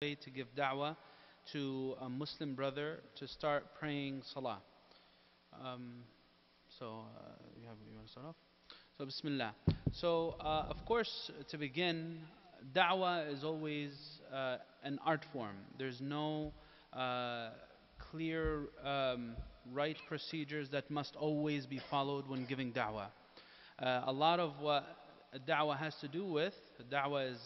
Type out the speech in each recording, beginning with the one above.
way to give da'wah to a Muslim brother to start praying salah. Um, you want to start off? So, Bismillah. So, of course, to begin, da'wah is always an art form. There's no clear right procedures that must always be followed when giving da'wah. A lot of what da'wah has to do with, da'wah is,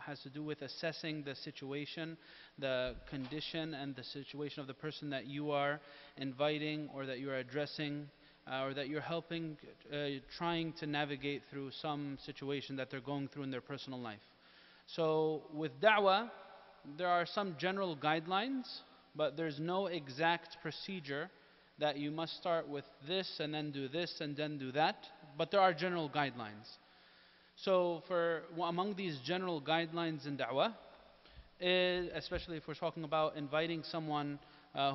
has to do with assessing the situation, the condition and the situation of the person that you are inviting or that you are addressing or that you're helping, trying to navigate through some situation that they're going through in their personal life. So with da'wah, there are some general guidelines, but there's no exact procedure that you must start with this and then do this and then do that, but there are general guidelines. So among these general guidelines in da'wah, especially if we're talking about inviting someone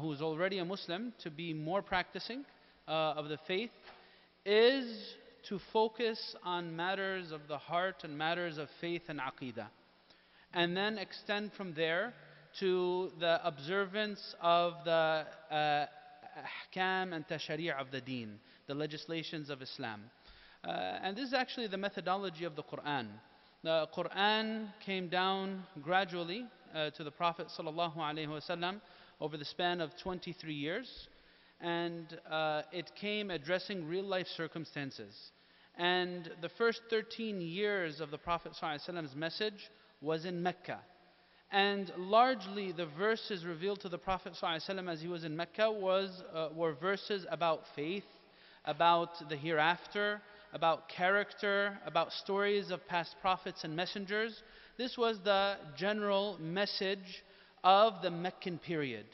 who's already a Muslim to be more practicing of the faith, is to focus on matters of the heart and matters of faith and aqeedah, and then extend from there to the observance of the ahkam and tashari' of the deen, the legislations of Islam. And this is actually the methodology of the Quran. The Quran came down gradually to the Prophet ﷺ over the span of 23 years, and it came addressing real life circumstances. And the first 13 years of the Prophet ﷺ's message was in Mecca. And largely the verses revealed to the Prophet ﷺ as he was in Mecca were verses about faith, about the hereafter, about character, about stories of past prophets and messengers. This was the general message of the Meccan period.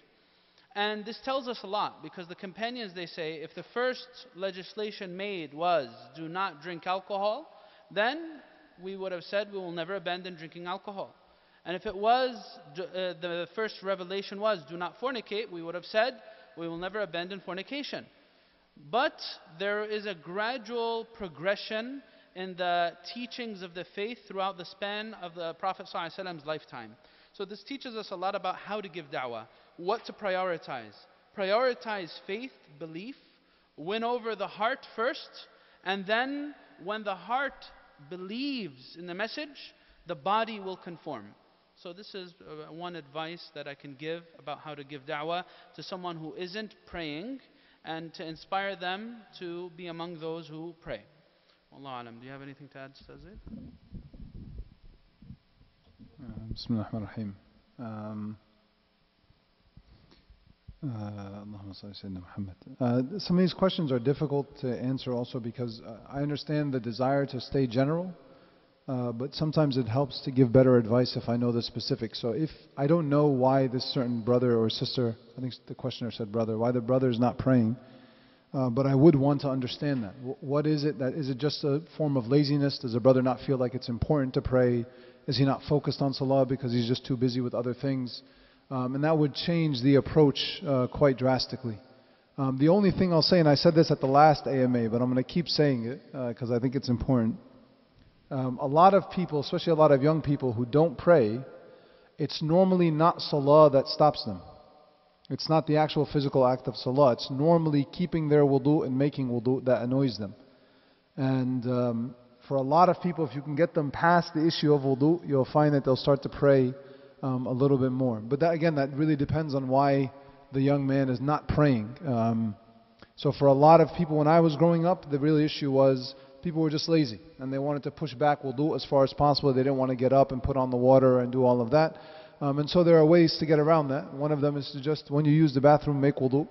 And this tells us a lot, because the companions, they say, if the first legislation made was do not drink alcohol, then we would have said we will never abandon drinking alcohol. And if it was, the first revelation was do not fornicate, we would have said we will never abandon fornication. But there is a gradual progression in the teachings of the faith throughout the span of the Prophet ﷺ's lifetime. So this teaches us a lot about how to give da'wah, what to prioritize. Prioritize faith, belief, win over the heart first, and then when the heart believes in the message, the body will conform. So this is one advice that I can give about how to give da'wah to someone who isn't praying, and to inspire them to be among those who pray. Wallahu alam. Do you have anything to add, Ustadh Zaied? Bismillah ar-Rahim. Allahumma salli sayyidina Muhammad. Some of these questions are difficult to answer also because I understand the desire to stay general, but sometimes it helps to give better advice if I know the specifics. So if I don't know why this certain brother or sister, I think the questioner said brother, why the brother is not praying, but I would want to understand that. What is it? Is it just a form of laziness? Does the brother not feel like it's important to pray? Is he not focused on salah because he's just too busy with other things? And that would change the approach quite drastically. The only thing I'll say, and I said this at the last AMA, but I'm going to keep saying it because I think it's important. A lot of people, especially a lot of young people who don't pray, it's normally not salah that stops them. It's not the actual physical act of salah. It's normally keeping their wudu and making wudu that annoys them. And for a lot of people, if you can get them past the issue of wudu, you'll find that they'll start to pray a little bit more. But that, again, that really depends on why the young man is not praying. So for a lot of people, when I was growing up, the real issue was people were just lazy and they wanted to push back wudu as far as possible. They didn't want to get up and put on the water and do all of that. And so there are ways to get around that. One of them is to just, when you use the bathroom, make wudu.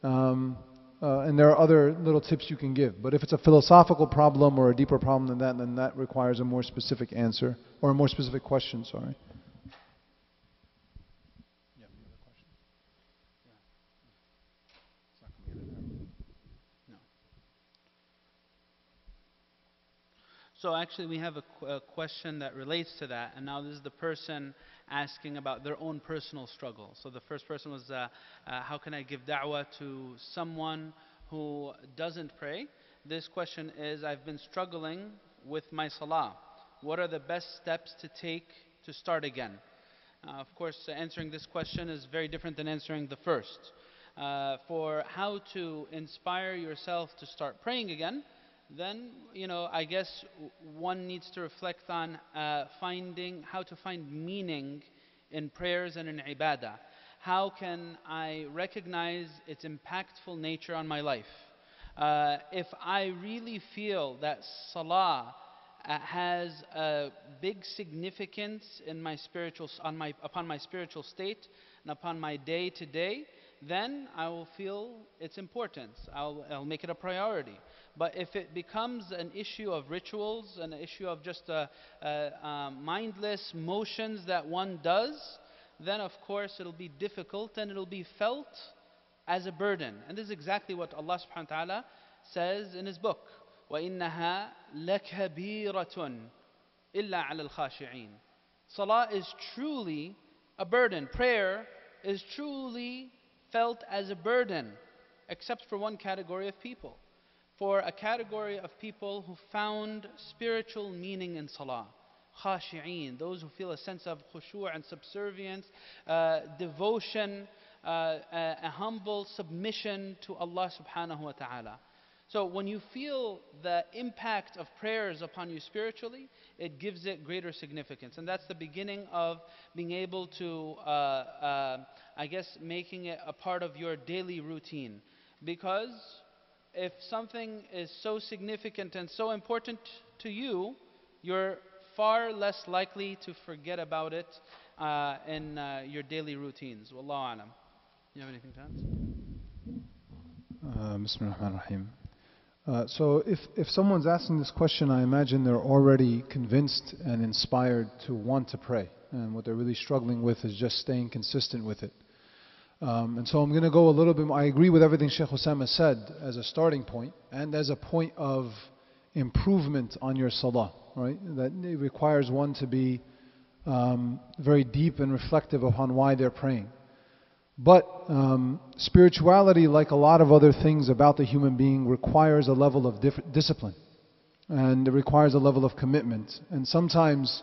And there are other little tips you can give. But if it's a philosophical problem or a deeper problem than that, then that requires a more specific answer, or a more specific question, sorry. So actually we have a question that relates to that, and now this is the person asking about their own personal struggle. So the first person was, how can I give da'wah to someone who doesn't pray? This question is, I've been struggling with my salah. What are the best steps to take to start again? Of course, answering this question is very different than answering the first. For how to inspire yourself to start praying again, then, I guess one needs to reflect on finding how to find meaning in prayers and in ibadah. How can I recognize its impactful nature on my life? If I really feel that salah has a big significance in my upon my spiritual state and upon my day to day, then I will feel its importance. I'll make it a priority. But if it becomes an issue of rituals, an issue of just mindless motions that one does, then of course it'll be difficult and it'll be felt as a burden. And this is exactly what Allah subhanahu wa ta'ala says in His book. وَإِنَّهَا لَكَبِيرَةٌ إِلَّا عَلَى الْخَاشِعِينَ. Salah is truly a burden. Prayer is truly felt as a burden, except for one category of people. For a category of people who found spiritual meaning in salah. Khashi'een, those who feel a sense of khushu' and subservience, devotion, a humble submission to Allah subhanahu wa ta'ala. So when you feel the impact of prayers upon you spiritually, it gives it greater significance. And that's the beginning of being able to, making it a part of your daily routine. Because if something is so significant and so important to you, you're far less likely to forget about it in your daily routines. Wallahu alam. You have anything to add? Bismillahirrahmanirrahim. So if someone's asking this question, I imagine they're already convinced and inspired to want to pray. And what they're really struggling with is just staying consistent with it. And so I'm going to go a little bit more. I agree with everything Shaykh Osamah said as a starting point and as a point of improvement on your salah, right? That it requires one to be very deep and reflective upon why they're praying. But spirituality, like a lot of other things about the human being, requires a level of discipline. And it requires a level of commitment. And sometimes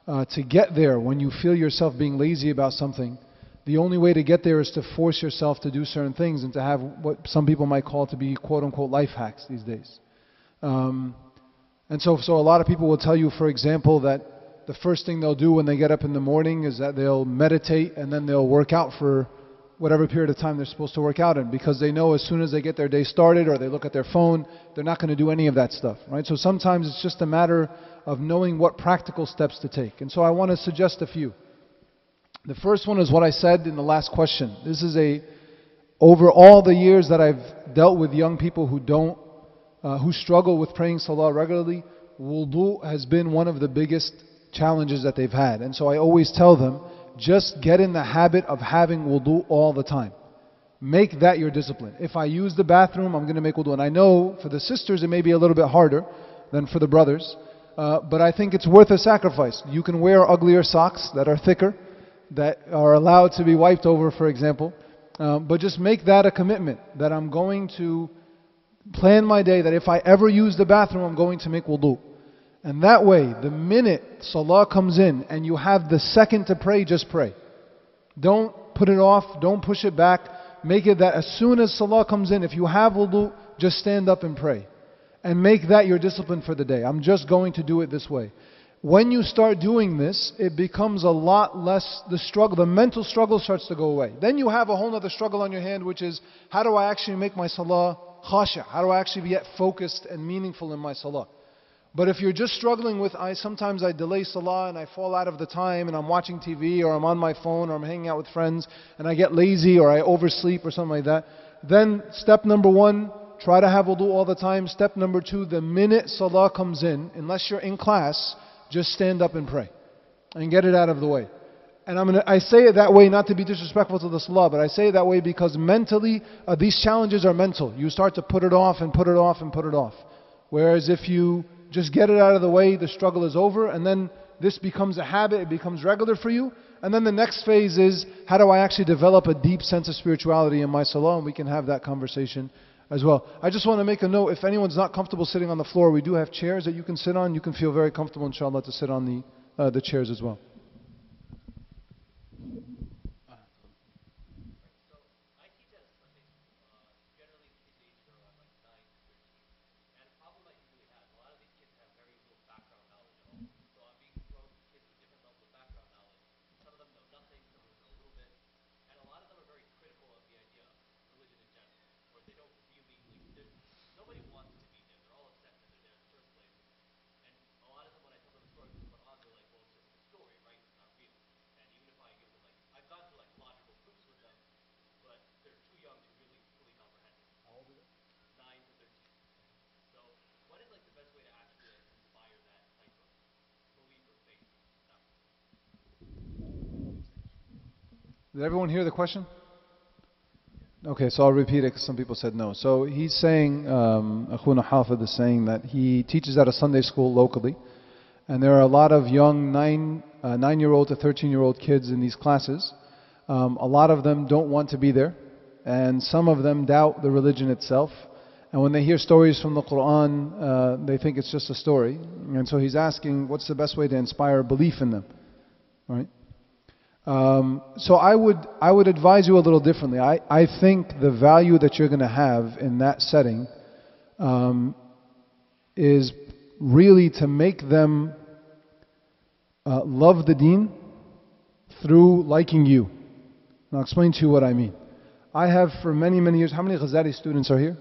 to get there, when you feel yourself being lazy about something, the only way to get there is to force yourself to do certain things and to have what some people might call to be quote-unquote life hacks these days. And so a lot of people will tell you, for example, that the first thing they'll do when they get up in the morning is that they'll meditate and then they'll work out for whatever period of time they're supposed to work out in, because they know as soon as they get their day started or they look at their phone, they're not going to do any of that stuff, right? So sometimes it's just a matter of knowing what practical steps to take. And so I want to suggest a few. The first one is what I said in the last question. This is over all the years that I've dealt with young people who struggle with praying salah regularly, wudu has been one of the biggest challenges that they've had. And so I always tell them, just get in the habit of having wudu all the time. Make that your discipline. If I use the bathroom, I'm going to make wudu. And I know for the sisters it may be a little bit harder than for the brothers, but I think it's worth a sacrifice. You can wear uglier socks that are thicker, that are allowed to be wiped over, for example. But just make that a commitment, that I'm going to plan my day, that if I ever use the bathroom, I'm going to make wudu. And that way, the minute salah comes in and you have the second to pray, just pray. Don't put it off, don't push it back. Make it that as soon as salah comes in, if you have wudu, just stand up and pray. And make that your discipline for the day. I'm just going to do it this way. When you start doing this, it becomes a lot less, the mental struggle starts to go away. Then you have a whole other struggle on your hand, which is, how do I actually make my salah khasha? How do I actually be focused and meaningful in my salah? But if you're just struggling with, sometimes I delay salah and I fall out of the time and I'm watching TV or I'm on my phone or I'm hanging out with friends and I get lazy or I oversleep or something like that, then step number one, try to have wudu all the time. Step number two, the minute salah comes in, unless you're in class, just stand up and pray and get it out of the way. And I say it that way not to be disrespectful to the salah, but I say it that way because mentally, these challenges are mental. You start to put it off and put it off and put it off. Whereas if you just get it out of the way, the struggle is over, and then this becomes a habit, it becomes regular for you. And then the next phase is, how do I actually develop a deep sense of spirituality in my salah? And we can have that conversation as well. I just want to make a note, if anyone's not comfortable sitting on the floor, we do have chairs that you can sit on. You can feel very comfortable, inshallah, to sit on the chairs as well. Did everyone hear the question? Okay, so I'll repeat it because some people said no. So he's saying, Akhuna Hafid is saying that he teaches at a Sunday school locally, and there are a lot of young 9-year-old to 13-year-old kids in these classes. A lot of them don't want to be there, and some of them doubt the religion itself. And when they hear stories from the Quran, they think it's just a story. And so he's asking, what's the best way to inspire belief in them? Right? So I would advise you a little differently. I think the value that you're going to have in that setting is really to make them love the deen through liking you. And I'll explain to you what I mean. I have for many, many years, how many Ghazali students are here?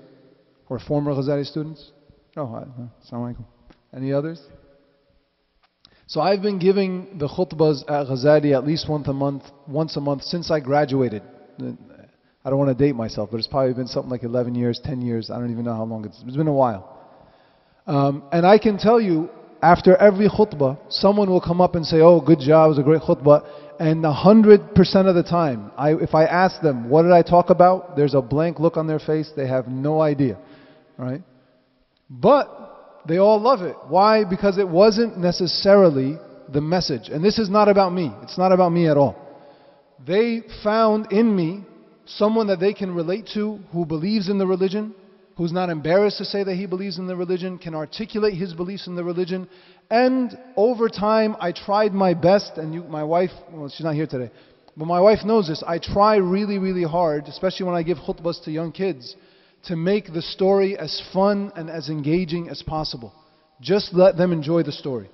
Or former Ghazali students? Oh, Assalamu alaikum. Any others? So I've been giving the khutbahs at Ghazali at least once a month since I graduated. I don't want to date myself, but it's probably been something like 11 years, 10 years. I don't even know how long it's been a while. And I can tell you, after every khutbah, someone will come up and say, oh, good job, it was a great khutbah. And 100% of the time, if I ask them, what did I talk about? There's a blank look on their face. They have no idea. Right? But they all love it. Why? Because it wasn't necessarily the message. And this is not about me. It's not about me at all. They found in me someone that they can relate to, who believes in the religion, who's not embarrassed to say that he believes in the religion, can articulate his beliefs in the religion. And over time, I tried my best, and my wife, well, she's not here today, but my wife knows this. I try really, really hard, especially when I give khutbahs to young kids, to make the story as fun and as engaging as possible. Just let them enjoy the story.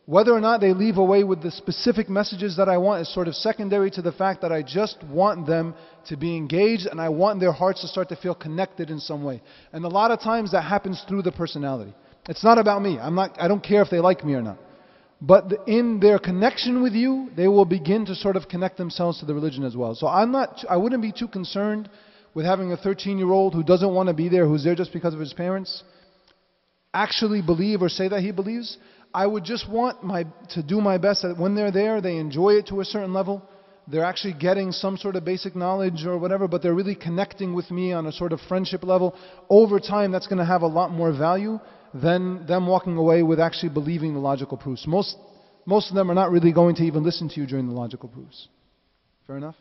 Whether or not they leave away with the specific messages that I want is sort of secondary to the fact that I just want them to be engaged, and I want their hearts to start to feel connected in some way. And a lot of times that happens through the personality. It's not about me. I don't care if they like me or not. But in their connection with you, they will begin to sort of connect themselves to the religion as well. So I wouldn't be too concerned with having a 13-year-old who doesn't want to be there, who's there just because of his parents, actually believe or say that he believes. I would just want to do my best that when they're there, they enjoy it to a certain level. They're actually getting some sort of basic knowledge or whatever, but they're really connecting with me on a sort of friendship level. Over time, that's going to have a lot more value than them walking away with actually believing the logical proofs. Most of them are not really going to even listen to you during the logical proofs. Fair enough?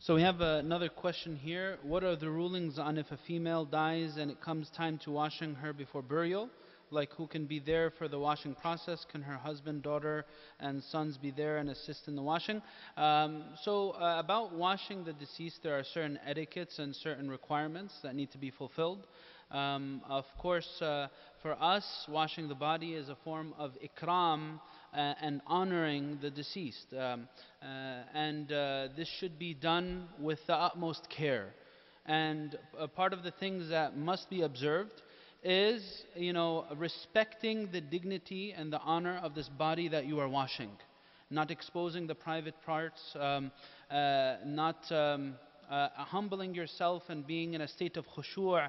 So we have another question here. What are the rulings on if a female dies and it comes time to washing her before burial? Like, who can be there for the washing process? Can her husband, daughter, and sons be there and assist in the washing? About washing the deceased, there are certain etiquettes and certain requirements that need to be fulfilled. Of course, for us, washing the body is a form of ikram and honoring the deceased. This should be done with the utmost care. And part of the things that must be observed is, respecting the dignity and the honor of this body that you are washing. Not exposing the private parts, not humbling yourself and being in a state of khushu'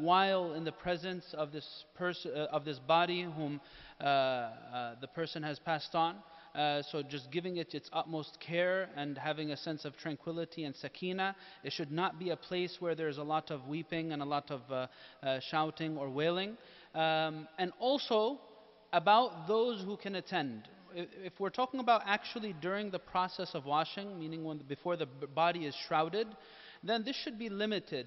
while in the presence of this person, of this body whom the person has passed on. So just giving it its utmost care and having a sense of tranquility and sakina. It should not be a place where there's a lot of weeping and a lot of shouting or wailing. And also about those who can attend. If we're talking about actually during the process of washing, meaning before the body is shrouded, then this should be limited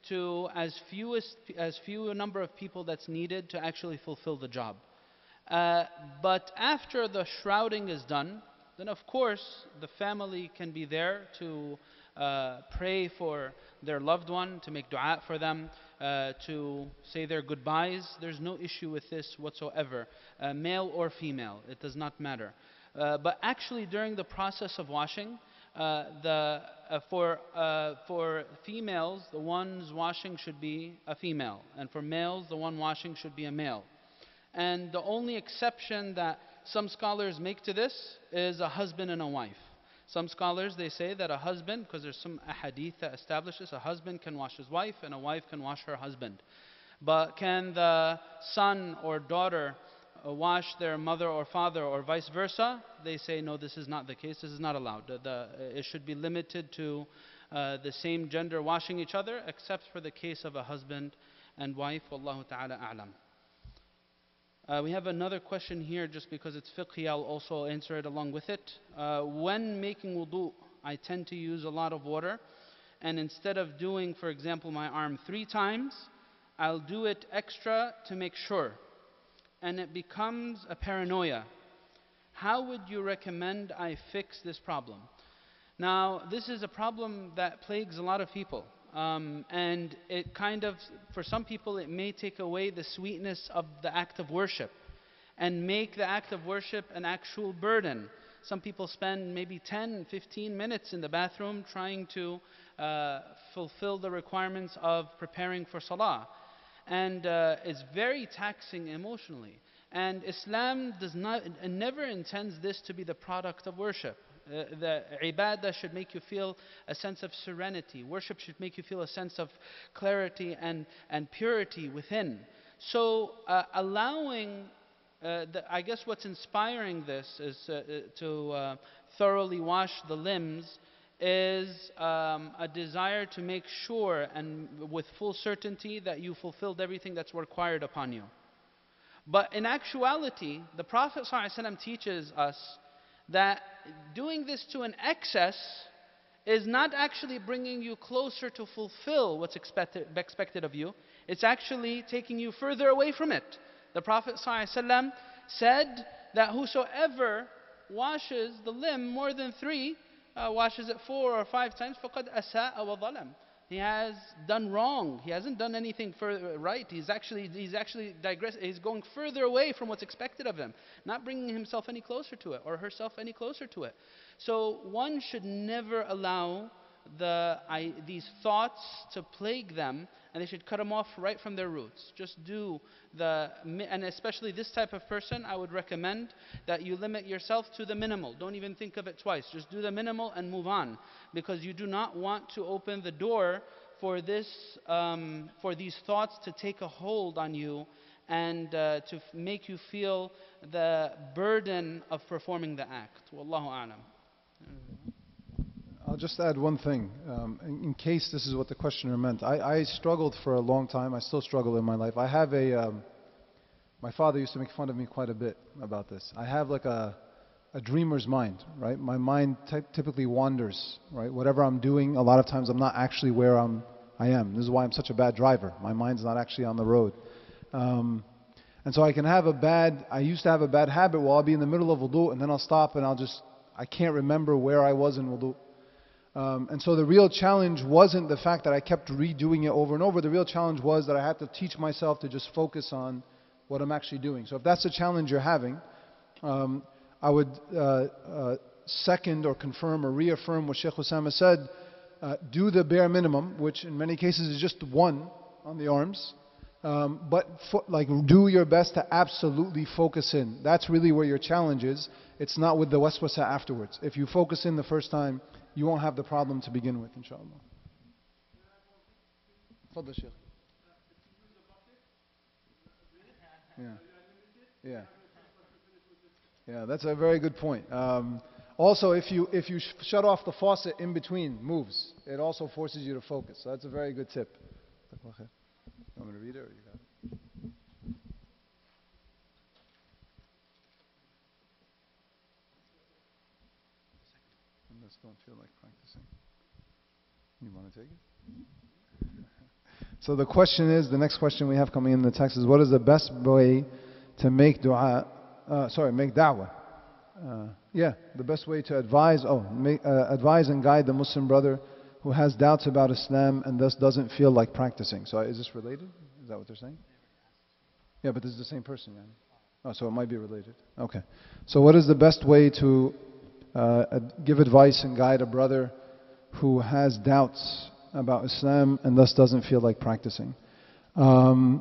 to as few a number of people that's needed to actually fulfill the job. But after the shrouding is done, then of course the family can be there to pray for their loved one, to make dua for them, to say their goodbyes. There's no issue with this whatsoever, male or female, it does not matter. But actually during the process of washing, for females, the ones washing should be a female, and for males, the one washing should be a male. And the only exception that some scholars make to this is a husband and a wife. Some scholars, they say that a husband, because there's some ahadith that establishes a husband can wash his wife and a wife can wash her husband. But can the son or daughter wash their mother or father or vice versa, they say no, this is not the case, this is not allowed. It should be limited to the same gender washing each other, except for the case of a husband and wife. Wallahu ta'ala a'lam. We have another question here, just because it's fiqhi, I'll also answer it along with it. When making wudu, I tend to use a lot of water, and instead of doing, for example, my arm 3 times, I'll do it extra to make sure, and it becomes a paranoia. How would you recommend I fix this problem? Now, this is a problem that plagues a lot of people. And it kind of, for some people, it may take away the sweetness of the act of worship and make the act of worship an actual burden. Some people spend maybe 10, 15 minutes in the bathroom trying to fulfill the requirements of preparing for salah. And it's very taxing emotionally. And Islam never intends this to be the product of worship. The ibadah should make you feel a sense of serenity. Worship should make you feel a sense of clarity and purity within. So allowing, I guess what's inspiring this is to thoroughly wash the limbs is a desire to make sure and with full certainty that you fulfilled everything that's required upon you. But in actuality, the Prophet ﷺ teaches us that doing this to an excess is not actually bringing you closer to fulfill what's expected of you. It's actually taking you further away from it. The Prophet ﷺ said that whosoever washes the limb more than 3, washes it 4 or 5 times, فَقَدْ أَسَاءَ وَظَلَمَ. He has done wrong. He hasn't done anything right. He's actually digressing. He's going further away from what's expected of him, not bringing himself any closer to it or herself any closer to it. So one should never allow these thoughts to plague them, and they should cut them off right from their roots. Just do and especially this type of person, I would recommend that you limit yourself to the minimal. Don't even think of it twice. Just do the minimal and move on, because you do not want to open the door for these thoughts to take a hold on you and to make you feel the burden of performing the act. Wallahu a'lam. I'll just add one thing, in case this is what the questioner meant. I struggled for a long time. I still struggle in my life. I have my father used to make fun of me quite a bit about this. I have like a dreamer's mind, right? My mind typically wanders, right? Whatever I'm doing, a lot of times I'm not actually where I am. This is why I'm such a bad driver. My mind's not actually on the road. And so I used to have a bad habit where I'll be in the middle of wudu and then I'll stop and I can't remember where I was in wudu. And so the real challenge wasn't the fact that I kept redoing it over and over. The real challenge was that I had to teach myself to just focus on what I'm actually doing. So if that's a challenge you're having, I would second or confirm or reaffirm what Shaykh Osamah said. Do the bare minimum, which in many cases is just 1 on the arms. But do your best to absolutely focus in. That's really where your challenge is. It's not with the waswasa afterwards. If you focus in the first time, you won't have the problem to begin with, inshallah. Fadl Shaykh. Yeah, that's a very good point. Also, if you shut off the faucet in between moves, it also forces you to focus. So that's a very good tip. You want me to read it or you got it? I just don't feel like practicing. You want to take it? So the question is, the next question we have coming in the text is, what is the best way to make make da'wah? The best way to advise and guide the Muslim brother who has doubts about Islam and thus doesn't feel like practicing. So is this related? Is that what they're saying? Yeah, but this is the same person. Man. Oh, so it might be related. Okay. So what is the best way to give advice and guide a brother who has doubts about Islam and thus doesn't feel like practicing? The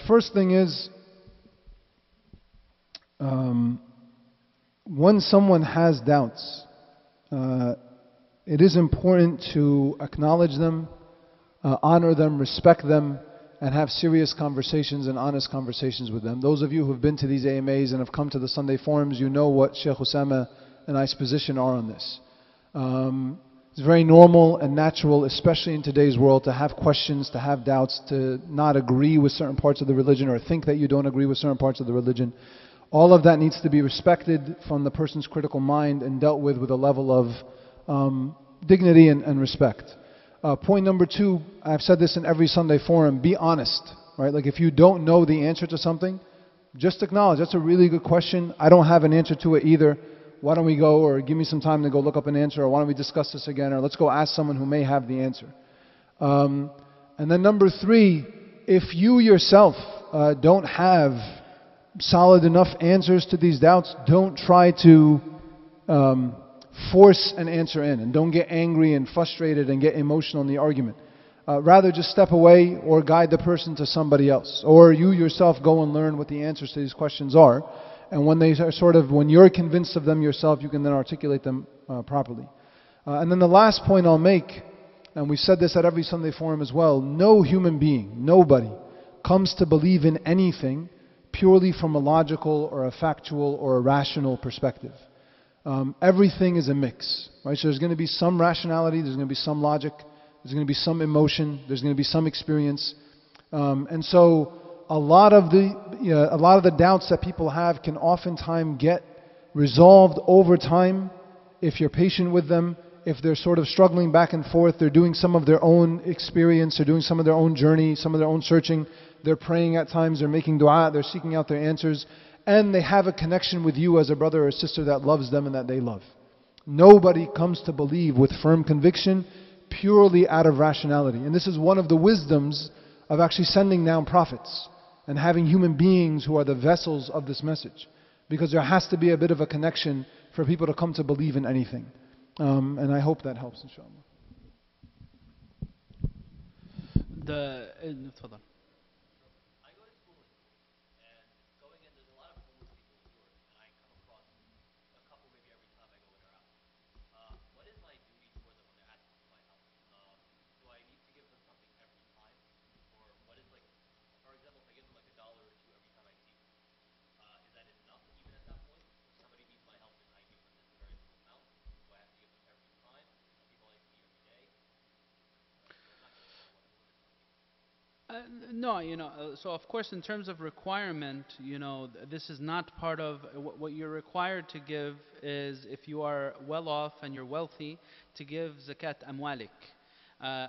first thing is, when someone has doubts, it is important to acknowledge them, honor them, respect them, and have serious conversations and honest conversations with them. Those of you who have been to these AMAs and have come to the Sunday forums, you know what Shaykh Osamah and I's position are on this. It's very normal and natural, especially in today's world, to have questions, to have doubts, to not agree with certain parts of the religion or think that you don't agree with certain parts of the religion. All of that needs to be respected from the person's critical mind and dealt with a level of dignity and respect. Point number 2, I've said this in every Sunday forum, be honest. Right? Like if you don't know the answer to something, just acknowledge, that's a really good question. I don't have an answer to it either. Why don't we go, or give me some time to go look up an answer, or why don't we discuss this again, or let's go ask someone who may have the answer. And then number 3, if you yourself don't have solid enough answers to these doubts, don't try to force an answer in, and don't get angry and frustrated and get emotional in the argument. Rather just step away or guide the person to somebody else, or you yourself go and learn what the answers to these questions are. And when they are when you're convinced of them yourself, you can then articulate them properly. And then the last point I'll make, and we've said this at every Sunday forum as well, no human being, nobody, comes to believe in anything purely from a logical or a factual or a rational perspective. Everything is a mix, right? So there's going to be some rationality, there's going to be some logic, there's going to be some emotion, there's going to be some experience. And so a lot of the doubts that people have can oftentimes get resolved over time if you're patient with them. If they're sort of struggling back and forth, they're doing some of their own experience, they're doing some of their own journey, some of their own searching, they're praying at times, they're making dua, they're seeking out their answers, and they have a connection with you as a brother or sister that loves them and that they love. Nobody comes to believe with firm conviction purely out of rationality. And this is one of the wisdoms of actually sending down prophets and having human beings who are the vessels of this message. Because there has to be a bit of a connection for people to come to believe in anything. And I hope that helps, inshallah. تفضل. No, so of course in terms of requirement, this is not part of what you're required to give is if you are well off and you're wealthy to give zakat amwalik.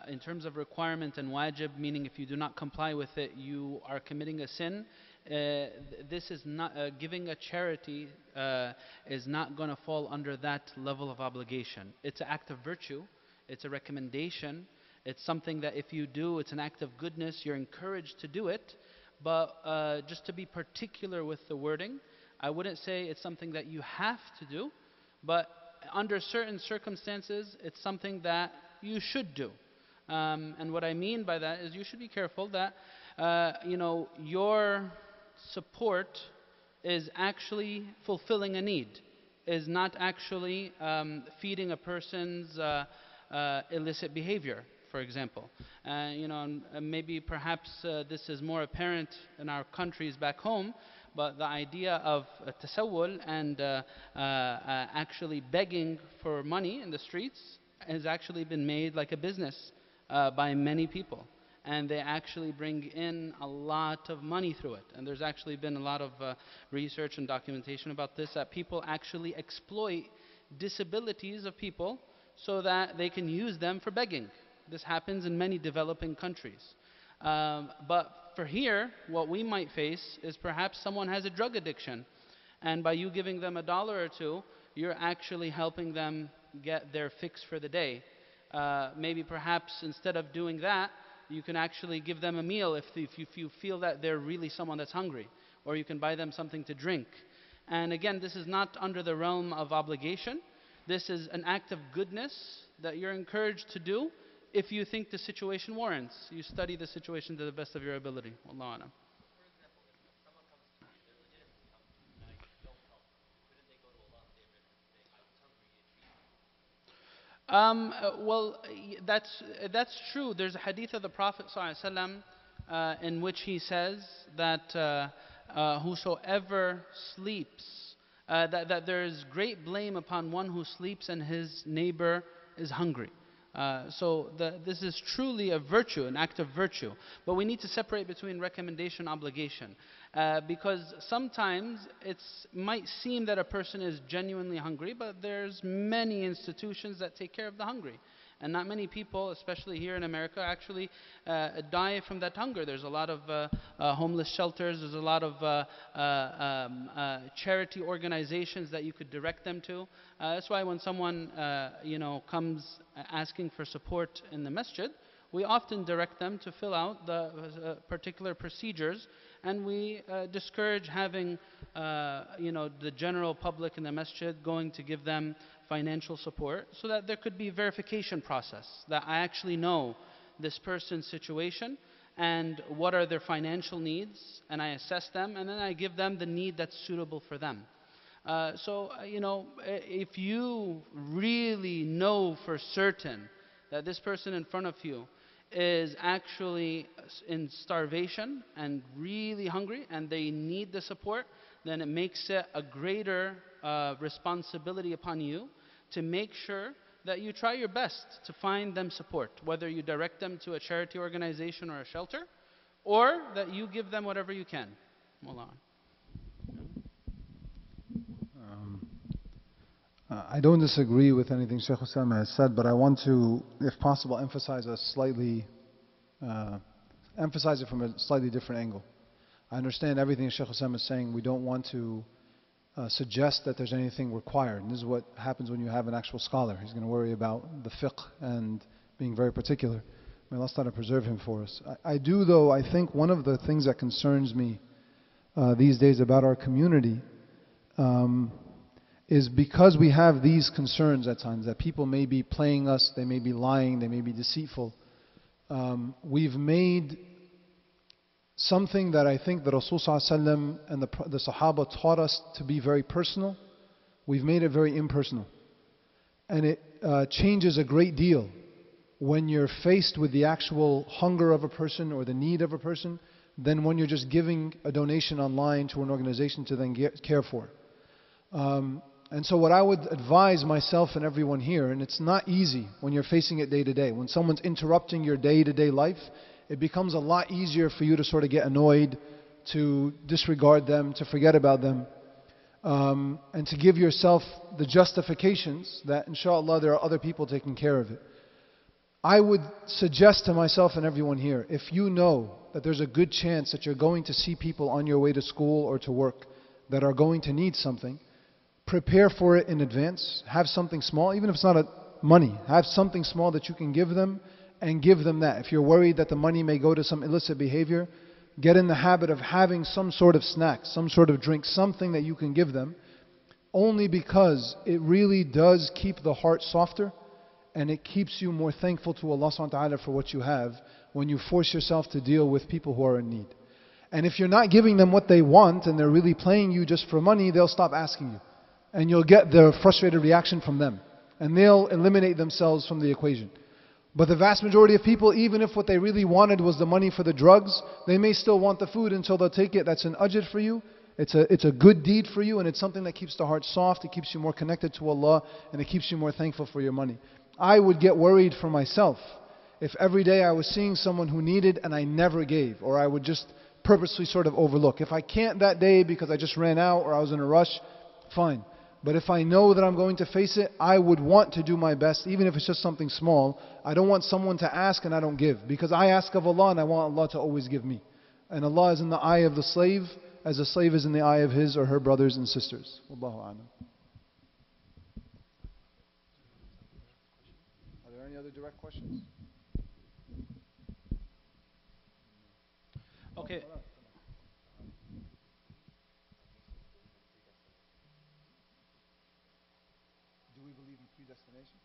In terms of requirement and wajib, meaning if you do not comply with it, you are committing a sin. This is not, giving a charity is not going to fall under that level of obligation. It's an act of virtue, it's a recommendation. It's something that if you do, it's an act of goodness, you're encouraged to do it. But just to be particular with the wording, I wouldn't say it's something that you have to do, but under certain circumstances, it's something that you should do. And what I mean by that is you should be careful that your support is actually fulfilling a need, is not actually feeding a person's illicit behavior. For example, maybe perhaps this is more apparent in our countries back home, but the idea of tasawwul and actually begging for money in the streets has actually been made like a business by many people. And they actually bring in a lot of money through it. And there's actually been a lot of research and documentation about this, that people actually exploit disabilities of people so that they can use them for begging. This happens in many developing countries. But for here, what we might face is perhaps someone has a drug addiction. And by you giving them $1 or $2, you're actually helping them get their fix for the day. Maybe perhaps instead of doing that, you can actually give them a meal if you feel that they're really someone that's hungry. Or you can buy them something to drink. And again, this is not under the realm of obligation. This is an act of goodness that you're encouraged to do. If you think the situation warrants, you study the situation to the best of your ability. Wallahu a'lam. Well, that's true. There's a hadith of the Prophet ﷺ in which he says that whosoever sleeps, that there is great blame upon one who sleeps and his neighbor is hungry. This is truly a virtue, an act of virtue. But we need to separate between recommendation and obligation. Because sometimes it might seem that a person is genuinely hungry, but there's many institutions that take care of the hungry. And not many people, especially here in America, actually die from that hunger. There's a lot of homeless shelters. There's a lot of charity organizations that you could direct them to. That's why when someone comes asking for support in the masjid, we often direct them to fill out the particular procedures, and we discourage having the general public in the masjid going to give them financial support, so that there could be a verification process, that I actually know this person's situation and what are their financial needs, and I assess them, and then I give them the need that's suitable for them. If you really know for certain that this person in front of you is actually in starvation and really hungry and they need the support, then it makes it a greater responsibility upon you to make sure that you try your best to find them support, whether you direct them to a charity organization or a shelter, or that you give them whatever you can. Wallah. I don't disagree with anything Shaykh Osamah has said, but I want to, if possible, emphasize it from a slightly different angle. I understand everything Shaykh Osamah is saying. We don't want to suggest that there's anything required. And this is what happens when you have an actual scholar. He's going to worry about the fiqh and being very particular. May Allah Ta'ala preserve him for us. I do, though, I think one of the things that concerns me these days about our community is because we have these concerns at times, that people may be playing us, they may be lying, they may be deceitful. We've made something that I think the Rasul ﷺ and the Sahaba taught us to be very personal. We've made it very impersonal. And it changes a great deal when you're faced with the actual hunger of a person or the need of a person than when you're just giving a donation online to an organization to then care for. And so what I would advise myself and everyone here, and it's not easy when you're facing it day to day, when someone's interrupting your day-to-day life, it becomes a lot easier for you to sort of get annoyed, to disregard them, to forget about them, and to give yourself the justifications that inshallah there are other people taking care of it. I would suggest to myself and everyone here, if you know that there's a good chance that you're going to see people on your way to school or to work that are going to need something, prepare for it in advance. Have something small, even if it's not money, have something small that you can give them, and give them that. If you're worried that the money may go to some illicit behavior, get in the habit of having some sort of snack, some sort of drink, something that you can give them, only because it really does keep the heart softer, and it keeps you more thankful to Allah subhanahu wa ta'ala for what you have when you force yourself to deal with people who are in need. And if you're not giving them what they want and they're really playing you just for money, they'll stop asking you. And you'll get the frustrated reaction from them. And they'll eliminate themselves from the equation. But the vast majority of people, even if what they really wanted was the money for the drugs, they may still want the food until they'll take it. That's an ajr for you. It's a good deed for you, and it's something that keeps the heart soft, it keeps you more connected to Allah, and it keeps you more thankful for your money. I would get worried for myself if every day I was seeing someone who needed and I never gave, or I would just purposely sort of overlook. If I can't that day because I just ran out or I was in a rush, fine. But if I know that I'm going to face it, I would want to do my best, even if it's just something small. I don't want someone to ask and I don't give, because I ask of Allah and I want Allah to always give me. And Allah is in the eye of the slave as the slave is in the eye of his or her brothers and sisters. Wallahu a'lam. Are there any other direct questions? Okay. Do we believe in predestination?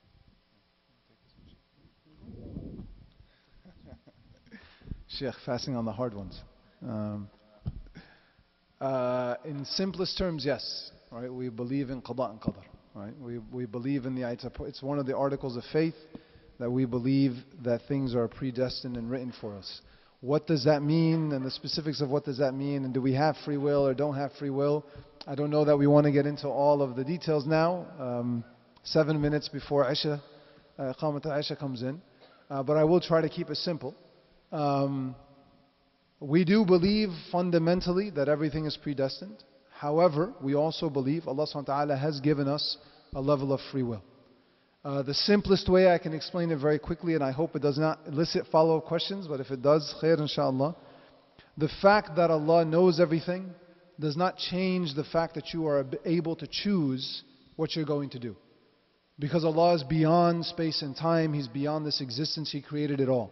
Shaykh, fasting on the hard ones. In simplest terms, yes. Right? We believe in qada and qadar. Right? We believe in it's one of the articles of faith that we believe that things are predestined and written for us. what does that mean, and the specifics of what does that mean, and do we have free will or don't have free will. I don't know that we want to get into all of the details now. 7 minutes before Isha, Qamat al-Isha comes in. But I will try to keep it simple. We do believe fundamentally that everything is predestined. However, we also believe Allah subhanahu wa ta'ala has given us a level of free will. The simplest way I can explain it very quickly, and I hope it does not elicit follow-up questions, but if it does, khair inshaAllah. The fact that Allah knows everything does not change the fact that you are able to choose what you're going to do. Because Allah is beyond space and time, He's beyond this existence, He created it all.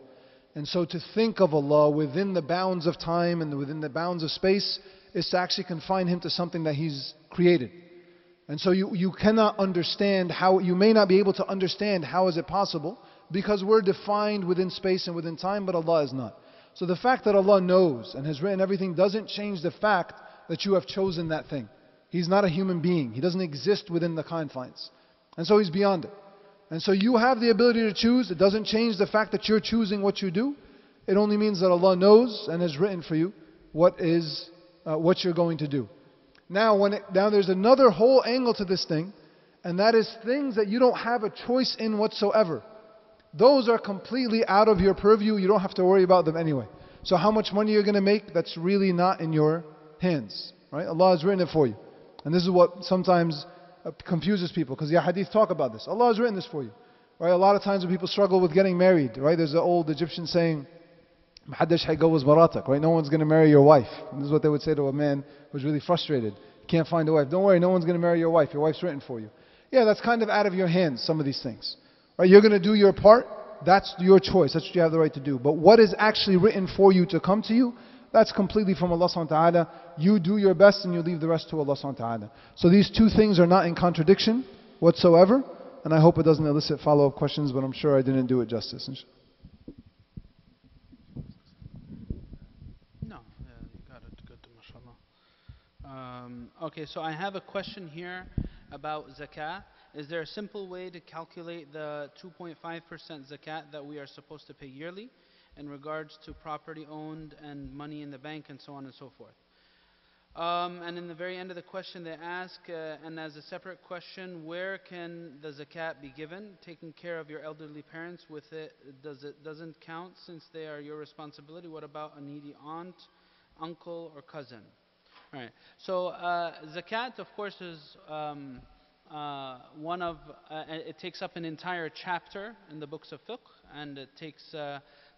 And so to think of Allah within the bounds of time and within the bounds of space is to actually confine Him to something that He's created. And so you cannot understand how, you may not be able to understand how is it possible, because we're defined within space and within time, but Allah is not. So the fact that Allah knows and has written everything doesn't change the fact that you have chosen that thing. He's not a human being. He doesn't exist within the confines. And so He's beyond it. And so you have the ability to choose. It doesn't change the fact that you're choosing what you do. It only means that Allah knows and has written for you what you're going to do. Now there's another whole angle to this thing, and that is things that you don't have a choice in whatsoever. Those are completely out of your purview. You don't have to worry about them anyway. So how much money you're going to make, that's really not in your hands. Right? Allah has written it for you. And this is what sometimes confuses people, because the hadith talk about this. Allah has written this for you. Right? A lot of times when people struggle with getting married, right? There's an old Egyptian saying, "Mahaddash haygawas maratak," right? No one's going to marry your wife. And this is what they would say to a man who's really frustrated. Can't find a wife. Don't worry, no one's going to marry your wife. Your wife's written for you. Yeah, that's kind of out of your hands, some of these things. Right? You're going to do your part. That's your choice. That's what you have the right to do. But what is actually written for you to come to you, that's completely from Allah subhanahu wa ta'ala. You do your best and you leave the rest to Allah subhanahu wa ta'ala. So these two things are not in contradiction whatsoever. And I hope it doesn't elicit follow-up questions, but I'm sure I didn't do it justice. No, you got it good, mashallah. Okay, so I have a question here about zakah. Is there a simple way to calculate the 2.5% zakat that we are supposed to pay yearly in regards to property owned and money in the bank and so on and so forth? And in the very end of the question they ask, and as a separate question, where can the zakat be given? Taking care of your elderly parents with it doesn't count since they are your responsibility. What about a needy aunt, uncle, or cousin? All right. So zakat, of course, is it takes up an entire chapter in the books of fiqh, and it takes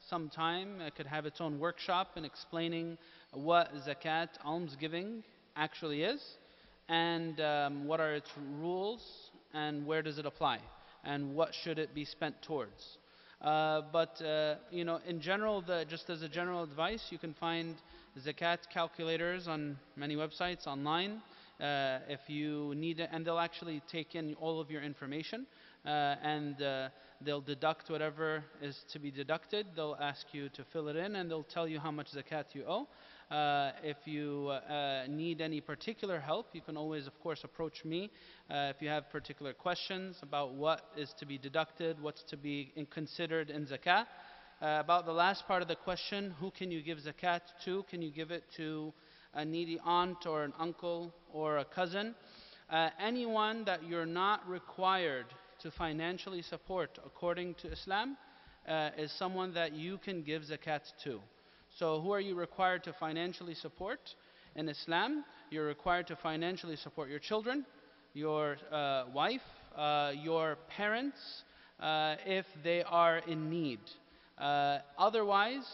some time. It could have its own workshop in explaining what zakat, almsgiving, actually is, and what are its rules, and where does it apply, and what should it be spent towards. But in general, just as a general advice, you can find zakat calculators on many websites online. If you need it, and they'll actually take in all of your information, and they'll deduct whatever is to be deducted. They'll ask you to fill it in, and they'll tell you how much zakat you owe. If you need any particular help, you can always, of course, approach me if you have particular questions about what is to be deducted, what's to be considered in zakat. About the last part of the question, who can you give zakat to? Can you give it to a needy aunt or an uncle or a cousin? Anyone that you're not required to financially support according to Islam is someone that you can give zakat to. So who are you required to financially support in Islam? You're required to financially support your children, your wife, your parents, if they are in need. Otherwise,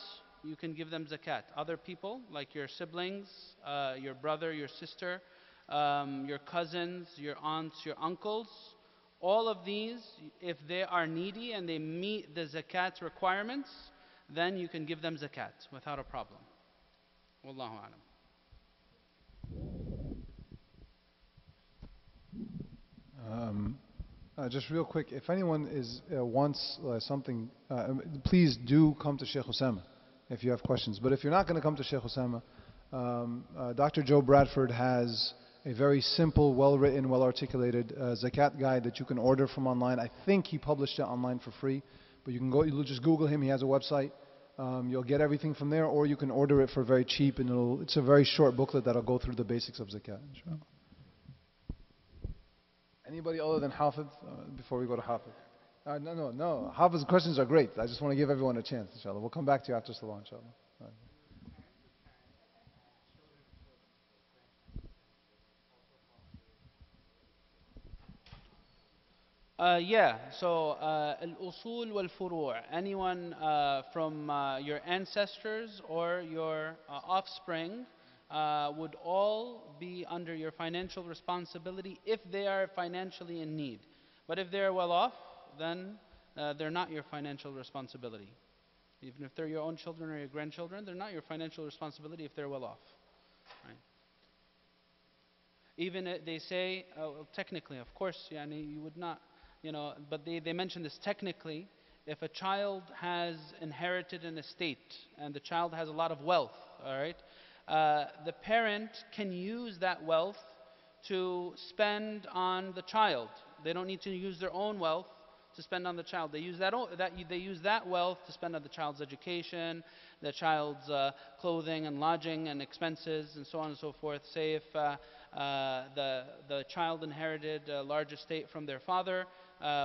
you can give them zakat. Other people, like your siblings, your brother, your sister, your cousins, your aunts, your uncles, all of these, if they are needy and they meet the zakat requirements, then you can give them zakat without a problem. Wallahu alam. Just real quick, if anyone wants something, please do come to Shaykh Osamah if you have questions. But if you're not going to come to Shaykh Osamah, Dr. Joe Bradford has a very simple, well-written, well-articulated zakat guide that you can order from online. I think he published it online for free, but you can go. You'll just Google him. He has a website. You'll get everything from there, or you can order it for very cheap, and it's a very short booklet that'll go through the basics of zakat, inshallah. Anybody other than Hafiz, before we go to Hafiz? No. Hafiz's questions are great. I just want to give everyone a chance, inshallah. We'll come back to you after Salah, inshallah. All right. Yeah, so al-usul wal-furu', anyone from your ancestors or your offspring would all be under your financial responsibility if they are financially in need. But if they're well off, then they're not your financial responsibility. Even if they're your own children or your grandchildren, they're not your financial responsibility if they're well off. Right? Even they say, technically, of course, yani, you would not, but they mention this technically. If a child has inherited an estate and the child has a lot of wealth, all right, the parent can use that wealth to spend on the child. They don't need to use their own wealth to spend on the child. They use that wealth to spend on the child's education, the child's clothing and lodging and expenses, and so on and so forth. Say if the child inherited a large estate from their father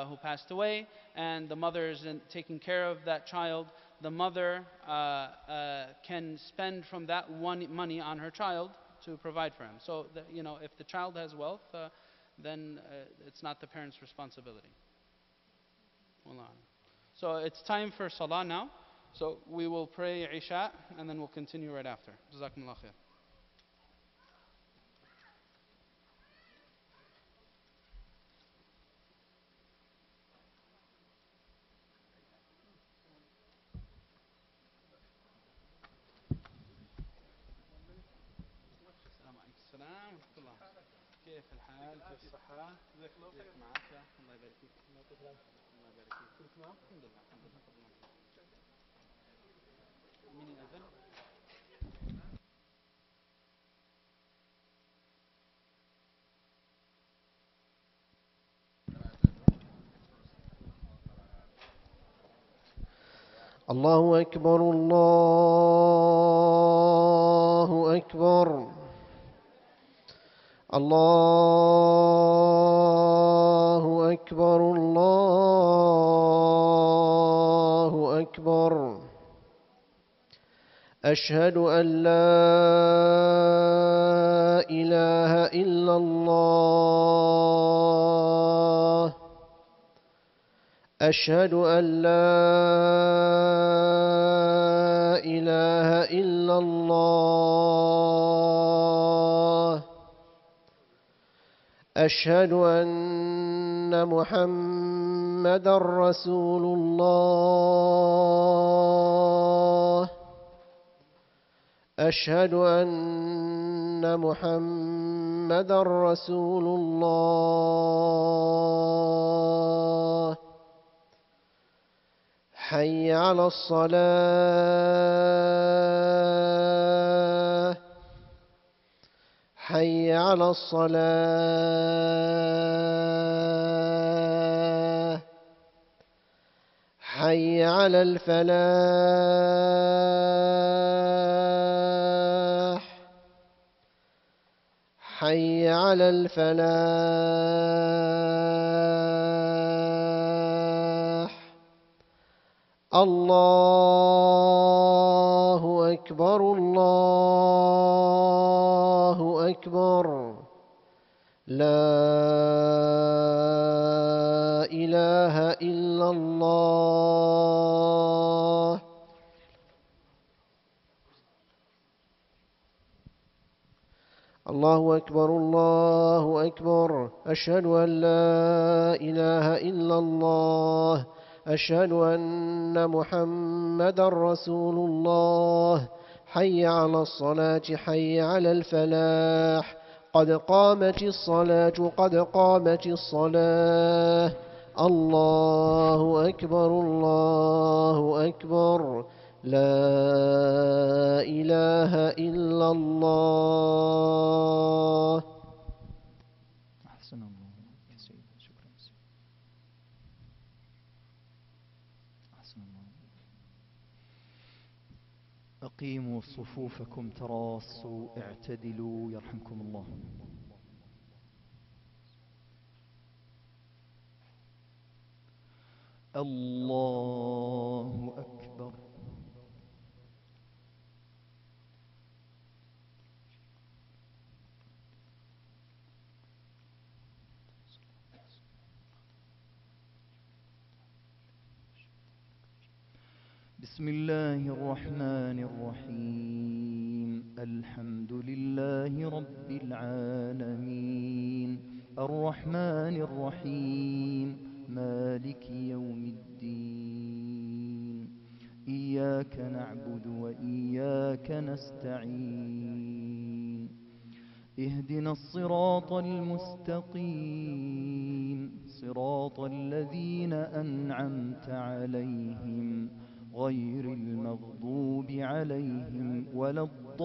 who passed away, and the mother is taking care of that child, the mother can spend from that money on her child to provide for him. So, if the child has wealth, then it's not the parent's responsibility. So it's time for Salah now. So we will pray Isha and then we'll continue right after. Jazakumullah khair. السلام ورحمة الله. كيف الحال؟ كيف الصحة؟ كيف معك؟ الله يبارك فيك. الله يبارك فيك. كنت تمام؟ الحمد لله الحمد لله. مين يأذن؟ الله أكبر الله أكبر الله أكبر الله أكبر أشهد أن لا إله إلا الله أشهد أن لا إله إلا الله أشهد أن محمدًا رسول الله أشهد أن محمدًا رسول الله حي على الصلاة حي على الصلاة حي على الفلاح حي على الفلاح الله أكبر الله أكبر لا إله إلا الله الله أكبر الله أكبر أشهد أن لا إله إلا الله أشهد أن محمدًا رسول الله حي على الصلاة حي على الفلاح قد قامت الصلاة قد قامت الصلاة الله أكبر الله أكبر لا إله إلا الله أحسن الله يا سيدي شكرا أحسن الله أقيموا صفوفكم تراصوا اعتدلوا يرحمكم الله. الله أكبر. بسم الله الرحمن الرحيم. الحمد لله رب العالمين الرحمن الرحيم مالك يوم الدين. إياك نعبد وإياك نستعين. اهدنا الصراط المستقيم صراط الذين أنعمت عليهم غير المغضوب عليهم ولا الضالين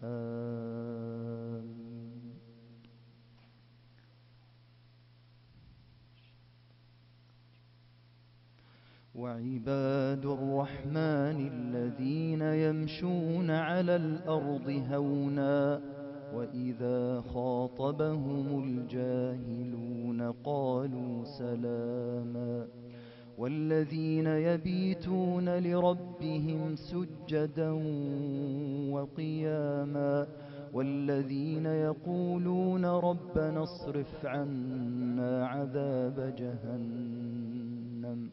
آمين. وعباد الرحمن الذين يمشون على الأرض هونا وإذا خاطبهم الجاهلون قالوا سلاما. والذين يبيتون لربهم سجدا وقياما. والذين يقولون ربنا اصرف عنا عذاب جهنم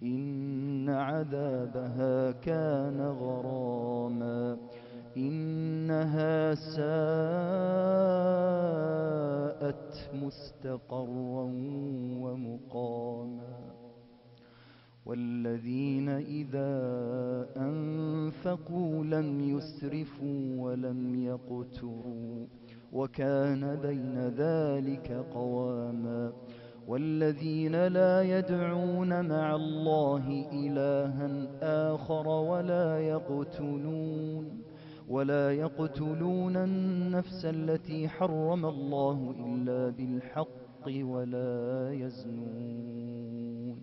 إن عذابها كان غراما إنها ساءت مستقرا ومقاما. والذين إذا أنفقوا لم يسرفوا ولم يقتروا وكان بين ذلك قواما. والذين لا يدعون مع الله إلها آخر ولا يقتلون النفس التي حرم الله إلا بالحق ولا يزنون.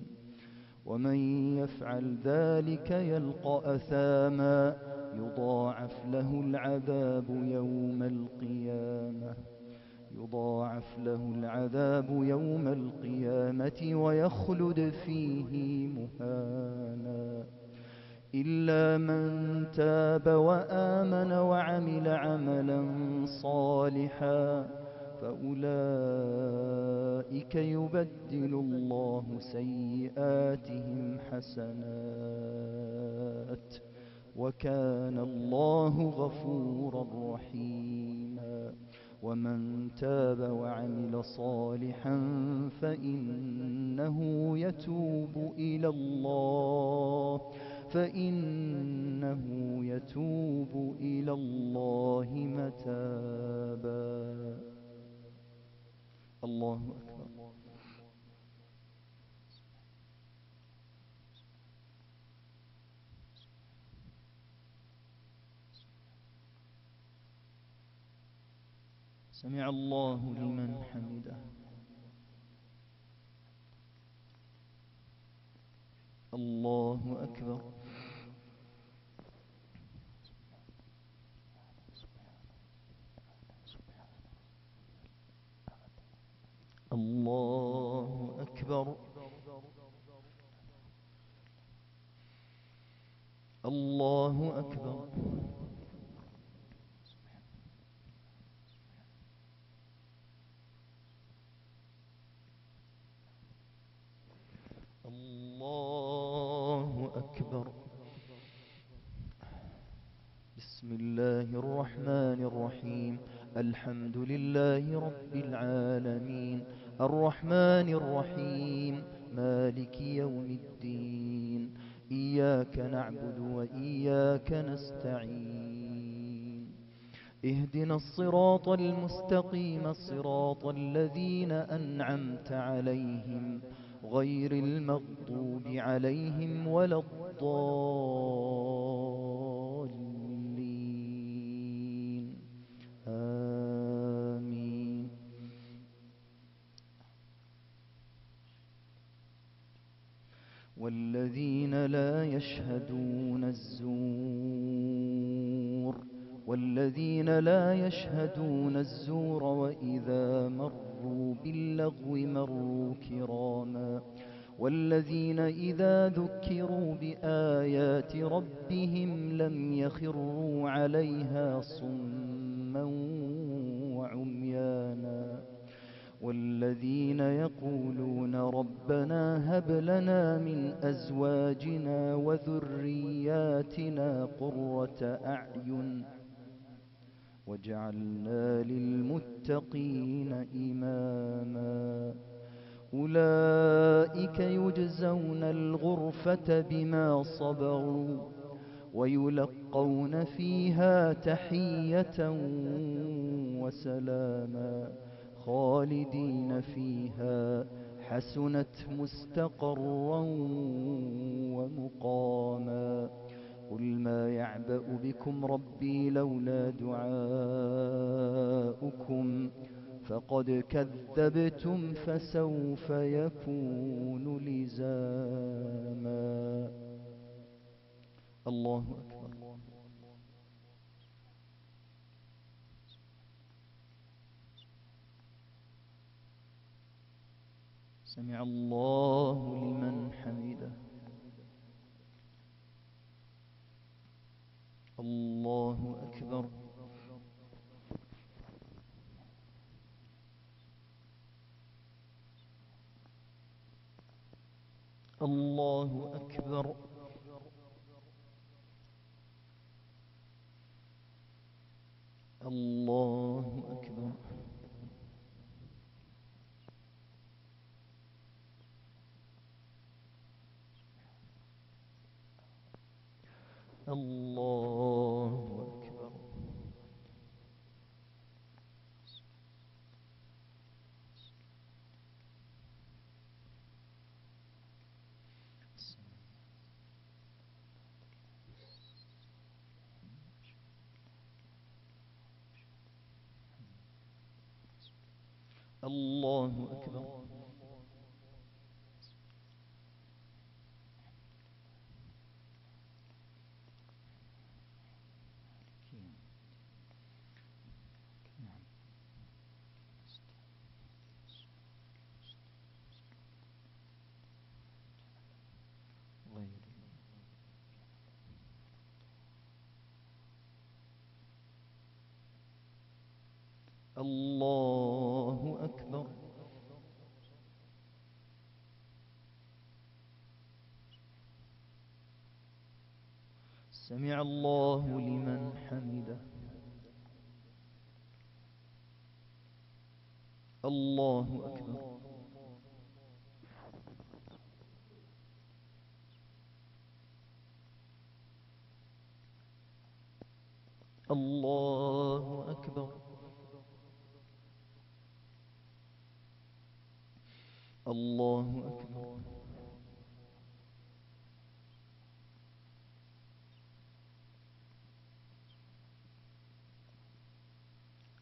ومن يفعل ذلك يلقى أثاما يضاعف له العذاب يوم القيامة ويخلد فيه مهانا. إلا من تاب وآمن وعمل عملا صالحا فأولئك يبدل الله سيئاتهم حسنات وكان الله غفورا رحيما. ومن تاب وعمل صالحا فإنه يتوب إلى الله متابا. الله أكبر. سمع الله لمن حمده. الله أكبر. الله أكبر. الله أكبر. الله أكبر. بسم الله الرحمن الرحيم. الحمد لله رب العالمين الرحمن الرحيم مالك يوم الدين. إياك نعبد وإياك نستعين. اهدنا الصراط المستقيم صراط الذين أنعمت عليهم غير المغضوب عليهم ولا الضالين آمين. يشهدون الزور وإذا مروا باللغو مروا كراما والذين إذا ذكروا بآيات ربهم لم يخروا عليها صما وعميانا والذين يقولون ربنا هب لنا من أزواجنا وذرياتنا قرة أعين وجعلنا للمتقين إماما أولئك يجزون الغرفة بما صبروا ويلقون فيها تحية وسلاما خالدين فيها حسنت مستقرا ومقاما قل ما يعبأ بكم ربي لولا دعاؤكم فقد كذبتم فسوف يكون لزاما الله أكبر سمع الله لمن حمده الله أكبر الله أكبر الله أكبر الله أكبر الله أكبر الله أكبر سمع الله لمن حمده الله أكبر الله أكبر الله أكبر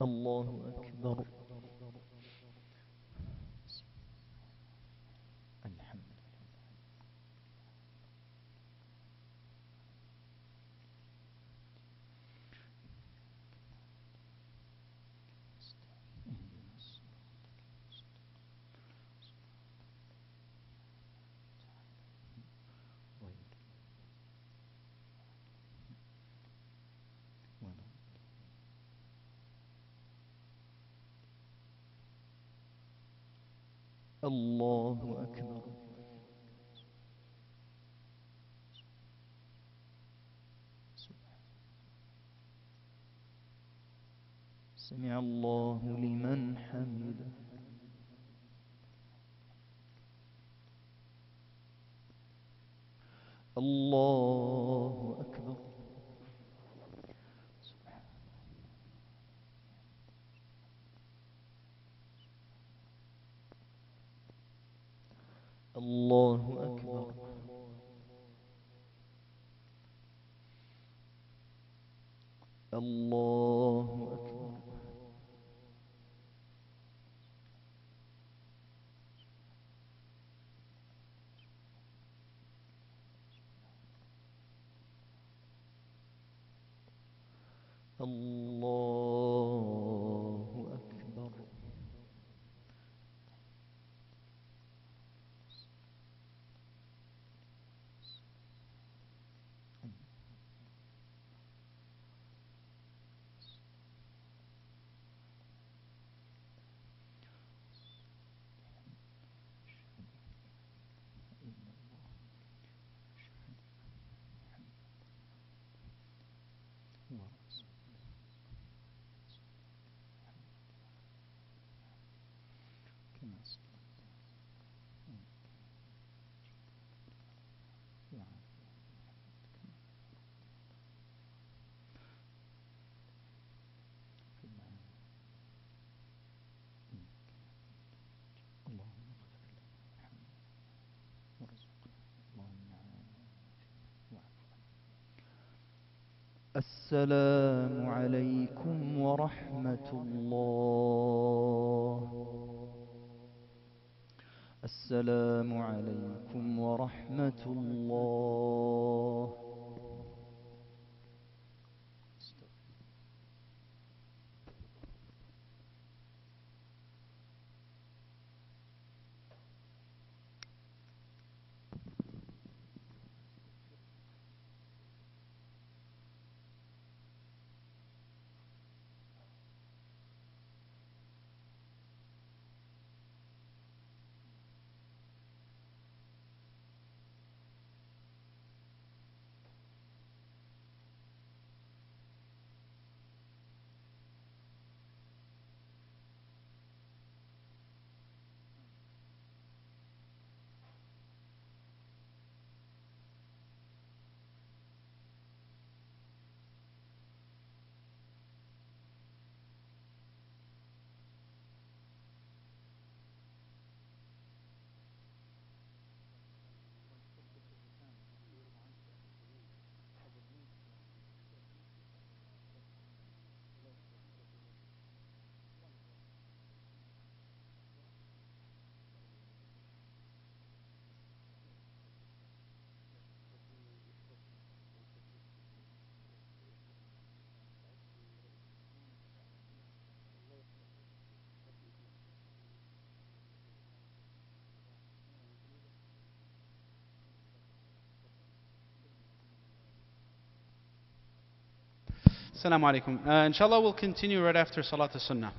الله أكبر الحمد الله أكبر سمع الله لمن حمده الله أكبر الله أكبر الله أكبر الله أكبر. السلام عليكم ورحمة الله. السلام عليكم ورحمة الله. Assalamu alaikum. Inshallah, we'll continue right after Salat al-Sunnah.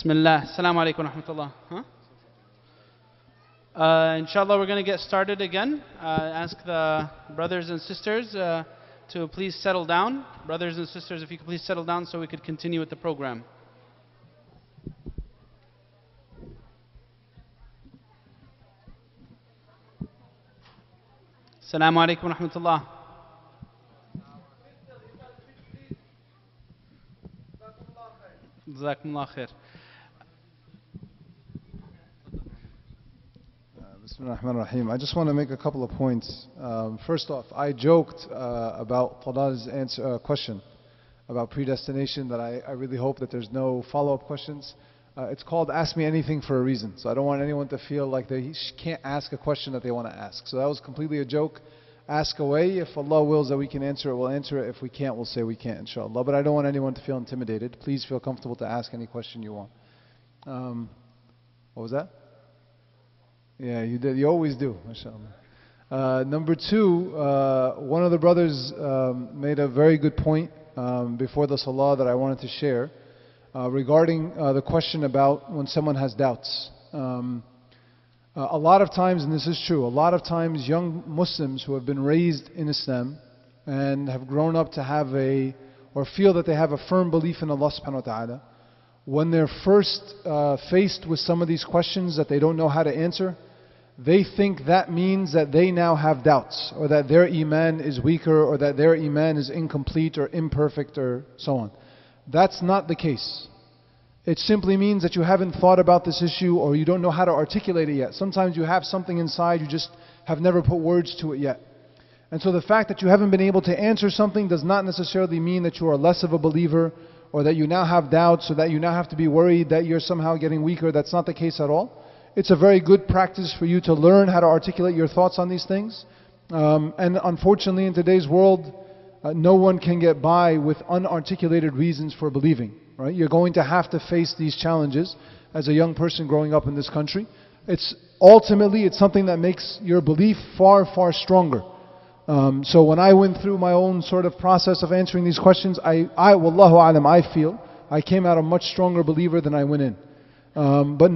Bismillah. Assalamu alaikum wa rahmatullah. Huh? Inshallah, we're going to get started again. Ask the brothers and sisters to please settle down. Brothers and sisters, if you could please settle down so we could continue with the program. Assalamu alaikum wa rahmatullah. Jazakumullah khair. Bismillahirrahmanirrahim. I just want to make a couple of points. First off, I joked about Talal's question about predestination, that I really hope that there's no follow-up questions. It's called Ask Me Anything for a reason. So I don't want anyone to feel like they can't ask a question that they want to ask. So that was completely a joke. Ask away. If Allah wills that we can answer it, we'll answer it. If we can't, we'll say we can't, inshallah. But I don't want anyone to feel intimidated. Please feel comfortable to ask any question you want. What was that? Yeah, you did. You always do, mashallah. Number two, one of the brothers made a very good point before the salah that I wanted to share regarding the question about when someone has doubts. A lot of times, and this is true, a lot of times young Muslims who have been raised in Islam and have grown up to have or feel that they have a firm belief in Allah subhanahu wa ta'ala, when they're first faced with some of these questions that they don't know how to answer, they think that means that they now have doubts, or that their iman is weaker, or that their iman is incomplete or imperfect, or so on. That's not the case. It simply means that you haven't thought about this issue, or you don't know how to articulate it yet. Sometimes you have something inside, you just have never put words to it yet. And so the fact that you haven't been able to answer something does not necessarily mean that you are less of a believer, or that you now have doubts, or that you now have to be worried that you're somehow getting weaker. That's not the case at all. It's a very good practice for you to learn how to articulate your thoughts on these things. And unfortunately in today's world, no one can get by with unarticulated reasons for believing. Right? You're going to have to face these challenges as a young person growing up in this country. Ultimately, it's something that makes your belief far, far stronger. So when I went through my own sort of process of answering these questions, wallahu alam, I feel I came out a much stronger believer than I went in. But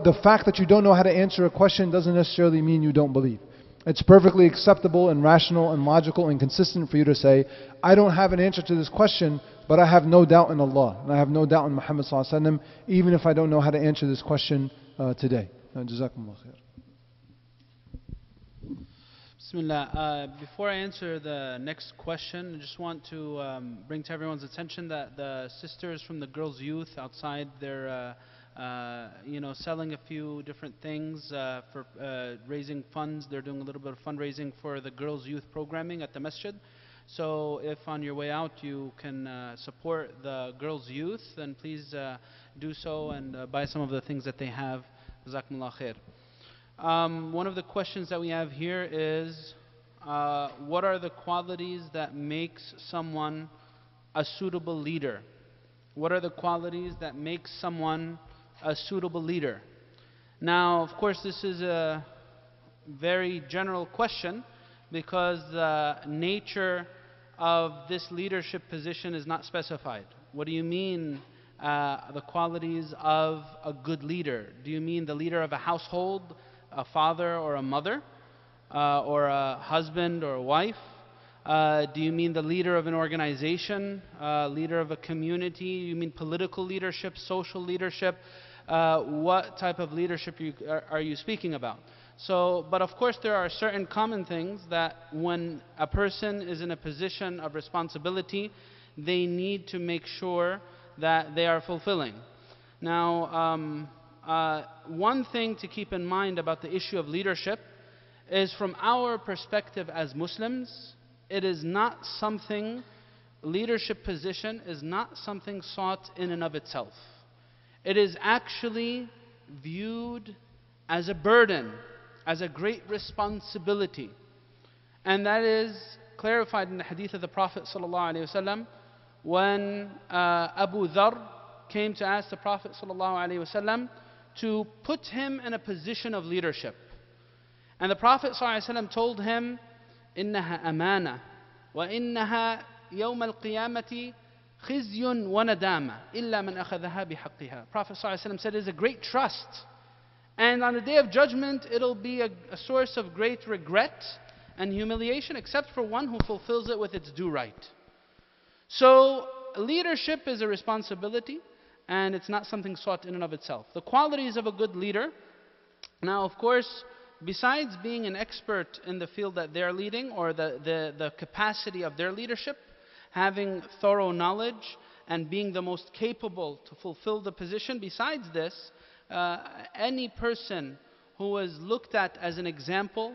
the fact that you don't know how to answer a question doesn't necessarily mean you don't believe. It's perfectly acceptable and rational and logical and consistent for you to say, I don't have an answer to this question, but I have no doubt in Allah, and I have no doubt in Muhammad sallallahu alaihi wasallam, even if I don't know how to answer this question today. Jazakumullah khair. Bismillah. Before I answer the next question, I just want to bring to everyone's attention that the sisters from the girls' youth outside, they're selling a few different things for raising funds. They're doing a little bit of fundraising for the girls' youth programming at the masjid. So if on your way out you can support the girls' youth, then please do so and buy some of the things that they have. Jazakumullah khair. One of the questions that we have here is, what are the qualities that makes someone a suitable leader? What are the qualities that make someone a suitable leader? Now, of course, this is a very general question because the nature of this leadership position is not specified. What do you mean the qualities of a good leader? Do you mean the leader of a household, a father or a mother, or a husband or a wife? Do you mean the leader of an organization, leader of a community? You mean political leadership, social leadership? What type of leadership are you speaking about? But of course there are certain common things that when a person is in a position of responsibility, they need to make sure that they are fulfilling. Now, one thing to keep in mind about the issue of leadership is, from our perspective as Muslims, it is not something, leadership position is not something sought in and of itself. It is actually viewed as a burden, as a great responsibility. And that is clarified in the hadith of the Prophet ﷺ when Abu Dharr came to ask the Prophet ﷺ to put him in a position of leadership. And the Prophet ﷺ told him, إِنَّهَا أَمَانَةٌ وَإِنَّهَا يَوْمَ الْقِيَامَةِ خِزْيٌ وَنَدَامَةٌ إِلَّا مَنْ أَخَذَهَا بِحَقِّهَا. Prophet ﷺ said, it is a great trust. And on the Day of Judgment, it'll be a source of great regret and humiliation, except for one who fulfills it with its due right. So, leadership is a responsibility, and it's not something sought in and of itself. The qualities of a good leader. Now, of course, besides being an expert in the field that they're leading, or the capacity of their leadership, having thorough knowledge and being the most capable to fulfill the position, besides this, any person who is looked at as an example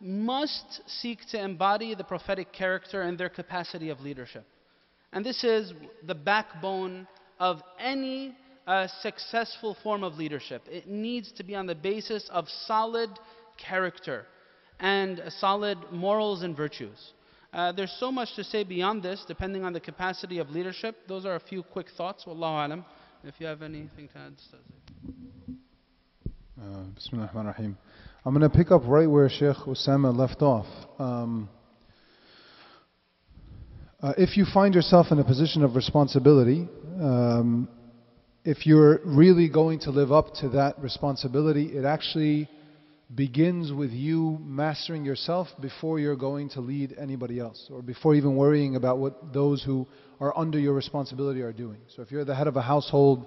must seek to embody the prophetic character in their capacity of leadership. And this is the backbone of any successful form of leadership. It needs to be on the basis of solid character and solid morals and virtues. There's so much to say beyond this, depending on the capacity of leadership. Those are a few quick thoughts. Wallahu alam. If you have anything to add, Ustadh. Bismillah ar-Rahman ar-Rahim. I'm going to pick up right where Shaykh Osamah left off. If you find yourself in a position of responsibility, if you're really going to live up to that responsibility, it actually begins with you mastering yourself before you're going to lead anybody else, or before even worrying about what those who are under your responsibility are doing. So if you're the head of a household,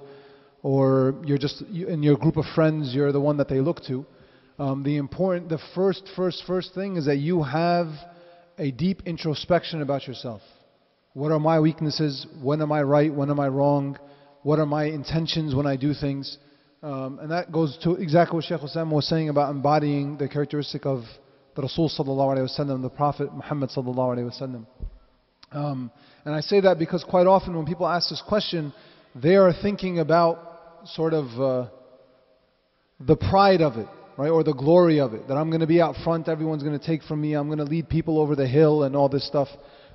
or you're just in your group of friends, you're the one that they look to, the first thing is that you have a deep introspection about yourself. What are my weaknesses? When am I right? When am I wrong? What are my intentions when I do things? And that goes to exactly what Shaykh Osamah was saying about embodying the characteristic of the Rasul sallallahu alaihi wasallam, the Prophet Muhammad sallallahu alaihi wasallam. And I say that because quite often when people ask this question, they are thinking about sort of the pride of it, right, or the glory of it. That I'm going to be out front, everyone's going to take from me, I'm going to lead people over the hill and all this stuff.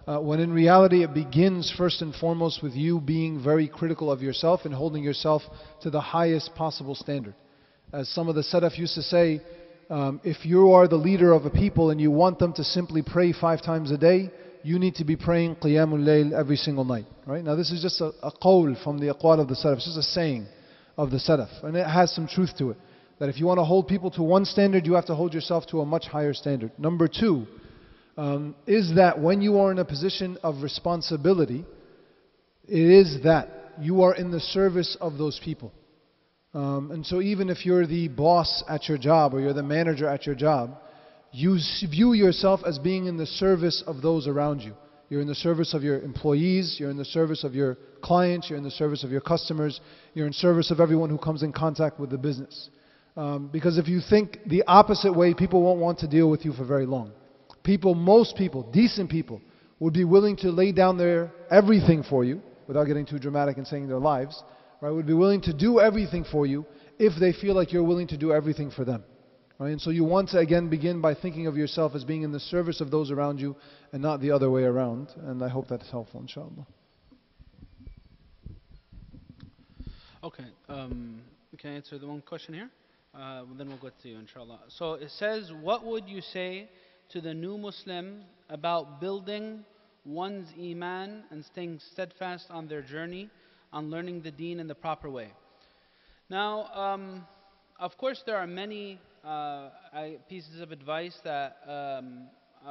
When in reality it begins first and foremost with you being very critical of yourself and holding yourself to the highest possible standard. As some of the Salaf used to say, if you are the leader of a people and you want them to simply pray 5 times a day, you need to be praying Qiyamul Layl every single night. Right? Now this is just a qawl from the aqwal of the Salaf, it's just a saying of the Salaf, and it has some truth to it. That if you want to hold people to one standard, you have to hold yourself to a much higher standard. Number 2, is that when you are in a position of responsibility, it is that you are in the service of those people. And so even if you're the boss at your job or you're the manager at your job, you view yourself as being in the service of those around you. You're in the service of your employees, you're in the service of your clients, you're in the service of your customers, you're in service of everyone who comes in contact with the business. Because if you think the opposite way, people won't want to deal with you for very long. Most people, decent people, would be willing to lay down their everything for you, without getting too dramatic and saying their lives, right? Would be willing to do everything for you if they feel like you're willing to do everything for them. Right? And so you want to again begin by thinking of yourself as being in the service of those around you and not the other way around. And I hope that's helpful, inshallah. Okay, can I answer the one question here? Then we'll go to you, inshallah. So it says, what would you say to the new Muslim about building one's iman and staying steadfast on their journey on learning the deen in the proper way? Now, of course there are many pieces of advice that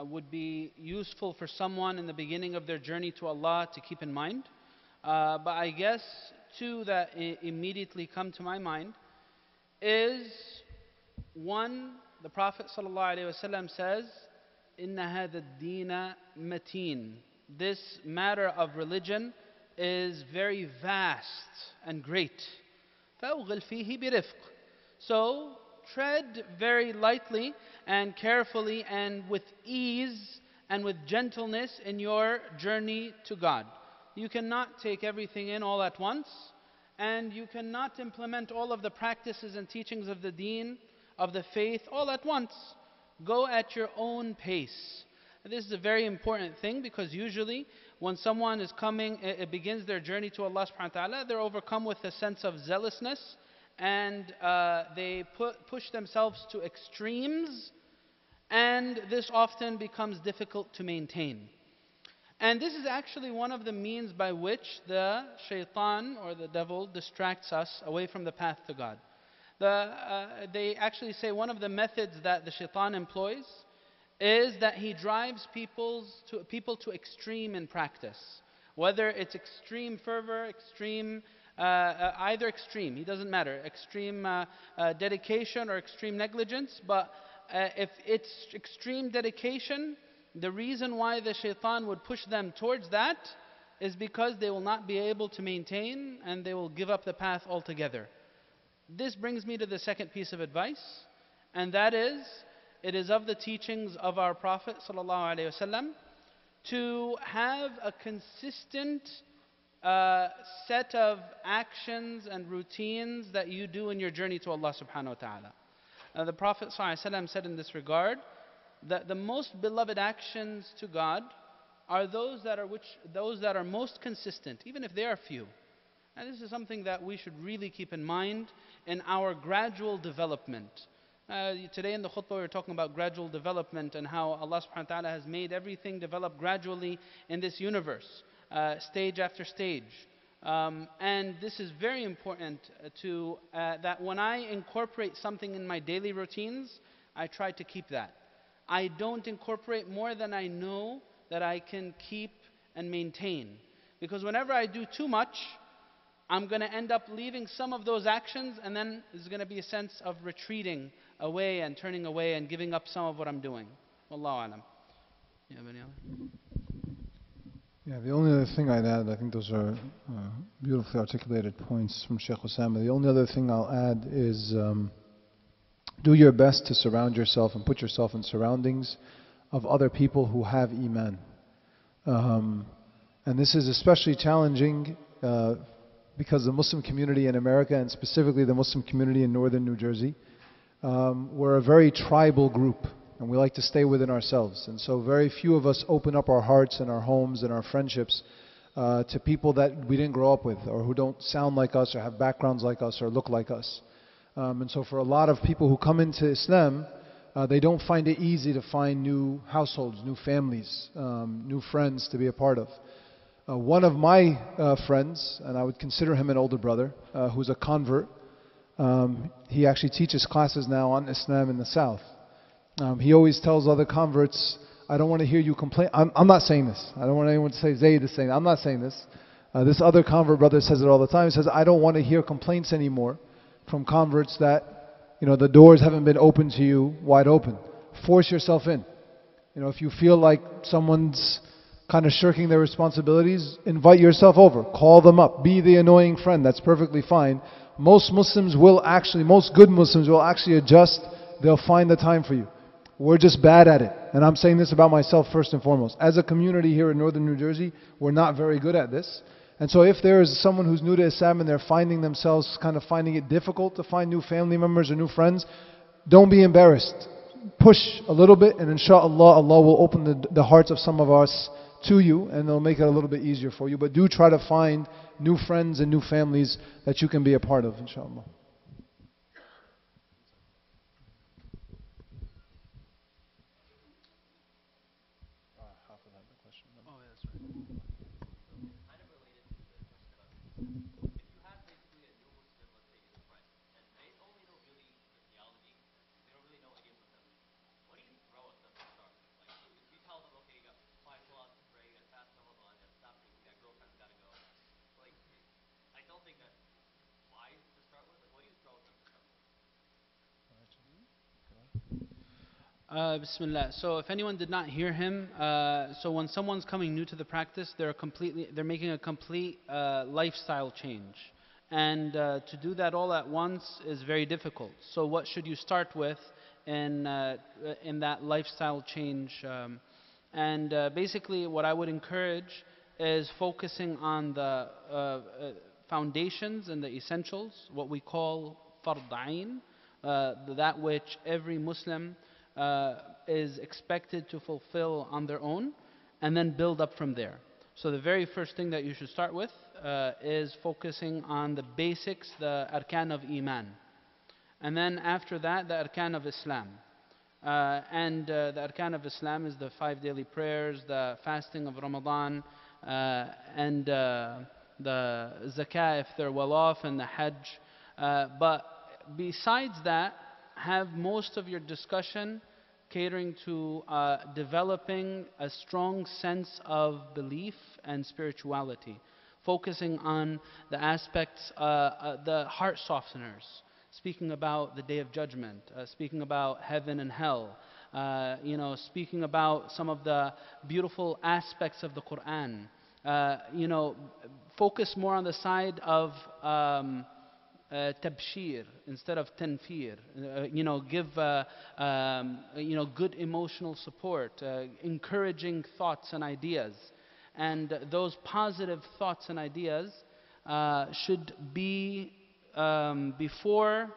would be useful for someone in the beginning of their journey to Allah to keep in mind. But I guess 2 that immediately come to my mind is, 1, the Prophet ﷺ says, إِنَّ هَذَا الدِّينَ مَتِينٌ. This matter of religion is very vast and great. فَأُغِلْ فِيهِ بِرِفْقٍ. So tread very lightly and carefully and with ease and with gentleness in your journey to God. You cannot take everything in all at once, and you cannot implement all of the practices and teachings of the deen, of the faith, all at once. Go at your own pace. This is a very important thing, because usually when someone is coming, it begins their journey to Allah subhanahu wa ta'ala, they're overcome with a sense of zealousness, and they push themselves to extremes, and this often becomes difficult to maintain. And this is actually one of the means by which the shaitan or the devil distracts us away from the path to God. They actually say one of the methods that the shaitan employs is that he drives people to extreme in practice. Whether it's extreme fervor, either extreme, it doesn't matter, extreme dedication or extreme negligence. But if it's extreme dedication, the reason why the shaitan would push them towards that is because they will not be able to maintain and they will give up the path altogether. This brings me to the second piece of advice, and that is, it is of the teachings of our Prophet ﷺ to have a consistent set of actions and routines that you do in your journey to Allah subhanahu wa ta'ala. The Prophet ﷺ said in this regard that the most beloved actions to God are those that are most consistent, even if they are few. And this is something that we should really keep in mind in our gradual development. Today in the khutbah we were talking about gradual development and how Allah subhanahu wa ta'ala has made everything develop gradually in this universe, stage after stage. And this is very important that when I incorporate something in my daily routines, I try to keep that. I don't incorporate more than I know that I can keep and maintain. Because whenever I do too much, I'm going to end up leaving some of those actions, and then there's going to be a sense of retreating away and turning away and giving up some of what I'm doing. Wallahu alam. You have any other? Yeah, the only other thing I'd add, I think those are beautifully articulated points from Shaykh Osamah. The only other thing I'll add is do your best to surround yourself and put yourself in surroundings of other people who have Iman. And this is especially challenging because the Muslim community in America, and specifically the Muslim community in northern New Jersey, we're a very tribal group, and we like to stay within ourselves. And so very few of us open up our hearts and our homes and our friendships to people that we didn't grow up with, or who don't sound like us, or have backgrounds like us, or look like us. And so for a lot of people who come into Islam, they don't find it easy to find new households, new families, new friends to be a part of. One of my friends, and I would consider him an older brother, who's a convert, he actually teaches classes now on Islam in the South. He always tells other converts, I don't want to hear you complain. I'm not saying this. I don't want anyone to say Zaied is saying that. I'm not saying this. This other convert brother says it all the time. He says, I don't want to hear complaints anymore from converts that, the doors haven't been open to you wide open. Force yourself in. If you feel like someone's kind of shirking their responsibilities, invite yourself over. Call them up. Be the annoying friend. That's perfectly fine. Most good Muslims will actually adjust. They'll find the time for you. We're just bad at it. And I'm saying this about myself first and foremost. As a community here in northern New Jersey, we're not very good at this. And so if there is someone who's new to Islam and they're finding it difficult to find new family members or new friends, don't be embarrassed. Push a little bit, and inshallah, Allah will open the hearts of some of us to you, and they'll make it a little bit easier for you. But do try to find new friends and new families that you can be a part of, inshallah. Bismillah. So if anyone did not hear him, so when someone's coming new to the practice, they're making a complete lifestyle change. And to do that all at once is very difficult. So what should you start with in that lifestyle change? Basically what I would encourage is focusing on the foundations and the essentials, what we call fard ayn, that which every Muslim is expected to fulfill on their own, and then build up from there. So the very first thing that you should start with is focusing on the basics, the arkan of Iman. And then after that, the arkan of Islam. And the arkan of Islam is the 5 daily prayers, the fasting of Ramadan, and the zakah if they're well off, and the hajj. But besides that, have most of your discussion catering to developing a strong sense of belief and spirituality, focusing on the aspects, the heart softeners, speaking about the Day of Judgment, speaking about heaven and hell, speaking about some of the beautiful aspects of the Quran. Focus more on the side of tabshir instead of tanfir. Give good emotional support, encouraging thoughts and ideas. And those positive thoughts and ideas should be before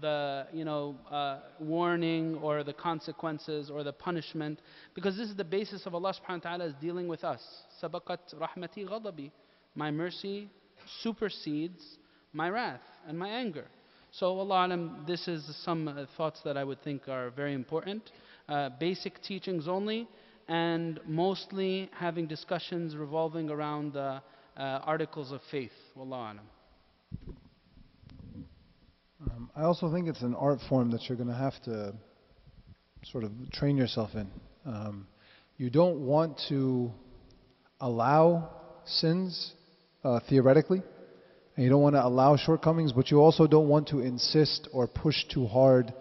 the warning or the consequences or the punishment, because this is the basis of Allah subhanahu wa ta'ala is dealing with us. Sabaqat rahmati ghadabi. My mercy supersedes my wrath and my anger. So Allah alam, this is some thoughts that I would think are very important. Basic teachings only, and mostly having discussions revolving around the articles of faith. Wallahu alam. I also think it's an art form that you're going to have to sort of train yourself in. You don't want to allow sins theoretically, and you don't want to allow shortcomings, but you also don't want to insist or push too hard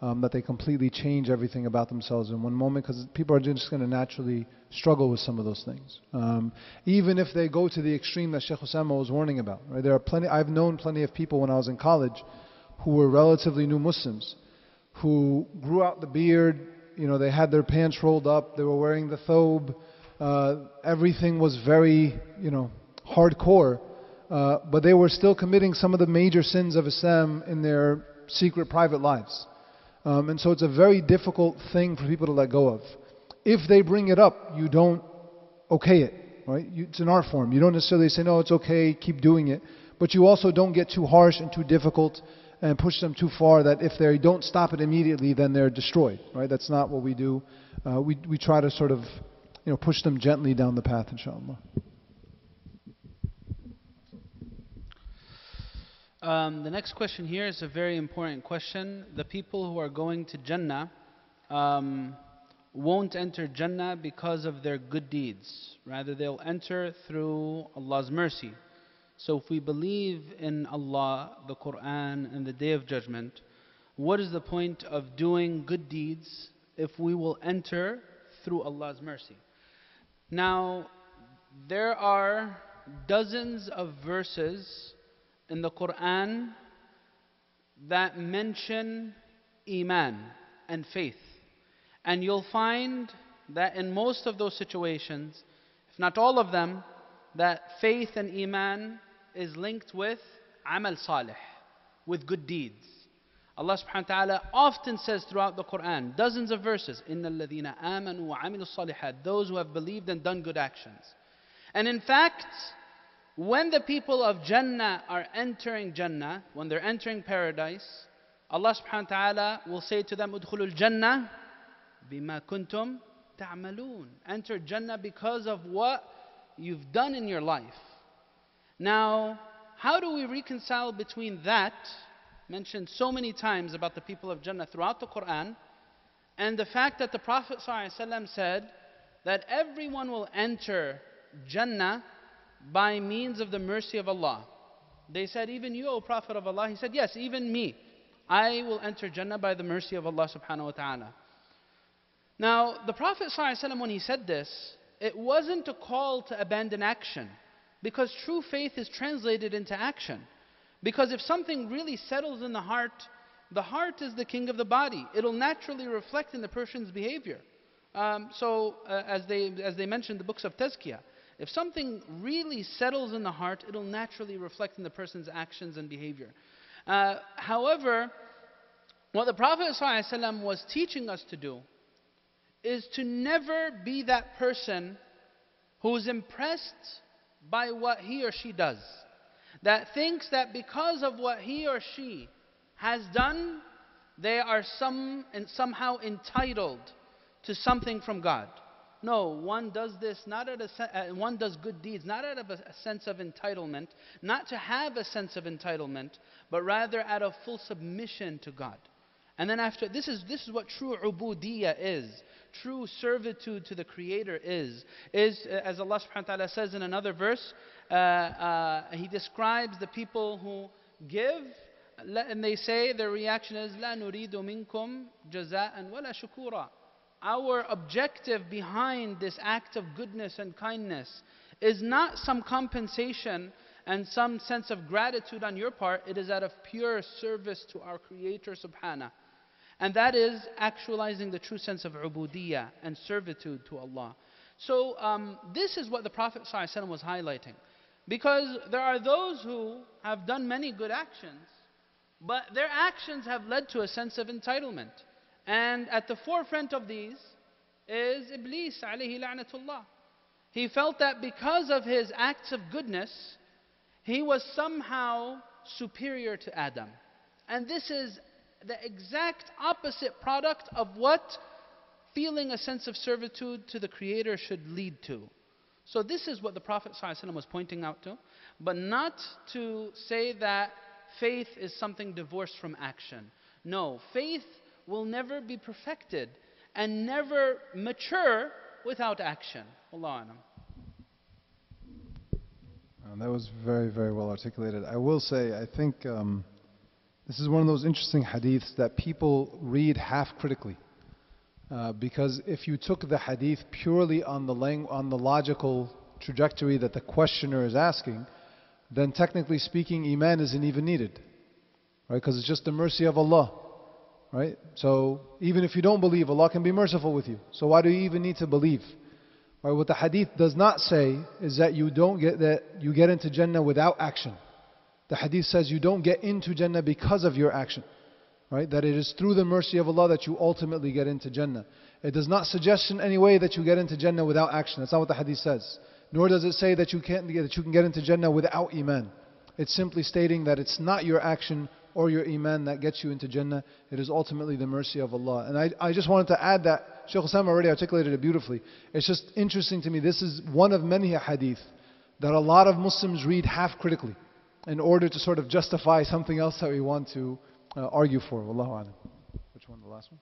that they completely change everything about themselves in one moment, because people are just going to naturally struggle with some of those things. Even if they go to the extreme that Shaykh Osamah was warning about. Right? I've known plenty of people when I was in college who were relatively new Muslims, who grew out the beard, they had their pants rolled up, they were wearing the thobe, everything was very, hardcore, but they were still committing some of the major sins of Islam in their secret private lives. And so it's a very difficult thing for people to let go of. If they bring it up, you don't okay it, right? It's an art form. You don't necessarily say, no, it's okay, keep doing it. But you also don't get too harsh and too difficult and push them too far that if they don't stop it immediately, then they're destroyed, right? That's not what we do. We try to sort of, push them gently down the path, inshallah. The next question here is a very important question. The people who are going to Jannah won't enter Jannah because of their good deeds. Rather, they'll enter through Allah's mercy. So if we believe in Allah, the Quran, and the Day of Judgment, what is the point of doing good deeds if we will enter through Allah's mercy? Now, there are dozens of verses in the Quran that mention Iman and faith. And you'll find that in most of those situations, if not all of them, that faith and Iman is linked with Amal Salih, with good deeds. Allah subhanahu wa ta'ala often says throughout the Quran, dozens of verses, إِنَّ الَّذِينَ آمَنُوا وَعَمِلُوا الصَّالِحَاتِ, those who have believed and done good actions. And in fact, when the people of Jannah are entering Jannah, when they're entering paradise, Allah subhanahu wa ta'ala will say to them, أُدْخُلُوا الْجَنَّةِ بِمَا كُنْتُمْ تَعْمَلُونَ. Enter Jannah because of what you've done in your life. Now, how do we reconcile between that, mentioned so many times about the people of Jannah throughout the Quran, and the fact that the Prophet ﷺ said that everyone will enter Jannah by means of the mercy of Allah? They said, even you, O Prophet of Allah? He said, yes, even me. I will enter Jannah by the mercy of Allah subhanahu wa ta'ala. Now, the Prophet ﷺ, when he said this, it wasn't a call to abandon action, because true faith is translated into action. Because if something really settles in the heart is the king of the body. It'll naturally reflect in the person's behavior. As they mentioned in the books of Tazkiyah, if something really settles in the heart, it'll naturally reflect in the person's actions and behavior. However, what the Prophet ﷺ was teaching us to do is to never be that person who's impressed by what he or she does, that thinks that because of what he or she has done, they are somehow entitled to something from God. No, one does this not one does good deeds not out of a sense of entitlement, not to have a sense of entitlement, but rather out of full submission to God. And then after, this is what true ubudiyya is. True servitude to the Creator is as Allah subhanahu wa ta'ala says in another verse, He describes the people who give, and they say, their reaction is, لا نريد منكم جزاء ولا شكورا. Our objective behind this act of goodness and kindness is not some compensation and some sense of gratitude on your part. It is out of pure service to our Creator subhanahu. And that is actualizing the true sense of ubudiyya and servitude to Allah. So this is what the Prophet ﷺ was highlighting. Because there are those who have done many good actions, but their actions have led to a sense of entitlement. And at the forefront of these is Iblis, alayhi la'natullah. He felt that because of his acts of goodness, he was somehow superior to Adam. And this is the exact opposite product of what feeling a sense of servitude to the Creator should lead to. So this is what the Prophet ﷺ was pointing out to, but not to say that faith is something divorced from action. No, faith will never be perfected and never mature without action. Wallahu a'lam. That was very, very well articulated. I will say, I think this is one of those interesting hadiths that people read half critically. Because if you took the hadith purely on the logical trajectory that the questioner is asking, then technically speaking, iman isn't even needed. Right? Because it's just the mercy of Allah. Right? So even if you don't believe, Allah can be merciful with you. So why do you even need to believe? Right? What the hadith does not say is that you get into Jannah without action. The hadith says you don't get into Jannah because of your action. Right? That it is through the mercy of Allah that you ultimately get into Jannah. It does not suggest in any way that you get into Jannah without action. That's not what the hadith says. Nor does it say that you can get into Jannah without iman. It's simply stating that it's not your action or your iman that gets you into Jannah. It is ultimately the mercy of Allah. And I just wanted to add that Shaykh Osamah already articulated it beautifully. It's just interesting to me. This is one of many hadith that a lot of Muslims read half critically in order to sort of justify something else that we want to argue for. Wallahu a'lam. Which one, the last one?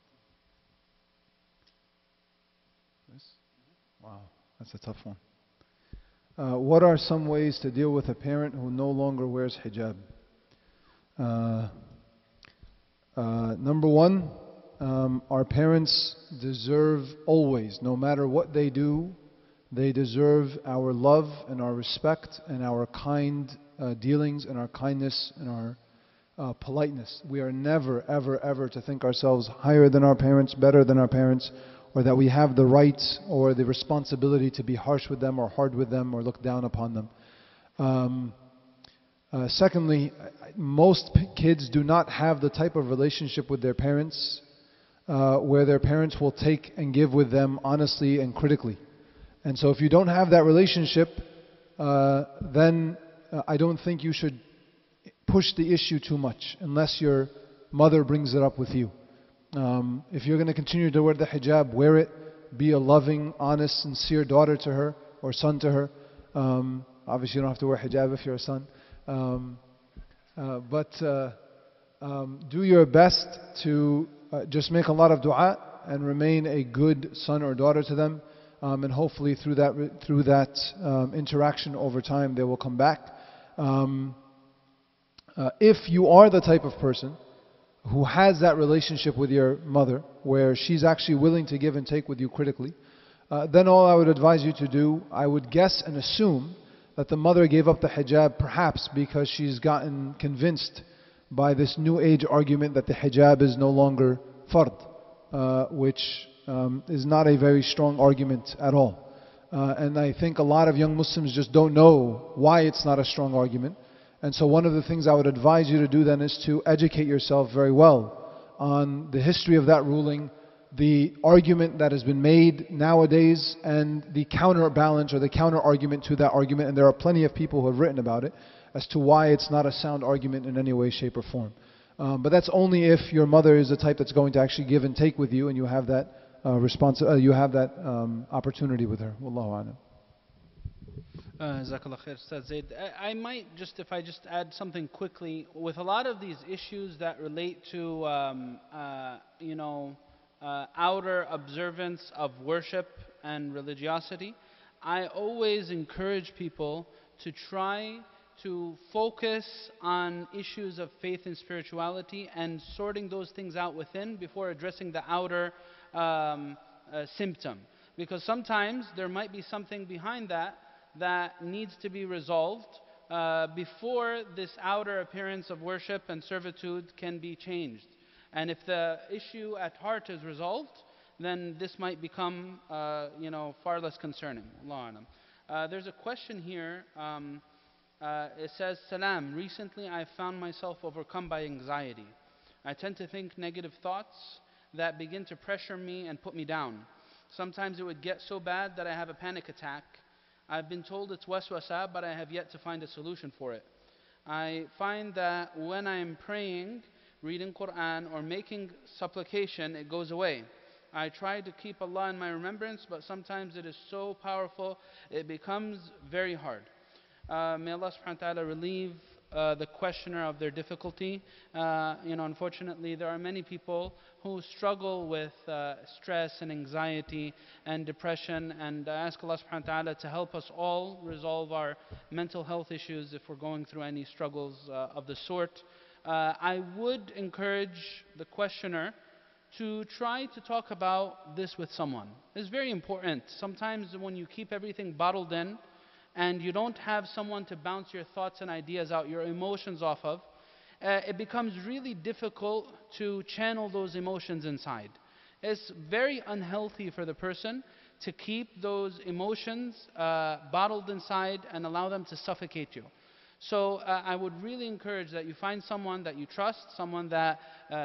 This? Wow, that's a tough one. What are some ways to deal with a parent who no longer wears hijab? Number one, our parents deserve always, no matter what they do, they deserve our love and our respect and our kind dealings and our kindness and our politeness. We are never, ever, ever to think ourselves higher than our parents, better than our parents, or that we have the right or the responsibility to be harsh with them or hard with them or look down upon them. Secondly, most kids do not have the type of relationship with their parents where their parents will take and give with them honestly and critically. And so if you don't have that relationship, then I don't think you should push the issue too much unless your mother brings it up with you. If you're going to continue to wear the hijab, wear it. Be a loving, honest, sincere daughter to her or son to her. Obviously you don't have to wear hijab if you're a son. But do your best to just make a lot of dua and remain a good son or daughter to them. And hopefully through that interaction over time they will come back. If you are the type of person who has that relationship with your mother where she's actually willing to give and take with you critically, then all I would advise you to do, I would guess and assume that the mother gave up the hijab perhaps because she's gotten convinced by this new age argument that the hijab is no longer fard, which is not a very strong argument at all. And I think a lot of young Muslims just don't know why it's not a strong argument. And so one of the things I would advise you to do then is to educate yourself very well on the history of that ruling, the argument that has been made nowadays, and the counterbalance or the counter argument to that argument. And there are plenty of people who have written about it as to why it's not a sound argument in any way, shape or form. But that's only if your mother is the type that's going to actually give and take with you, and you have that opportunity with her. Wallahu a'lam. Jazakallah khair, Ustadh Zaid. I might just, if I just add something quickly, with a lot of these issues that relate to, outer observance of worship and religiosity, I always encourage people to try to focus on issues of faith and spirituality and sorting those things out within before addressing the outer symptom. Because sometimes there might be something behind that needs to be resolved before this outer appearance of worship and servitude can be changed. And if the issue at heart is resolved, then this might become far less concerning. Allah Alam. There's a question here. It says, Salam, recently I found myself overcome by anxiety. I tend to think negative thoughts that begin to pressure me and put me down. Sometimes it would get so bad that I have a panic attack. I've been told it's waswasa, but I have yet to find a solution for it. I find that when I am praying, reading Quran, or making supplication, it goes away. I try to keep Allah in my remembrance, but sometimes it is so powerful, it becomes very hard. May Allah subhanahu wa ta'ala relieve the questioner of their difficulty. Unfortunately, there are many people who struggle with stress and anxiety and depression, and I ask Allah subhanahu wa ta'ala to help us all resolve our mental health issues if we're going through any struggles of the sort. I would encourage the questioner to try to talk about this with someone. It's very important. Sometimes when you keep everything bottled in, and you don't have someone to bounce your thoughts and ideas out, your emotions off of, it becomes really difficult to channel those emotions inside. It's very unhealthy for the person to keep those emotions bottled inside and allow them to suffocate you. So I would really encourage that you find someone that you trust, someone that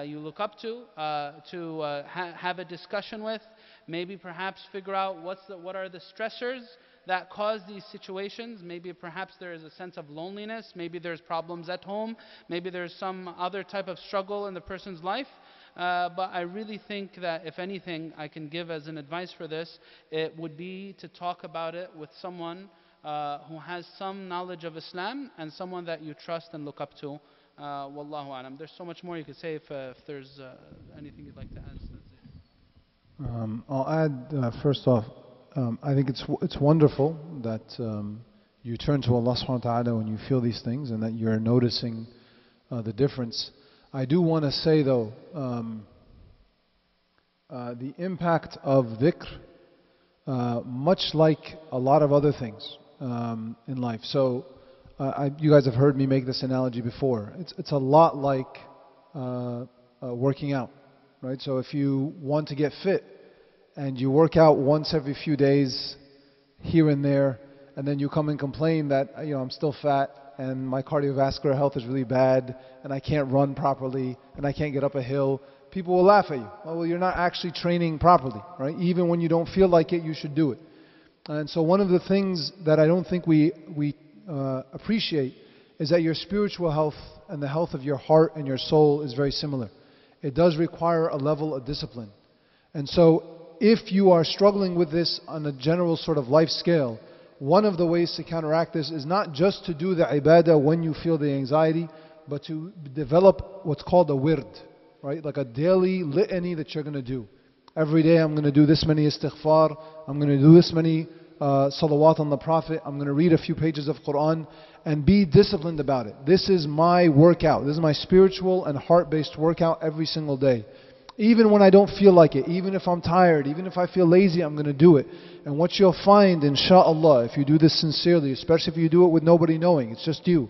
you look up to have a discussion with, maybe perhaps figure out what are the stressors that cause these situations. Maybe perhaps there is a sense of loneliness, maybe there's problems at home, maybe there's some other type of struggle in the person's life. But I really think that if anything I can give as an advice for this, it would be to talk about it with someone who has some knowledge of Islam and someone that you trust and look up to. Wallahu alam. There's so much more you could say if there's anything you'd like to add. I'll add first off, I think it's wonderful that you turn to Allah subhanahu wa ta'ala when you feel these things and that you're noticing the difference. I do want to say though, the impact of dhikr, much like a lot of other things in life. So you guys have heard me make this analogy before. It's a lot like working out, right? So if you want to get fit, and you work out once every few days here and there, and then you come and complain that I'm still fat and my cardiovascular health is really bad and I can't run properly and I can't get up a hill, people will laugh at you. Well, you're not actually training properly, right? Even when you don't feel like it, you should do it. And so one of the things that I don't think we appreciate is that your spiritual health and the health of your heart and your soul is very similar. It does require a level of discipline. And so if you are struggling with this on a general sort of life scale, one of the ways to counteract this is not just to do the ibadah when you feel the anxiety, but to develop what's called a wird, right? Like a daily litany that you're going to do. Every day I'm going to do this many istighfar, I'm going to do this many salawat on the Prophet, I'm going to read a few pages of Quran, and be disciplined about it. This is my workout. This is my spiritual and heart-based workout every single day. Even when I don't feel like it, even if I'm tired, even if I feel lazy, I'm going to do it. And what you'll find, inshaAllah, if you do this sincerely, especially if you do it with nobody knowing, it's just you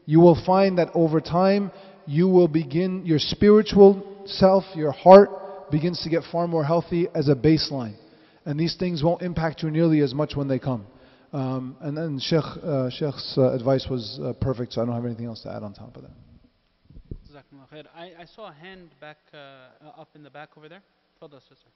will find that over time, you will begin, your spiritual self, your heart begins to get far more healthy as a baseline. And these things won't impact you nearly as much when they come. And then Shaykh's advice was perfect, so I don't have anything else to add on top of that. I saw a hand back up in the back over there. Fadal, sister.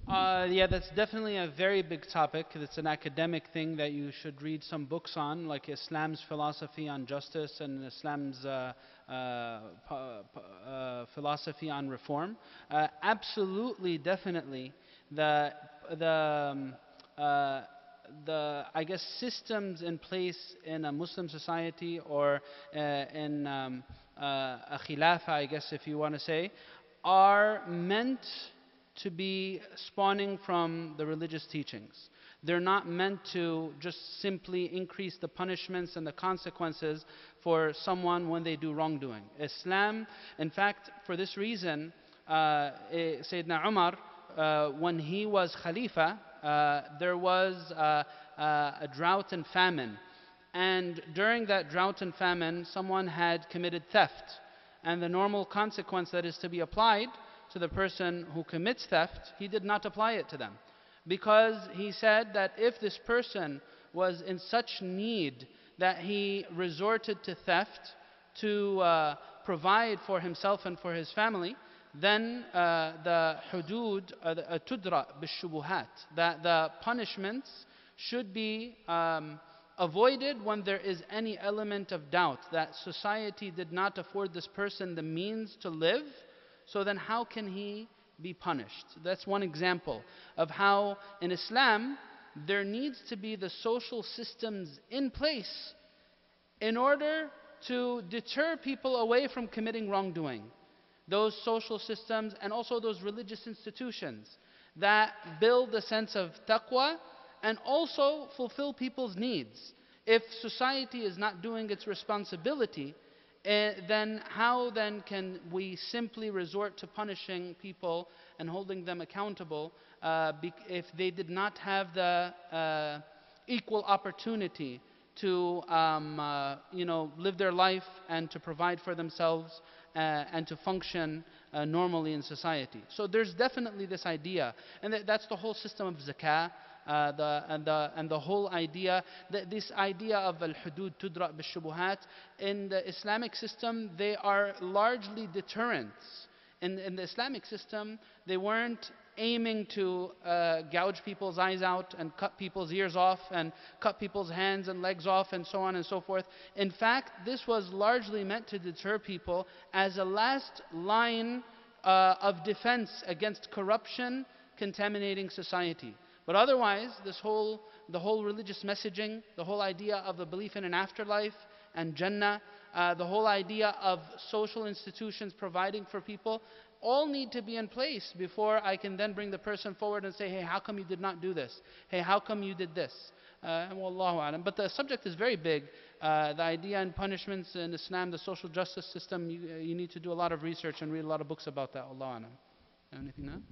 Yeah, that's definitely a very big topic. It's an academic thing that you should read some books on, like Islam's philosophy on justice and Islam's philosophy on reform. Absolutely, definitely, the the I guess systems in place in a Muslim society or in a khilafa, I guess if you want to say, are meant to be spawning from the religious teachings. They're not meant to just simply increase the punishments and the consequences for someone when they do wrongdoing. Islam, in fact, for this reason, Sayyidina Umar, when he was Khalifa, there was a drought and famine. And during that drought and famine, someone had committed theft. And the normal consequence that is to be applied to the person who commits theft, he did not apply it to them. Because he said that if this person was in such need that he resorted to theft to provide for himself and for his family, then the hudud tudra bishubuhat, that the punishments should be avoided when there is any element of doubt that society did not afford this person the means to live, so then how can he be punished? That's one example of how in Islam there needs to be the social systems in place in order to deter people away from committing wrongdoing. Those social systems and also those religious institutions that build a sense of taqwa and also fulfill people's needs. If society is not doing its responsibility, then how then can we simply resort to punishing people and holding them accountable if they did not have the equal opportunity to live their life and to provide for themselves and to function normally in society. So there's definitely this idea, and that's the whole system of zakah, and the whole idea, this idea of al-hudud tudra bil-shubuhat. In the Islamic system, they are largely deterrents. In the Islamic system, they weren't aiming to gouge people's eyes out and cut people's ears off and cut people's hands and legs off and so on and so forth. In fact, this was largely meant to deter people as a last line of defense against corruption contaminating society. But otherwise, the whole religious messaging, the whole idea of the belief in an afterlife and Jannah, the whole idea of social institutions providing for people, all need to be in place before I can then bring the person forward and say, hey, how come you did not do this? Hey, how come you did this? Wallahu alam. But the subject is very big. The idea and punishments in Islam, the social justice system, you need to do a lot of research and read a lot of books about that. Wallahu alam. Anything now?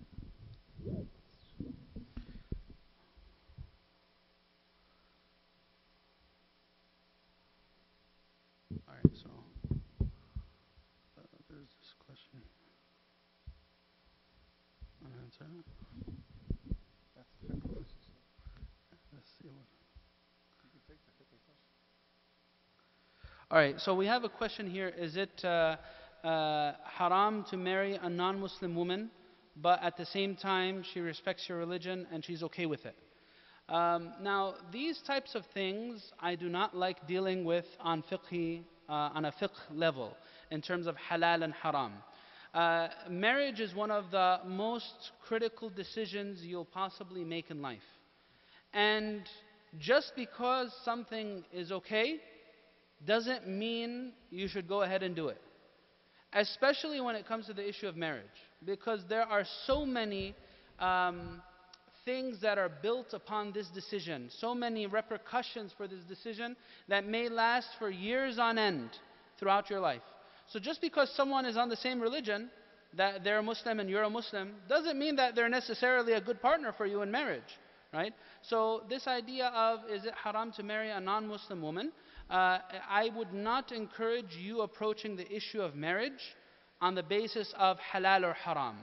Alright, so there's this question. Unanswered. Let's see what. Alright, so we have a question here. Is it haram to marry a non-Muslim woman, but at the same time she respects your religion and she's okay with it? Now, these types of things I do not like dealing with on a fiqh level in terms of halal and haram. Marriage is one of the most critical decisions you'll possibly make in life. And just because something is okay doesn't mean you should go ahead and do it. Especially when it comes to the issue of marriage. Because there are so many things that are built upon this decision, so many repercussions for this decision that may last for years on end throughout your life. So just because someone is on the same religion, that they're a Muslim and you're a Muslim, doesn't mean that they're necessarily a good partner for you in marriage, right? So this idea of, is it haram to marry a non-Muslim woman? I would not encourage you approaching the issue of marriage on the basis of halal or haram.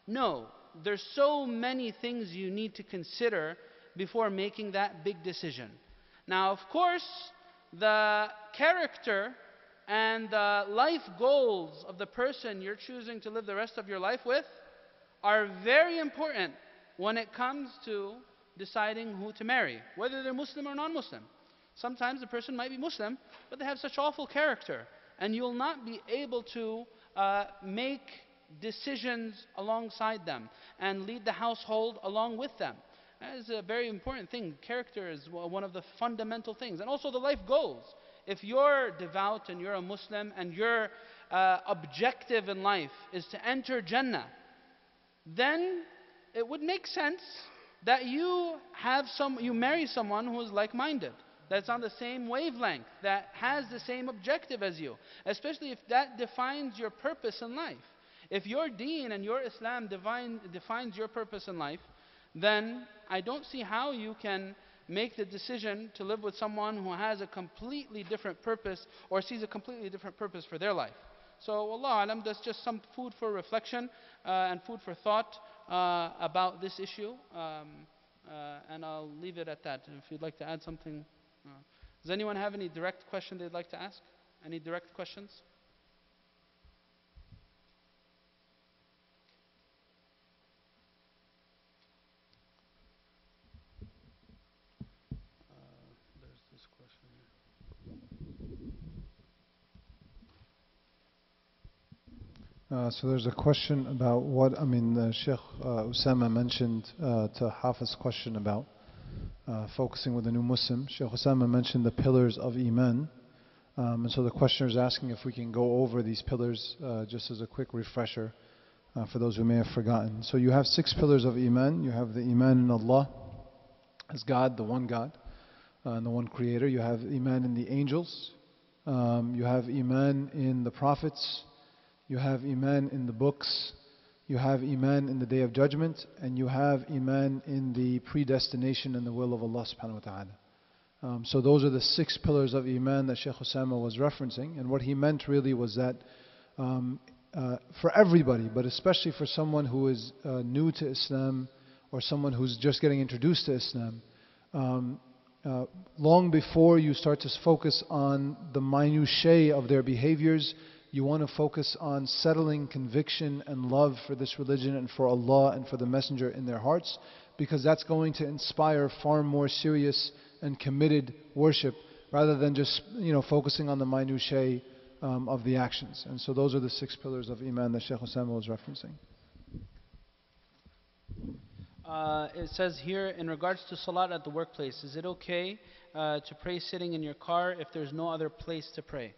No. There's so many things you need to consider before making that big decision. Now, of course, the character and the life goals of the person you're choosing to live the rest of your life with are very important when it comes to deciding who to marry, whether they're Muslim or non-Muslim. Sometimes the person might be Muslim, but they have such awful character, and you'll not be able to make decisions alongside them and lead the household along with them. That is a very important thing. Character is one of the fundamental things. And also the life goals. If you're devout and you're a Muslim and your objective in life is to enter Jannah, then it would make sense that you marry someone who is like-minded, that's on the same wavelength, that has the same objective as you, especially if that defines your purpose in life. If your deen and your Islam defines your purpose in life, then I don't see how you can make the decision to live with someone who has a completely different purpose or sees a completely different purpose for their life. So, Wallahu Alam, that's just some food for reflection and food for thought about this issue. And I'll leave it at that. If you'd like to add something. Does anyone have any direct question they'd like to ask? Any direct questions? There's this question here. So there's a question about Shaykh Osamah mentioned to Hafiz's question about focusing with a new Muslim. Shaykh Osamah mentioned the pillars of Iman. And so the questioner is asking if we can go over these pillars just as a quick refresher for those who may have forgotten. So you have 6 pillars of Iman. You have the Iman in Allah as God, the one God, and the one Creator. You have Iman in the angels. You have Iman in the prophets. You have Iman in the books. You have Iman in the Day of Judgment. And you have Iman in the predestination and the will of Allah subhanahu wa ta'ala. So those are the 6 pillars of Iman that Shaykh Osamah was referencing. And what he meant really was that for everybody, but especially for someone who is new to Islam or someone who's just getting introduced to Islam, long before you start to focus on the minutiae of their behaviors, you want to focus on settling conviction and love for this religion and for Allah and for the Messenger in their hearts, because that's going to inspire far more serious and committed worship rather than just focusing on the minutiae of the actions. And so those are the 6 pillars of Iman that Shaykh Osamah was referencing. It says here, in regards to Salat at the workplace, is it okay to pray sitting in your car if there's no other place to pray?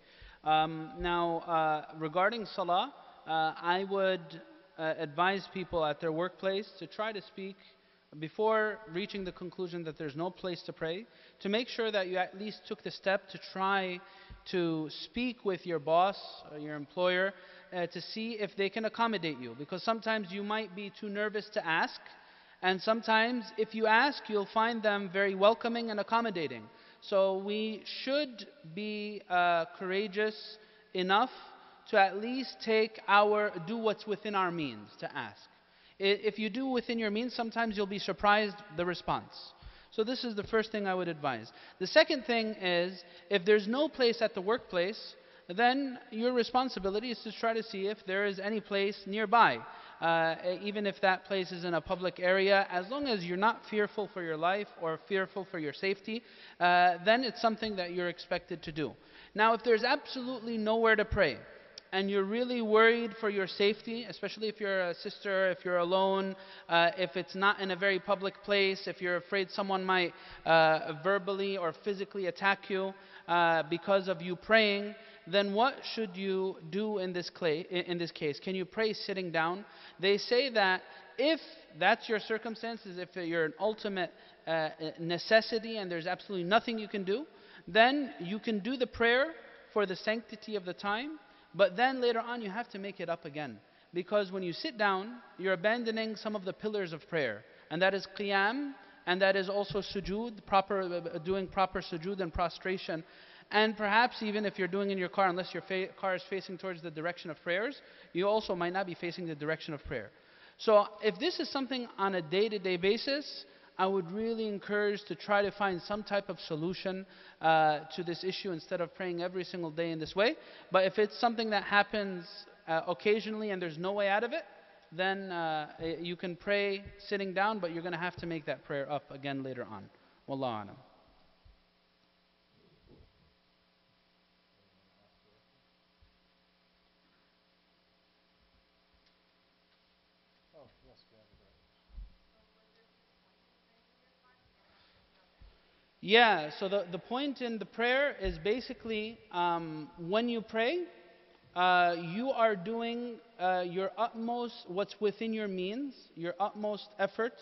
Regarding Salah, I would advise people at their workplace to try to speak before reaching the conclusion that there's no place to pray, to make sure that you at least took the step to try to speak with your boss or your employer to see if they can accommodate you, because sometimes you might be too nervous to ask, and sometimes if you ask, you'll find them very welcoming and accommodating. So we should be courageous enough to at least do what's within our means to ask. If you do within your means, sometimes you'll be surprised the response. So this is the first thing I would advise. The second thing is, if there's no place at the workplace, then your responsibility is to try to see if there is any place nearby. Even if that place is in a public area, as long as you're not fearful for your life or fearful for your safety, then it's something that you're expected to do. Now, if there's absolutely nowhere to pray, and you're really worried for your safety, especially if you're a sister, if you're alone, if it's not in a very public place, if you're afraid someone might verbally or physically attack you because of you praying, then what should you do in this case? Can you pray sitting down? They say that if that's your circumstances, if you're an ultimate necessity and there's absolutely nothing you can do, then you can do the prayer for the sanctity of the time, but then later on you have to make it up again. Because when you sit down, you're abandoning some of the pillars of prayer. And that is qiyam, and that is also sujood, doing proper sujood and prostration. And perhaps even if you're doing in your car, unless your car is facing towards the direction of prayers, you also might not be facing the direction of prayer. So if this is something on a day-to-day basis, I would really encourage to try to find some type of solution to this issue instead of praying every single day in this way. But if it's something that happens occasionally and there's no way out of it, then you can pray sitting down, but you're going to have to make that prayer up again later on. Wallahu alam. Yeah, so the point in the prayer is basically when you pray, you are doing your utmost, what's within your means, your utmost efforts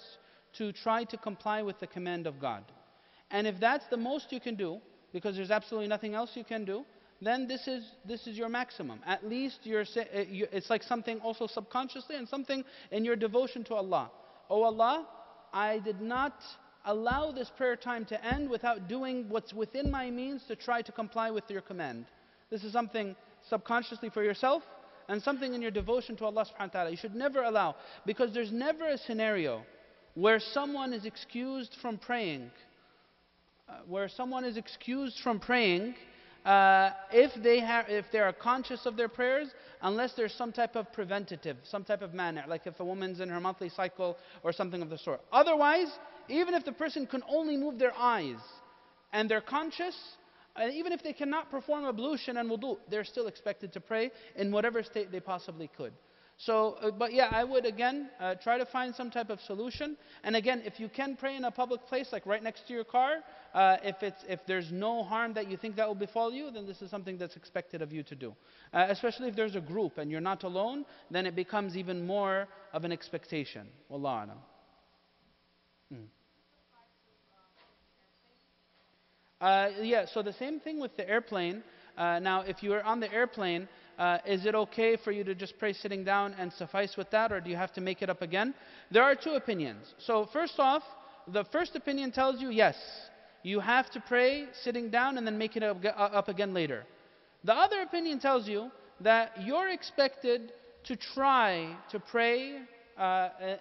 to try to comply with the command of God. And if that's the most you can do, because there's absolutely nothing else you can do, then this is your maximum. At least it's like something also subconsciously and something in your devotion to Allah. Oh Allah, I did not allow this prayer time to end without doing what's within my means to try to comply with your command. This is something subconsciously for yourself and something in your devotion to Allah subhanahu wa ta'ala. You should never allow, because there's never a scenario where someone is excused from praying. If they are conscious of their prayers, unless there's some type of preventative, some type of mani', like if a woman's in her monthly cycle or something of the sort. Otherwise, even if the person can only move their eyes and they're conscious, even if they cannot perform ablution and wudu, they're still expected to pray in whatever state they possibly could. So, but yeah, I would again try to find some type of solution. And again, if you can pray in a public place, like right next to your car, if there's no harm that you think that will befall you, then this is something that's expected of you to do. Especially if there's a group and you're not alone, then it becomes even more of an expectation. Wallahu alam. Yeah, so the same thing with the airplane. Now, if you are on the airplane, is it okay for you to just pray sitting down and suffice with that, or do you have to make it up again? There are two opinions. So first off, the first opinion tells you, yes, you have to pray sitting down and then make it up again later. The other opinion tells you that you're expected to try to pray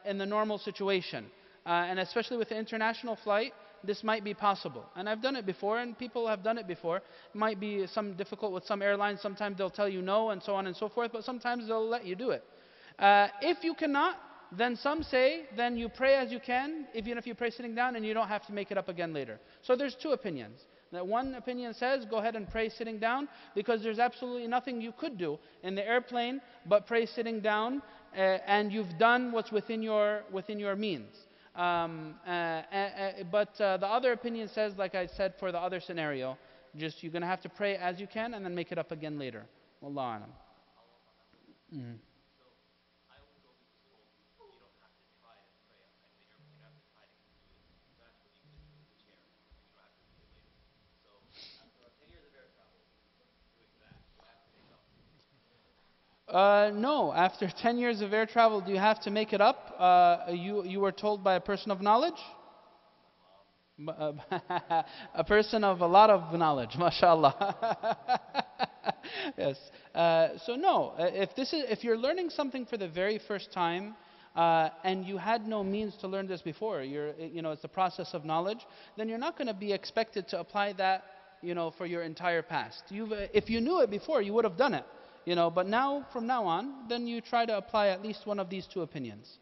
in the normal situation. And especially with the international flight, this might be possible. And I've done it before, and people have done it before. It might be some difficult with some airlines. Sometimes they'll tell you no, and so on and so forth, but sometimes they'll let you do it. If you cannot, then some say, then you pray as you can, even if you pray sitting down, and you don't have to make it up again later. So there's two opinions. That one opinion says, go ahead and pray sitting down, because there's absolutely nothing you could do in the airplane but pray sitting down, and you've done what's within your means. But the other opinion says, like I said for the other scenario, just you're going to have to pray as you can and then make it up again later. Wallahu alam. No, after 10 years of air travel, do you have to make it up? You were told by a person of knowledge? A person of a lot of knowledge, mashallah. Yes. So no, if you're learning something for the very first time, and you had no means to learn this before, it's the process of knowledge, then you're not going to be expected to apply that, for your entire past. If you knew it before, you would have done it. But now, from now on, then you try to apply at least one of these two opinions.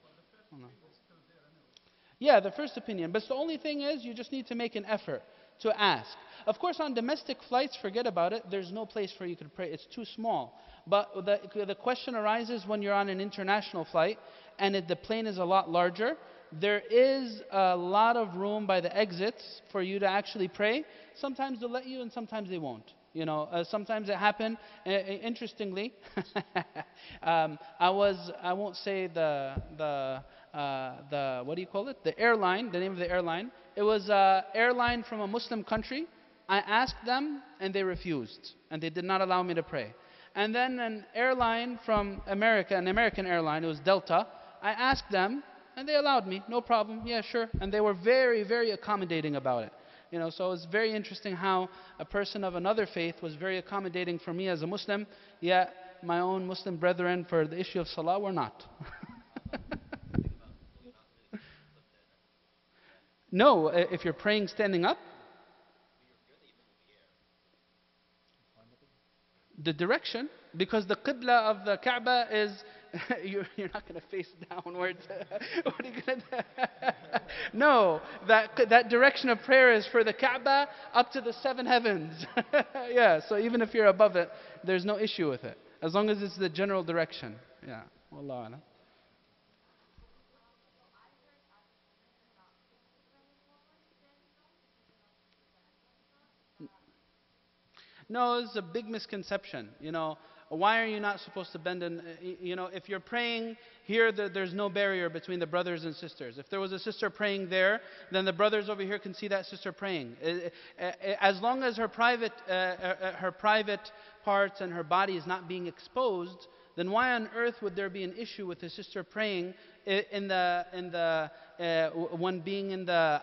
Yeah, the first opinion. But the only thing is, you just need to make an effort to ask. Of course, on domestic flights, forget about it. There's no place where you could pray. It's too small. But the question arises when you're on an international flight and the plane is a lot larger. There is a lot of room by the exits for you to actually pray. Sometimes they'll let you and sometimes they won't. Sometimes it happened. Interestingly, I won't say the what do you call it? The airline, the name of the airline. It was an airline from a Muslim country. I asked them and they refused. And they did not allow me to pray. And then an airline from America, an American airline, it was Delta. I asked them and they allowed me. No problem. Yeah, sure. And they were very, very accommodating about it. So it was very interesting how a person of another faith was very accommodating for me as a Muslim, yet my own Muslim brethren for the issue of salah were not. No, if you're praying standing up, the direction, because the qibla of the Kaaba you're not going to face downwards. What are you going to do? No, that direction of prayer is for the Kaaba up to the seven heavens. Yeah, so even if you're above it, there's no issue with it, as long as it's the general direction. Yeah, Wallahu alam. No, it's a big misconception. Why are you not supposed to bend? If you're praying here, there's no barrier between the brothers and sisters. If there was a sister praying there, then the brothers over here can see that sister praying. As long as her private parts and her body is not being exposed, then why on earth would there be an issue with the sister praying when being in the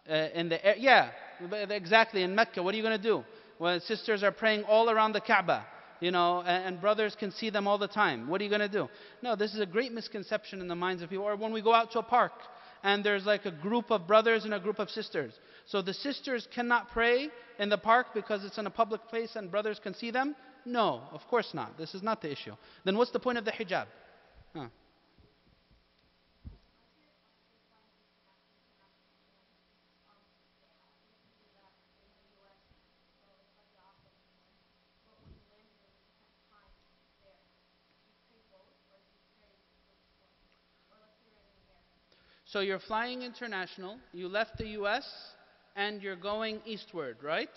air? Yeah, exactly. In Mecca, what are you going to do? Well, sisters are praying all around the Kaaba, and brothers can see them all the time. What are you going to do? No, this is a great misconception in the minds of people. Or when we go out to a park and there's like a group of brothers and a group of sisters. So the sisters cannot pray in the park because it's in a public place and brothers can see them? No, of course not. This is not the issue. Then what's the point of the hijab? Huh. So you're flying international, you left the US, and you're going eastward, right?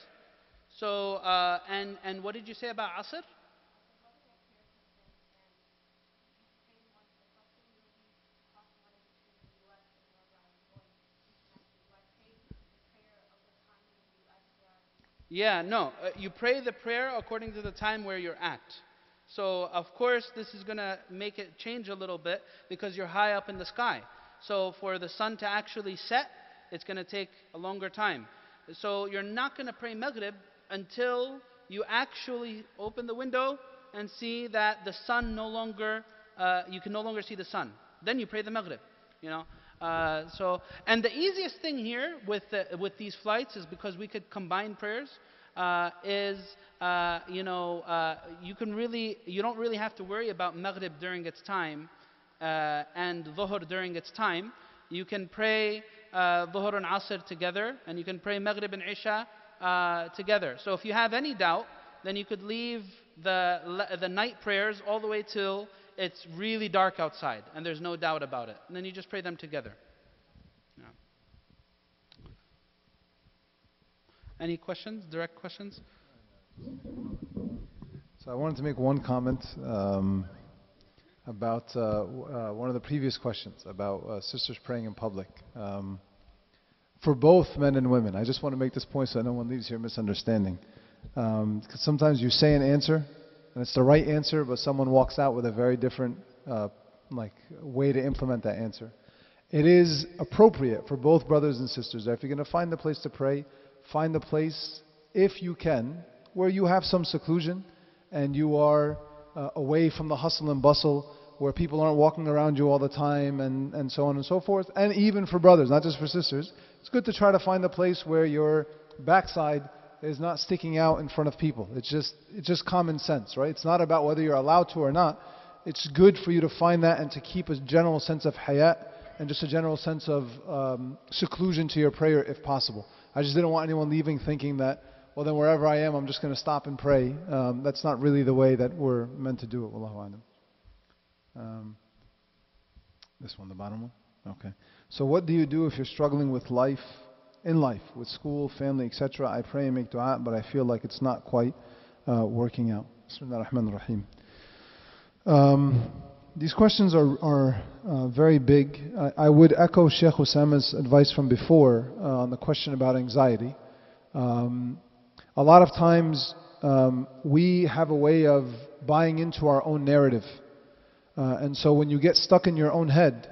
So, and what did you say about Asr? Yeah, no, you pray the prayer according to the time where you're at. So, of course, this is going to make it change a little bit because you're high up in the sky. So for the sun to actually set, it's going to take a longer time. So you're not going to pray Maghrib until you actually open the window and see that the sun you can no longer see the sun. Then you pray the Maghrib, and the easiest thing here with these flights is because we could combine prayers. You don't really have to worry about Maghrib during its time. And Dhuhr during its time. You can pray Dhuhr and Asr together, and you can pray Maghrib and Isha together. So if you have any doubt, then you could leave the night prayers all the way till it's really dark outside, and there's no doubt about it. And then you just pray them together. Yeah. Any questions? Direct questions? So I wanted to make one comment about one of the previous questions about sisters praying in public. For both men and women, I just want to make this point so no one leaves here misunderstanding. Because sometimes you say an answer, and it's the right answer, but someone walks out with a very different way to implement that answer. It is appropriate for both brothers and sisters that if you're going to find the place to pray, find the place, if you can, where you have some seclusion and you are away from the hustle and bustle, where people aren't walking around you all the time, and so on and so forth. And even for brothers, not just for sisters, it's good to try to find a place where your backside is not sticking out in front of people. It's just common sense, right? It's not about whether you're allowed to or not. It's good for you to find that and to keep a general sense of hayat and just a general sense of seclusion to your prayer if possible. I just didn't want anyone leaving thinking that, well, then wherever I am, I'm just going to stop and pray. That's not really the way that we're meant to do it. Wallahu a'lam. This one, the bottom one? Okay. So what do you do if you're struggling with life, with school, family, etc.? I pray and make dua, but I feel like it's not quite working out. Bismillah ar-Rahman ar-Rahim. These questions are very big. I would echo Shaykh Osamah's advice from before on the question about anxiety. A lot of times we have a way of buying into our own narrative. And so when you get stuck in your own head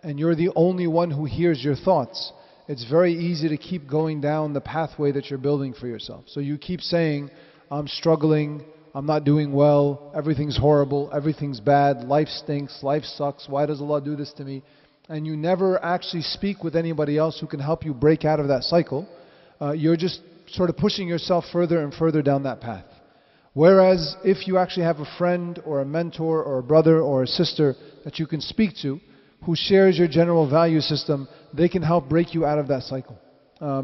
and you're the only one who hears your thoughts, it's very easy to keep going down the pathway that you're building for yourself. So you keep saying, I'm struggling, I'm not doing well, everything's horrible, everything's bad, life stinks, life sucks, why does Allah do this to me? And you never actually speak with anybody else who can help you break out of that cycle. You're just sort of pushing yourself further and further down that path. Whereas if you actually have a friend or a mentor or a brother or a sister that you can speak to, who shares your general value system, they can help break you out of that cycle.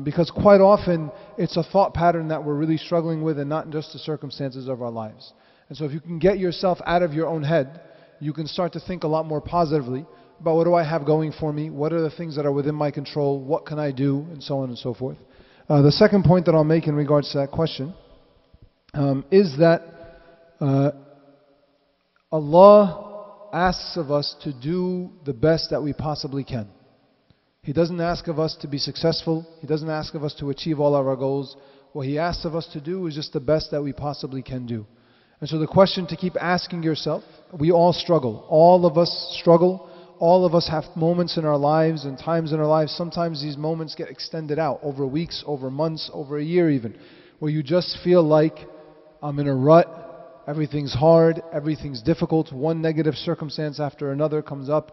Because quite often it's a thought pattern that we're really struggling with, and not just the circumstances of our lives. And so if you can get yourself out of your own head, you can start to think a lot more positively about what do I have going for me, what are the things that are within my control, what can I do, and so on and so forth. The second point that I'll make in regards to that question is that Allah asks of us to do the best that we possibly can. He doesn't ask of us to be successful. He doesn't ask of us to achieve all of our goals. What He asks of us to do is just the best that we possibly can do. And so the question to keep asking yourself, we all struggle. All of us struggle. All of us have moments in our lives and times in our lives. Sometimes these moments get extended out over weeks, over months, over a year even, where you just feel like, I'm in a rut, everything's hard, everything's difficult, one negative circumstance after another comes up,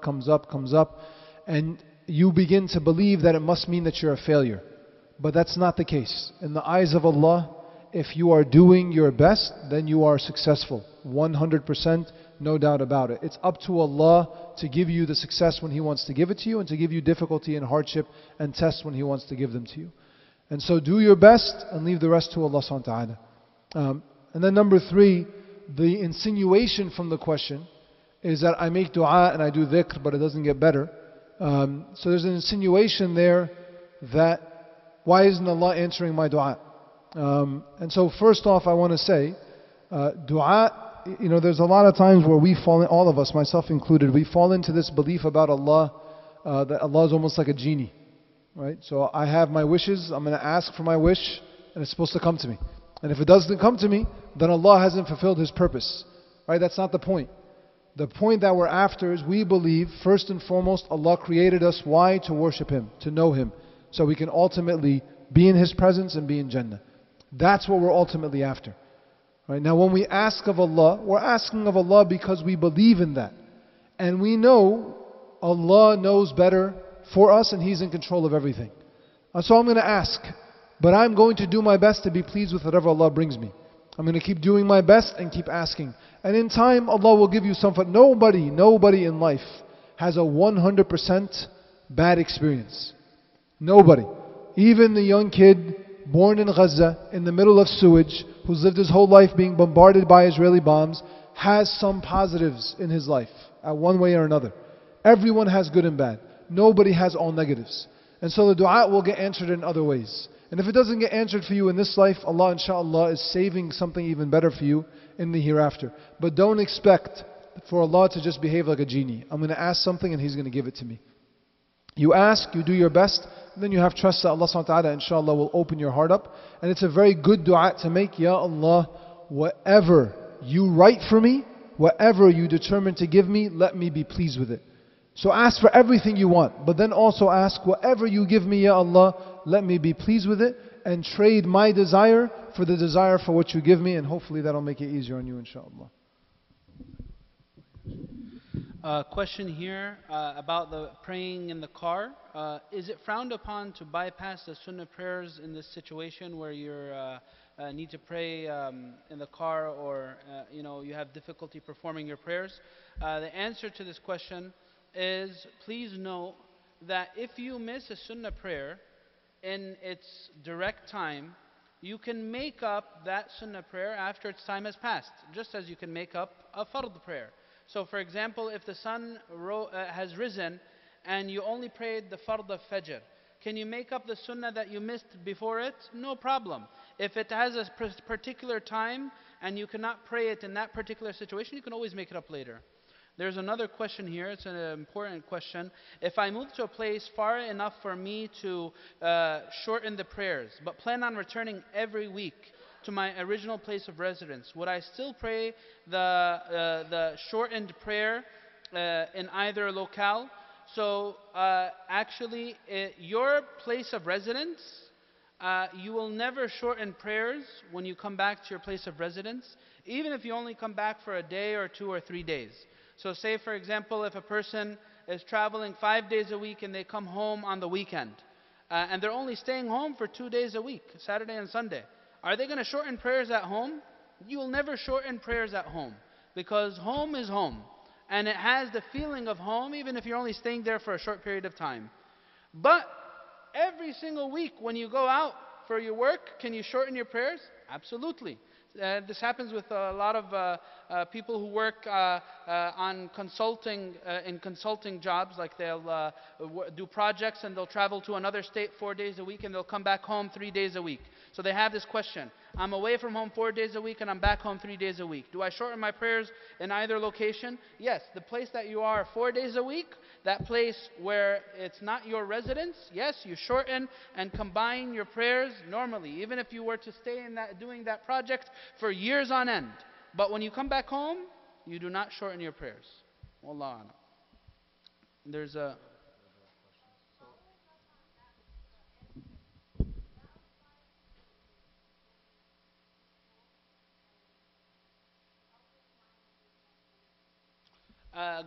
and you begin to believe that it must mean that you're a failure. But that's not the case. In the eyes of Allah, if you are doing your best, then you are successful. 100%, no doubt about it. It's up to Allah to give you the success when He wants to give it to you, and to give you difficulty and hardship and tests when He wants to give them to you. And so do your best and leave the rest to Allah subhanahu wa ta'ala. And then number 3, the insinuation from the question is that I make dua and I do dhikr, but it doesn't get better. So there's an insinuation there that why isn't Allah answering my dua? And so first off I want to say, dua, there's a lot of times where we fall in, all of us, myself included, we fall into this belief about Allah, that Allah is almost like a genie. Right? So I have my wishes, I'm going to ask for my wish, and it's supposed to come to me. And if it doesn't come to me, then Allah hasn't fulfilled His purpose. Right? That's not the point. The point that we're after is we believe, first and foremost, Allah created us. Why? To worship Him, to know Him, so we can ultimately be in His presence and be in Jannah. That's what we're ultimately after. Right? Now when we ask of Allah, we're asking of Allah because we believe in that. And we know Allah knows better for us and He's in control of everything. And so I'm going to ask, but I'm going to do my best to be pleased with whatever Allah brings me. I'm going to keep doing my best and keep asking. And in time, Allah will give you something. Nobody in life has a 100% bad experience. Nobody. Even the young kid born in Gaza, in the middle of sewage, who's lived his whole life being bombarded by Israeli bombs, has some positives in his life, one way or another. Everyone has good and bad. Nobody has all negatives. And so the dua will get answered in other ways. And if it doesn't get answered for you in this life, Allah inshaAllah is saving something even better for you in the hereafter. But don't expect for Allah to just behave like a genie. I'm going to ask something and He's going to give it to me. You ask, you do your best, and then you have trust that Allah subhanahu wa ta'ala inshaAllah will open your heart up. And it's a very good dua to make. Ya Allah, whatever you write for me, whatever you determine to give me, let me be pleased with it. So ask for everything you want, but then also ask, whatever you give me, Ya Allah, let me be pleased with it, and trade my desire for the desire for what you give me, and hopefully that'll make it easier on you, inshaAllah. Question here about the praying in the car. Is it frowned upon to bypass the sunnah prayers in this situation where you need to pray in the car, or you have difficulty performing your prayers? The answer to this question is, please note that if you miss a sunnah prayer in its direct time, you can make up that sunnah prayer after its time has passed, just as you can make up a fard prayer. So for example, if the sun has risen and you only prayed the fard of Fajr, can you make up the sunnah that you missed before it? No problem. If it has a particular time and you cannot pray it in that particular situation, you can always make it up later. There's another question here, it's an important question. If I move to a place far enough for me to shorten the prayers, but plan on returning every week to my original place of residence, would I still pray the shortened prayer in either locale? So actually, your place of residence, you will never shorten prayers when you come back to your place of residence, even if you only come back for a day or 2 or 3 days. So say for example, if a person is traveling 5 days a week and they come home on the weekend, and they're only staying home for 2 days a week, Saturday and Sunday, are they going to shorten prayers at home? you will never shorten prayers at home, because home is home. And it has the feeling of home even if you're only staying there for a short period of time. But every single week when you go out for your work, can you shorten your prayers? Absolutely. This happens with a lot of people who work on consulting, in consulting jobs. Like they'll do projects and they'll travel to another state 4 days a week and they'll come back home 3 days a week. So they have this question: I'm away from home 4 days a week and I'm back home 3 days a week. Do I shorten my prayers in either location? Yes, the place that you are 4 days a week, that place where it's not your residence, yes, you shorten and combine your prayers normally, even if you were to stay in that, doing that project for years on end. But when you come back home, you do not shorten your prayers. Wallahu a'lam. There's a...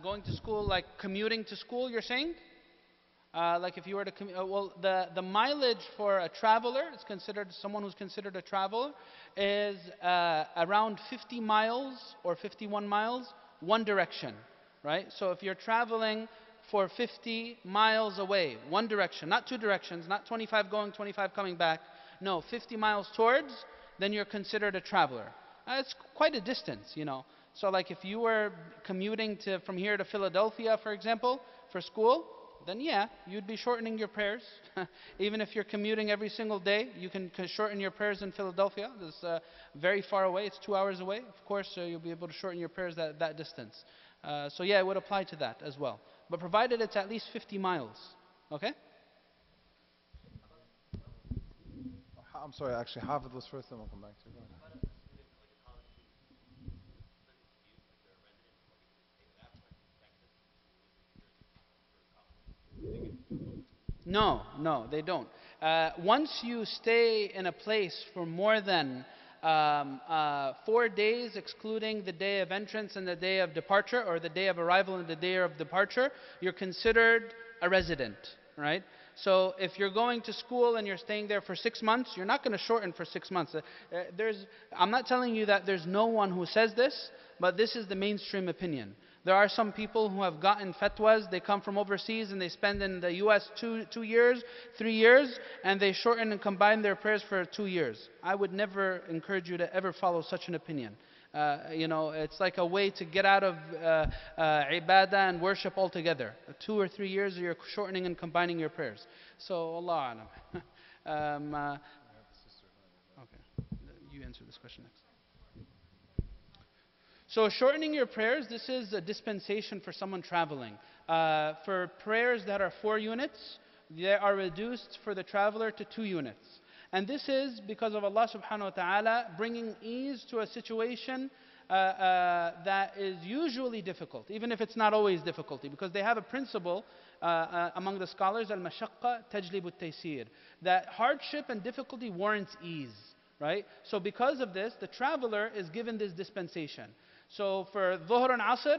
going to school, like commuting to school, you're saying? Like if you were to commute, well, the mileage for a traveler is considered, someone who's considered a traveler, is around 50 miles or 51 miles, one direction, right? So if you're traveling for 50 miles away, one direction, not two directions, not 25 going, 25 coming back, no, 50 miles towards, then you're considered a traveler. It's quite a distance, you know. So like if you were commuting from here to Philadelphia, for example, for school, then yeah, you'd be shortening your prayers. Even if you're commuting every single day, you can shorten your prayers in Philadelphia. It's very far away. It's 2 hours away. Of course, you'll be able to shorten your prayers that distance. So yeah, it would apply to that as well. But provided it's at least 50 miles. Okay? I'm sorry, actually, Hafid was first, then we'll come back to you. Go ahead. No, they don't. Once you stay in a place for more than 4 days, excluding the day of entrance and the day of departure, or the day of arrival and the day of departure, you're considered a resident, right? So if you're going to school and you're staying there for 6 months, you're not going to shorten for 6 months. I'm not telling you that there's no one who says this, but this is the mainstream opinion. There are some people who have gotten fatwas, they come from overseas and they spend in the US 2 years, 3 years, and they shorten and combine their prayers for 2 years. I would never encourage you to ever follow such an opinion. You know, it's like a way to get out of ibadah and worship altogether. 2 or 3 years you're shortening and combining your prayers. So Allah alam. Okay, you answer this question next. So shortening your prayers, this is a dispensation for someone traveling. For prayers that are 4 units, they are reduced for the traveler to 2 units. And this is because of Allah subhanahu wa ta'ala bringing ease to a situation that is usually difficult, even if it's not always difficulty. Because they have a principle among the scholars, al-mashaqqa tajlibu at-taysir, that hardship and difficulty warrants ease, right? So because of this, the traveler is given this dispensation. So for Dhuhr and Asr,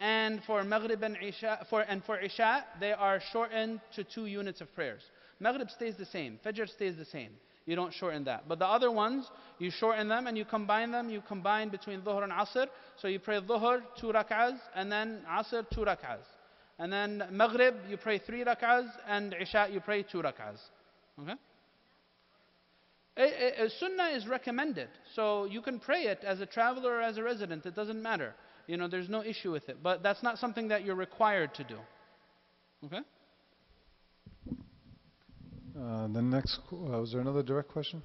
and for Maghrib and Isha, for Isha, they are shortened to 2 units of prayers. Maghrib stays the same, Fajr stays the same. You don't shorten that. But the other ones, you shorten them and you combine them. You combine between Dhuhr and Asr. So you pray Dhuhr 2 rak'ahs, and then Asr 2 rak'ahs. And then Maghrib, you pray 3 rak'ahs, and Isha, you pray 2 rak'ahs. Okay? Sunnah is recommended, so you can pray it as a traveler or as a resident. It doesn't matter. You know, there's no issue with it. But that's not something that you're required to do. Okay? The next, was there another direct question?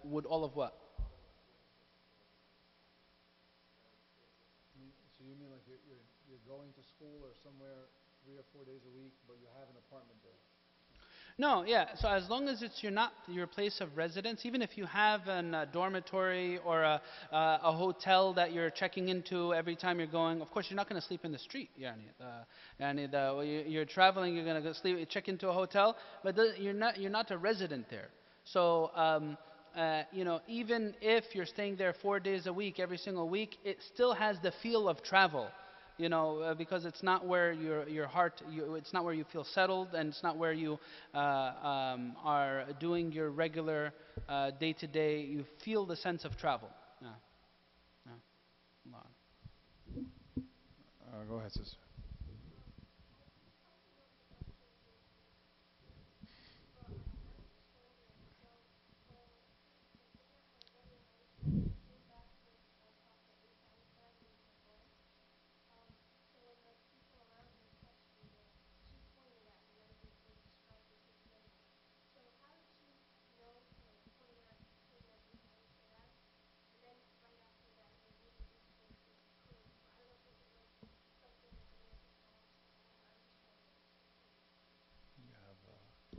Would all of what? So you mean like you're going to school or somewhere 3 or 4 days a week, but you have an apartment there? No, yeah. So as long as it's not your place of residence, even if you have a dormitory or a hotel that you're checking into every time you're going, of course you're not going to sleep in the street. You're traveling, you're going to sleep, check into a hotel, but you're not a resident there. So you know, even if you're staying there 4 days a week, every single week, it still has the feel of travel. because it's not where your heart, it's not where you feel settled, and it's not where you are doing your regular day-to-day. You feel the sense of travel. Yeah. Yeah. Allah. Go ahead, sister.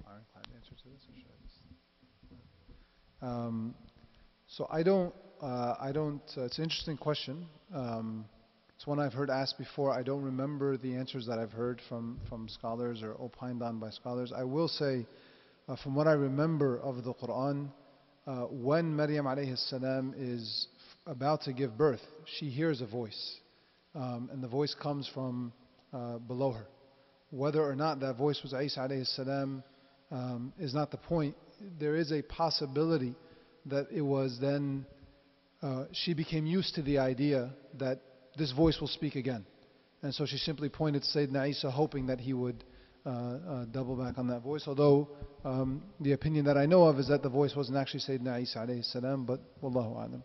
Ironclad answer to this, or should I just? So I don't. It's an interesting question. It's one I've heard asked before. I don't remember the answers that I've heard from scholars or opined on by scholars. I will say, from what I remember of the Quran, when Maryam alayhi salam is about to give birth, she hears a voice, and the voice comes from below her. Whether or not that voice was Isa alayhi salam is not the point. There is a possibility that it was then she became used to the idea that this voice will speak again. And so she simply pointed to Sayyidina Isa, hoping that he would double back on that voice. Although the opinion that I know of is that the voice wasn't actually Sayyidina Isa alayhi salam, but Wallahu a'lam.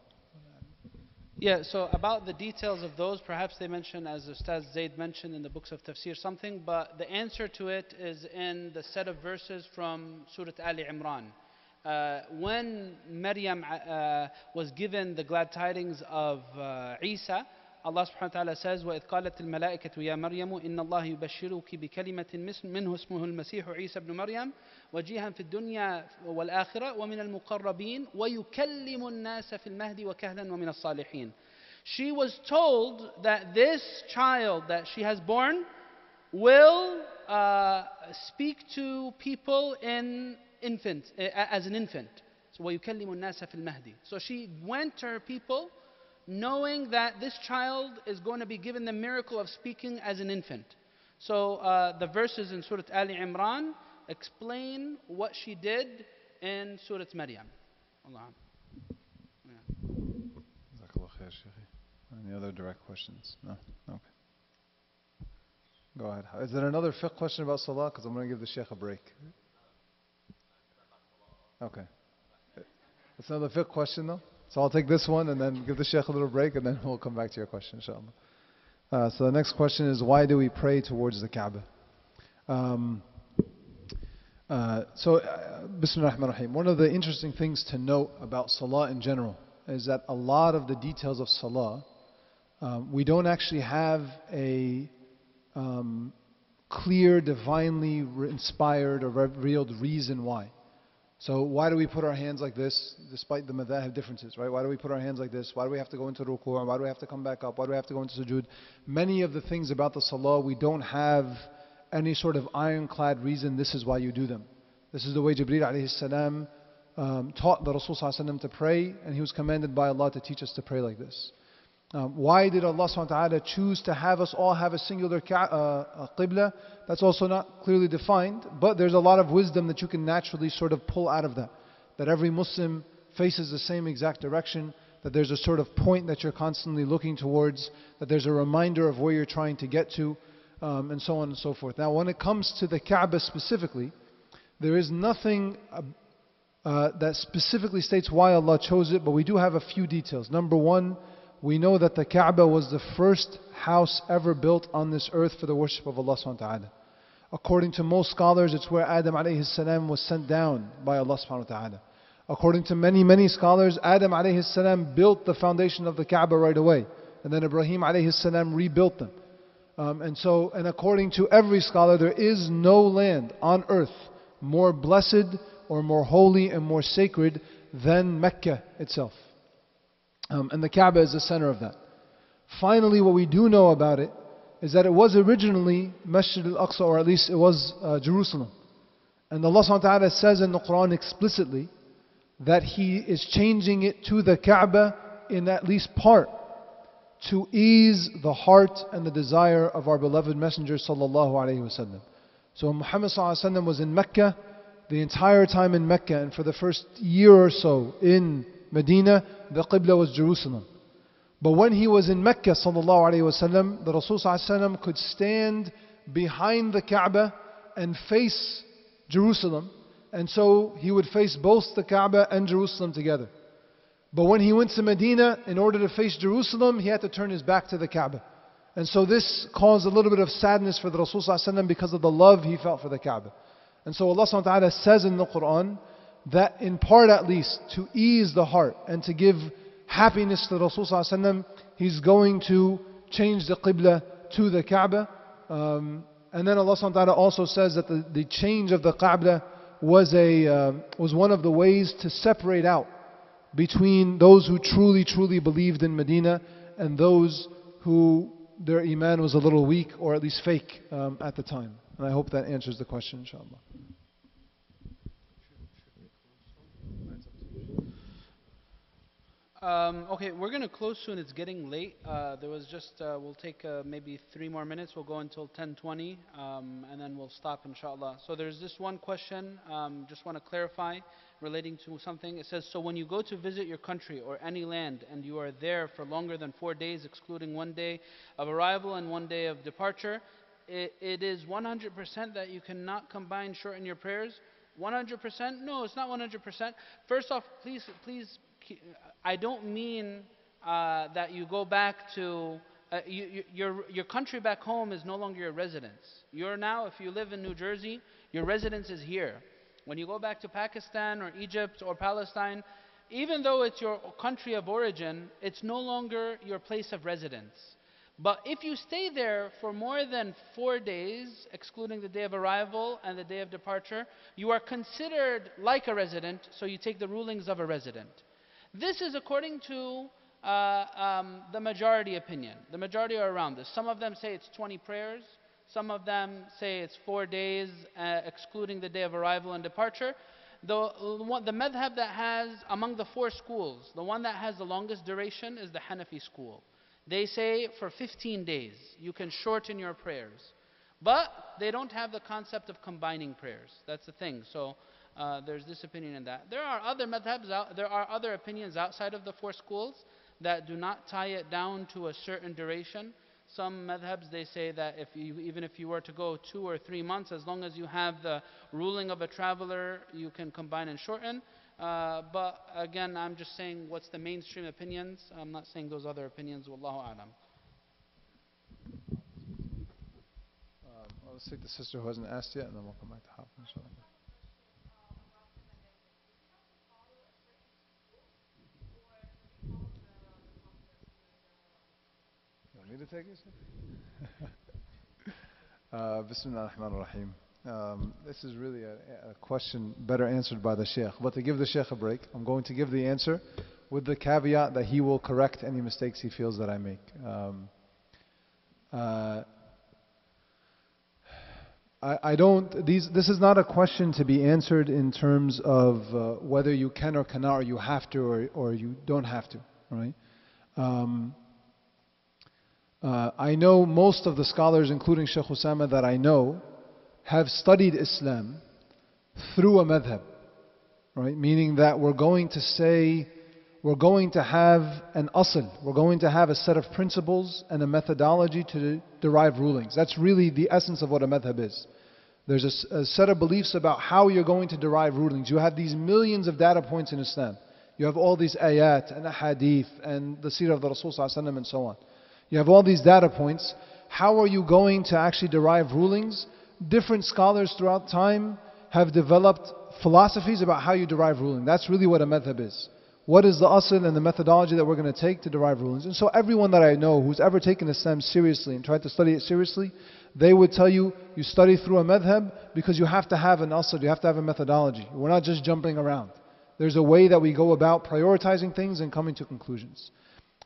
Yeah, so about the details of those, perhaps they mention, as Ustadh Zaied mentioned in the books of tafsir, something, but the answer to it is in the set of verses from Surah Ali Imran. When Maryam was given the glad tidings of Isa, Allah subhanahu wa ta'ala says, وَإِذْ قَالَتِ الْمَلَائِكَةُ يَا مَرْيَمُ إِنَّ اللَّهَ يُبَشِّرُكِ بِكَلِمَةٍ مِّنْهُ اسْمُهُ الْمَسِيحُ عِيسَى بْنُ مَرْيَمَ وَجِيهًا فِي الدُّنْيَا وَالْآخِرَةِ وَمِنَ الْمُقَرَّبِينَ وَيُكَلِّمُ النَّاسَ فِي الْمَهْدِ وَكَهْلًا وَمِنَ الصَّالِحِينَ. She was told that this child that she has born will speak to people as an infant. So وَيُكَلِّمُ النَّاسَ فِي الْمَهْدِ. So she went to her people knowing that this child is going to be given the miracle of speaking as an infant. So the verses in Surah Ali Imran explain what she did in Surah Maryam. Allah. Any other direct questions? No? Okay. Go ahead. Is there another fiqh question about salah? Because I'm going to give the Shaykh a break. Okay. It's another fiqh question though? So I'll take this one and then give the Shaykh a little break and then we'll come back to your question, inshallah. So the next question is, why do we pray towards the Kaaba? Bismillah ar-Rahman ar-Rahim. One of the interesting things to note about salah in general is that a lot of the details of salah, we don't actually have a clear, divinely inspired or revealed reason why. So why do we put our hands like this, despite the madhahib differences, right? Why do we put our hands like this? Why do we have to go into ruku'? Why do we have to come back up? Why do we have to go into sujood? Many of the things about the salah, we don't have any sort of ironclad reason this is why you do them. This is the way Jibreel alayhi salam taught the Rasul sallallahu alayhi wa sallam to pray, and he was commanded by Allah to teach us to pray like this. Why did Allah subhanahu wa ta'ala choose to have us all have a singular qibla? That's also not clearly defined, but there's a lot of wisdom that you can naturally sort of pull out of that. That every Muslim faces the same exact direction, that there's a sort of point that you're constantly looking towards, that there's a reminder of where you're trying to get to, and so on and so forth. Now when it comes to the Kaaba specifically, there is nothing that specifically states why Allah chose it, but we do have a few details. Number one, we know that the Kaaba was the first house ever built on this earth for the worship of Allah subhanahu wa ta'ala. According to most scholars, it's where Adam alayhi salam was sent down by Allah subhanahu wa ta'ala. According to many scholars, Adam alayhi salam built the foundation of the Kaaba right away, and then Ibrahim alayhi salam rebuilt them. And according to every scholar, there is no land on earth more blessed or more holy and more sacred than Mecca itself. And the Kaaba is the center of that. Finally, what we do know about it is that it was originally Masjid al-Aqsa, or at least it was Jerusalem. And Allah subhanahu wa ta'ala says in the Quran explicitly that He is changing it to the Kaaba in at least part. to ease the heart and the desire of our beloved Messenger sallallahu alaihi wasallam. So when Muhammad sallallahu alaihi wasallam was in Mecca, the entire time in Mecca and for the first year or so in Medina, the Qibla was Jerusalem. But when he was in Mecca sallallahu alaihi wasallam, the Rasul sallallahu alaihi wasallam could stand behind the Kaaba and face Jerusalem, and so he would face both the Kaaba and Jerusalem together. But when he went to Medina, in order to face Jerusalem, he had to turn his back to the Kaaba. And so this caused a little bit of sadness for the Rasul sallallahu alaihi wasallam because of the love he felt for the Kaaba. And so Allah subhanahu wa ta'ala says in the Quran that in part at least, to ease the heart and to give happiness to the Rasul sallallahu alaihi wasallam, he's going to change the Qibla to the Kaaba. And then Allah subhanahu wa ta'ala also says that the change of the Qibla was one of the ways to separate out between those who truly believed in Medina and those who their iman was a little weak or at least fake at the time. And I hope that answers the question, inshallah. Okay, we're going to close soon. It's getting late. There was just, we'll take maybe 3 more minutes. We'll go until 10:20, and then we'll stop, inshallah. So there's this one question, just want to clarify, relating to something. It says, so when you go to visit your country or any land and you are there for longer than 4 days, excluding 1 day of arrival and 1 day of departure, it is 100% that you cannot combine, shorten your prayers? 100%? No, it's not 100%. First off, please, I don't mean that you go back to your country back home is no longer your residence. You're now, if you live in New Jersey, your residence is here. When you go back to Pakistan or Egypt or Palestine, even though it's your country of origin, it's no longer your place of residence. But if you stay there for more than 4 days, excluding the day of arrival and the day of departure, you are considered like a resident, so you take the rulings of a resident. This is according to the majority opinion. The majority are around this. Some of them say it's 20 prayers. Some of them say it's 4 days, excluding the day of arrival and departure. The madhab that has, among the 4 schools, the one that has the longest duration is the Hanafi school. They say for 15 days, you can shorten your prayers. But they don't have the concept of combining prayers. That's the thing. So there's this opinion in that. There are other madhabs, there are other opinions outside of the 4 schools that do not tie it down to a certain duration. Some madhabs, they say that even if you were to go 2 or 3 months, as long as you have the ruling of a traveler, you can combine and shorten. But again, I'm just saying what's the mainstream opinions. I'm not saying those other opinions. Wallahu a'lam. Let's take the sister who hasn't asked yet, and then we'll come back to Hafid, inshallah. Me to take it? Bismillah ar-Rahman ar-Rahim. This is really a question better answered by the Shaykh. But to give the Shaykh a break, I'm going to give the answer with the caveat that he will correct any mistakes he feels that I make. This is not a question to be answered in terms of whether you can or cannot, or you have to or you don't have to. Right? I know most of the scholars, including Shaykh Osamah that I know, have studied Islam through a madhab, right? Meaning that we're going to have an asl, we're going to have a set of principles and a methodology to derive rulings. That's really the essence of what a madhab is. There's a set of beliefs about how you're going to derive rulings. You have these millions of data points in Islam. You have all these ayat and hadith and the seerah of the Rasul sallallahu alaihi wasallam and so on. You have all these data points. How are you going to actually derive rulings? Different scholars throughout time have developed philosophies about how you derive ruling. That's really what a madhab is. What is the asl and the methodology that we're going to take to derive rulings? And so everyone that I know who's ever taken Islam seriously and tried to study it seriously, they would tell you, you study through a madhab because you have to have an asl, you have to have a methodology. We're not just jumping around. There's a way that we go about prioritizing things and coming to conclusions.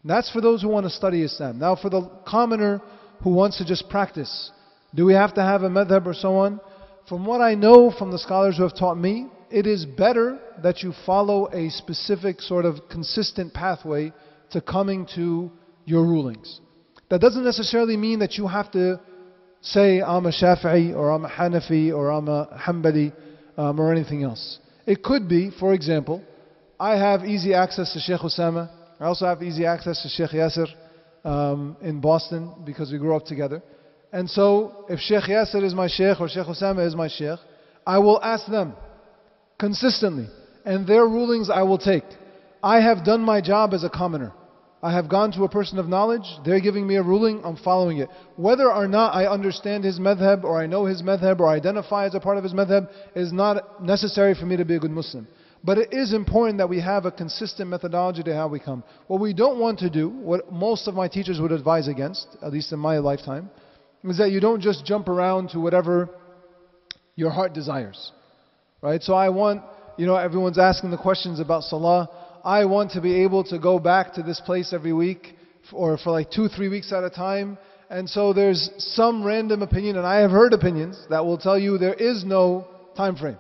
That's for those who want to study Islam. Now for the commoner who wants to just practice, do we have to have a madhab or so on? From what I know from the scholars who have taught me, it is better that you follow a specific sort of consistent pathway to coming to your rulings. That doesn't necessarily mean that you have to say, I'm a Shafi'i, or I'm a Hanafi, or I'm a Hanbali, or anything else. It could be, for example, I have easy access to Shaykh Osamah. I also have easy access to Shaykh Yasser in Boston because we grew up together. And so, if Shaykh Yasser is my Shaykh or Shaykh Osamah is my Shaykh, I will ask them consistently, and their rulings I will take. I have done my job as a commoner. I have gone to a person of knowledge, they're giving me a ruling, I'm following it. Whether or not I understand his madhab, or I know his madhab, or identify as a part of his madhab, is not necessary for me to be a good Muslim. But it is important that we have a consistent methodology to how we come. What we don't want to do, what most of my teachers would advise against, at least in my lifetime, is that you don't just jump around to whatever your heart desires. Right? So I want, everyone's asking the questions about salah. I want to be able to go back to this place every week, or for like 2-3 weeks at a time. And so there's some random opinion, and I have heard opinions that will tell you there is no time frame.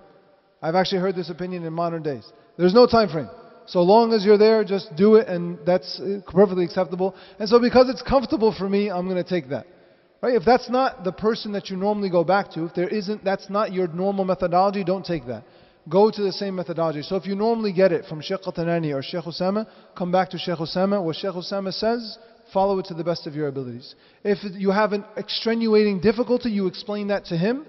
I've actually heard this opinion in modern days. There's no time frame. So long as you're there, just do it, and that's perfectly acceptable. And so because it's comfortable for me, I'm going to take that. Right? If that's not the person that you normally go back to, that's not your normal methodology, don't take that. Go to the same methodology. So if you normally get it from Shaykh Qatanani or Shaykh Osamah, come back to Shaykh Osamah. What Shaykh Osamah says, follow it to the best of your abilities. If you have an extenuating difficulty, you explain that to him,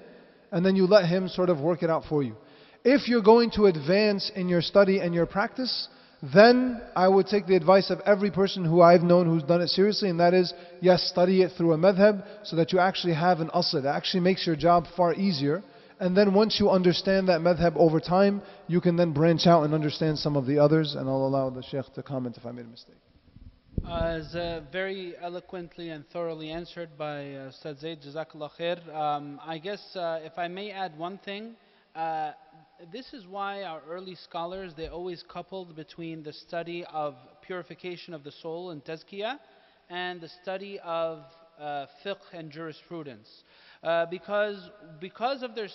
and then you let him sort of work it out for you. If you're going to advance in your study and your practice, then I would take the advice of every person who I've known who's done it seriously, and that is, yes, study it through a madhab so that you actually have an asl. It actually makes your job far easier. And then once you understand that madhab over time, you can then branch out and understand some of the others, and I'll allow the Shaykh to comment if I made a mistake. As very eloquently and thoroughly answered by Ustadh Zaied, Jazakallah khair. I guess if I may add one thing, this is why our early scholars, they always coupled between the study of purification of the soul and tazkiyah and the study of fiqh and jurisprudence. Because of there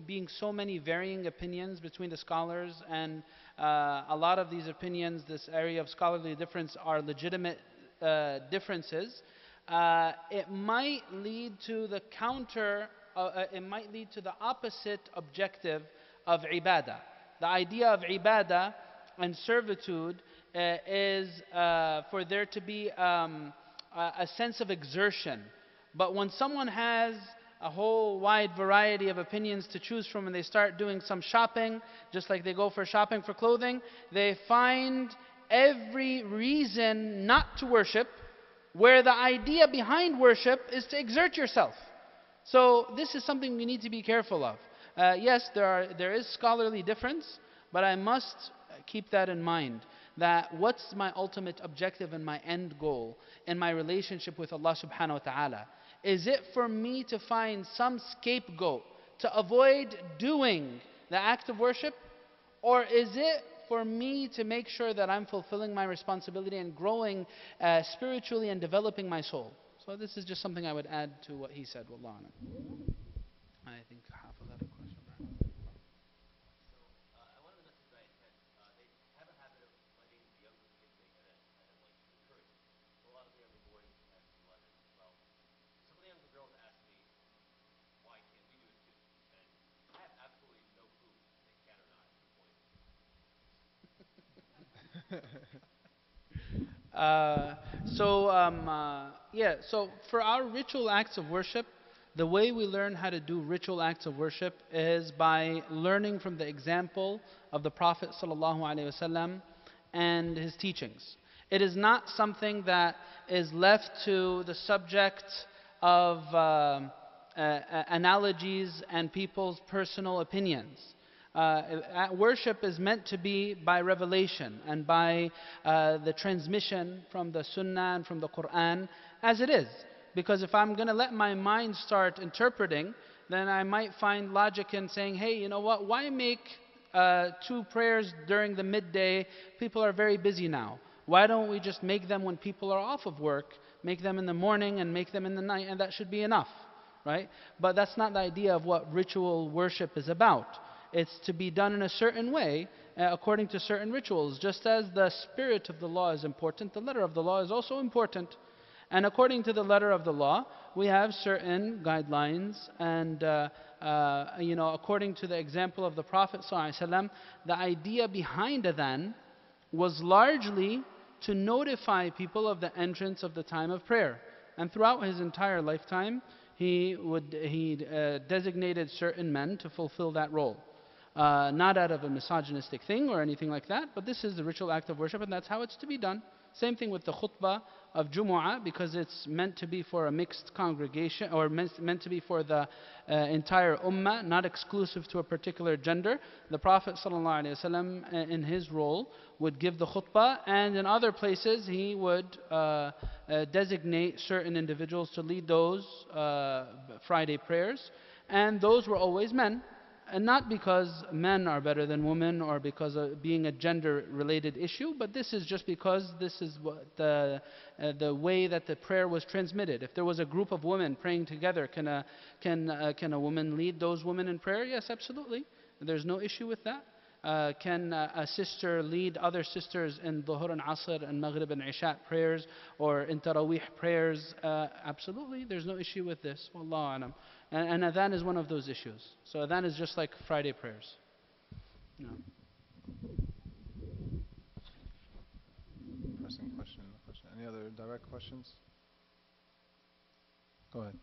being so many varying opinions between the scholars, and a lot of these opinions, this area of scholarly difference, are legitimate differences, it might lead to the opposite objective of ibadah. The idea of ibadah and servitude is for there to be a sense of exertion. But when someone has a whole wide variety of opinions to choose from, and they start doing some shopping, just like they go for shopping for clothing, they find every reason not to worship, where the idea behind worship is to exert yourself. So this is something we need to be careful of. Yes, there is scholarly difference, but I must keep that in mind. That what's my ultimate objective and my end goal in my relationship with Allah subhanahu wa ta'ala? Is it for me to find some scapegoat to avoid doing the act of worship? Or is it for me to make sure that I'm fulfilling my responsibility and growing spiritually and developing my soul? So this is just something I would add to what he said. Wallahu a'lam. I think half of that question. So for our ritual acts of worship, the way we learn how to do ritual acts of worship is by learning from the example of the Prophet ﷺ and his teachings. It is not something that is left to the subject of analogies and people's personal opinions. Worship is meant to be by revelation and by the transmission from the Sunnah and from the Quran as it is. Because if I'm going to let my mind start interpreting, then I might find logic in saying, hey, you know what, why make 2 prayers during the midday? People are very busy now. Why don't we just make them when people are off of work, make them in the morning and make them in the night, and that should be enough, right? But that's not the idea of what ritual worship is about. It's to be done in a certain way, according to certain rituals. Just as the spirit of the law is important, the letter of the law is also important. And according to the letter of the law, we have certain guidelines. And according to the example of the Prophet ﷺ, the idea behind adhan was largely to notify people of the entrance of the time of prayer. And throughout his entire lifetime, he designated certain men to fulfill that role. Not out of a misogynistic thing or anything like that, but this is the ritual act of worship, and that's how it's to be done. Same thing with the khutbah of Jumu'ah, because it's meant to be for a mixed congregation, or meant to be for the entire ummah, not exclusive to a particular gender. The Prophet ﷺ, in his role, would give the khutbah, and in other places he would designate certain individuals to lead those Friday prayers, and those were always men. And not because men are better than women or because of being a gender-related issue, but this is just because this is what the way that the prayer was transmitted. If there was a group of women praying together, can a woman lead those women in prayer? Yes, absolutely. There's no issue with that. Can a sister lead other sisters in Dhuhr and Asr and Maghrib and Isha prayers or in Taraweeh prayers? Absolutely. There's no issue with this. Wallahu alam. And adhan is one of those issues. So adhan is just like Friday prayers. No. Pressing question. Any other direct questions? Go ahead.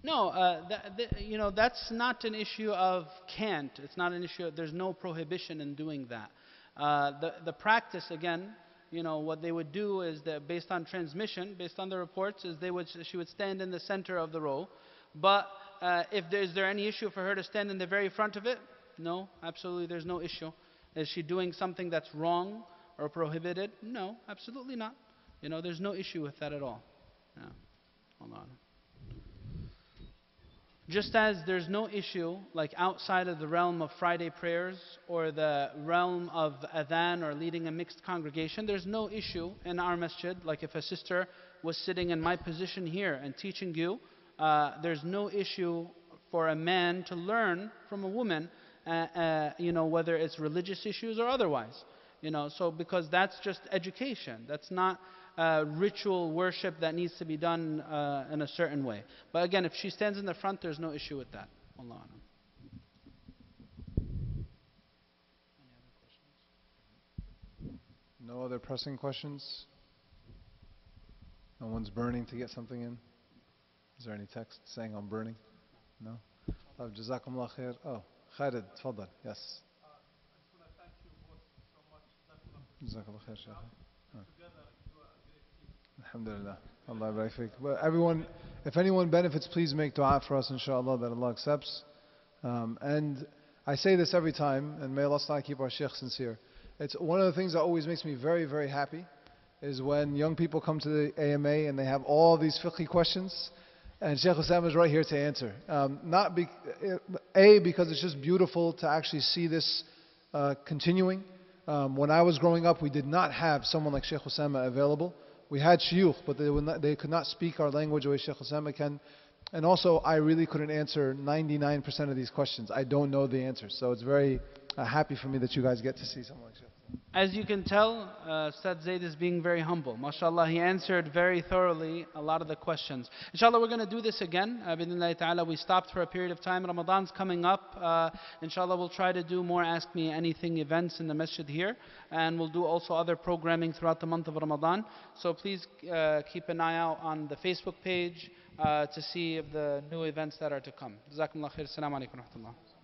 No, that's not an issue of can't. It's not an issue. There's no prohibition in doing that. The practice, again, what they would do is that based on transmission, based on the reports, is she would stand in the center of the row. But is there any issue for her to stand in the very front of it? No, absolutely. There's no issue. Is she doing something that's wrong or prohibited? No, absolutely not. There's no issue with that at all. No. Hold on. Just as there's no issue, like outside of the realm of Friday prayers or the realm of adhan or leading a mixed congregation, there's no issue in our masjid. Like if a sister was sitting in my position here and teaching you, there's no issue for a man to learn from a woman, whether it's religious issues or otherwise. So because that's just education. That's not ritual worship that needs to be done in a certain way. But again, if she stands in the front, there's no issue with that. Allah. No other pressing questions? No one's burning to get something in? Is there any text saying I'm burning? No? Jazakumullah khair. Oh, Khalid, tfaddal. Yes. Jazakallah khair, Shaykh. Alhamdulillah. Allah barak fiqh. But everyone, if anyone benefits, please make dua for us, inshallah, that Allah accepts. And I say this every time, and may Allah Ta'ala keep our Shaykh sincere. It's one of the things that always makes me very, very happy is when young people come to the AMA and they have all these fiqh questions, and Shaykh Osamah is right here to answer. Because it's just beautiful to actually see this continuing. When I was growing up, we did not have someone like Shaykh Osamah available. We had shuyukh, but they could not speak our language the way Shaykh Osamah can. And also, I really couldn't answer 99% of these questions. I don't know the answers. So it's very happy for me that you guys get to see someone like Shaykh. As you can tell, Ustadh Zaied is being very humble. MashaAllah, he answered very thoroughly a lot of the questions. Inshallah, we're going to do this again. Bidnillahi ta'ala, we stopped for a period of time. Ramadan's coming up. Inshallah, we'll try to do more Ask Me Anything events in the masjid here. And we'll do also other programming throughout the month of Ramadan. So please keep an eye out on the Facebook page to see of the new events that are to come. Jazakumullah khair. Assalamu alaikum wa rahmatullah.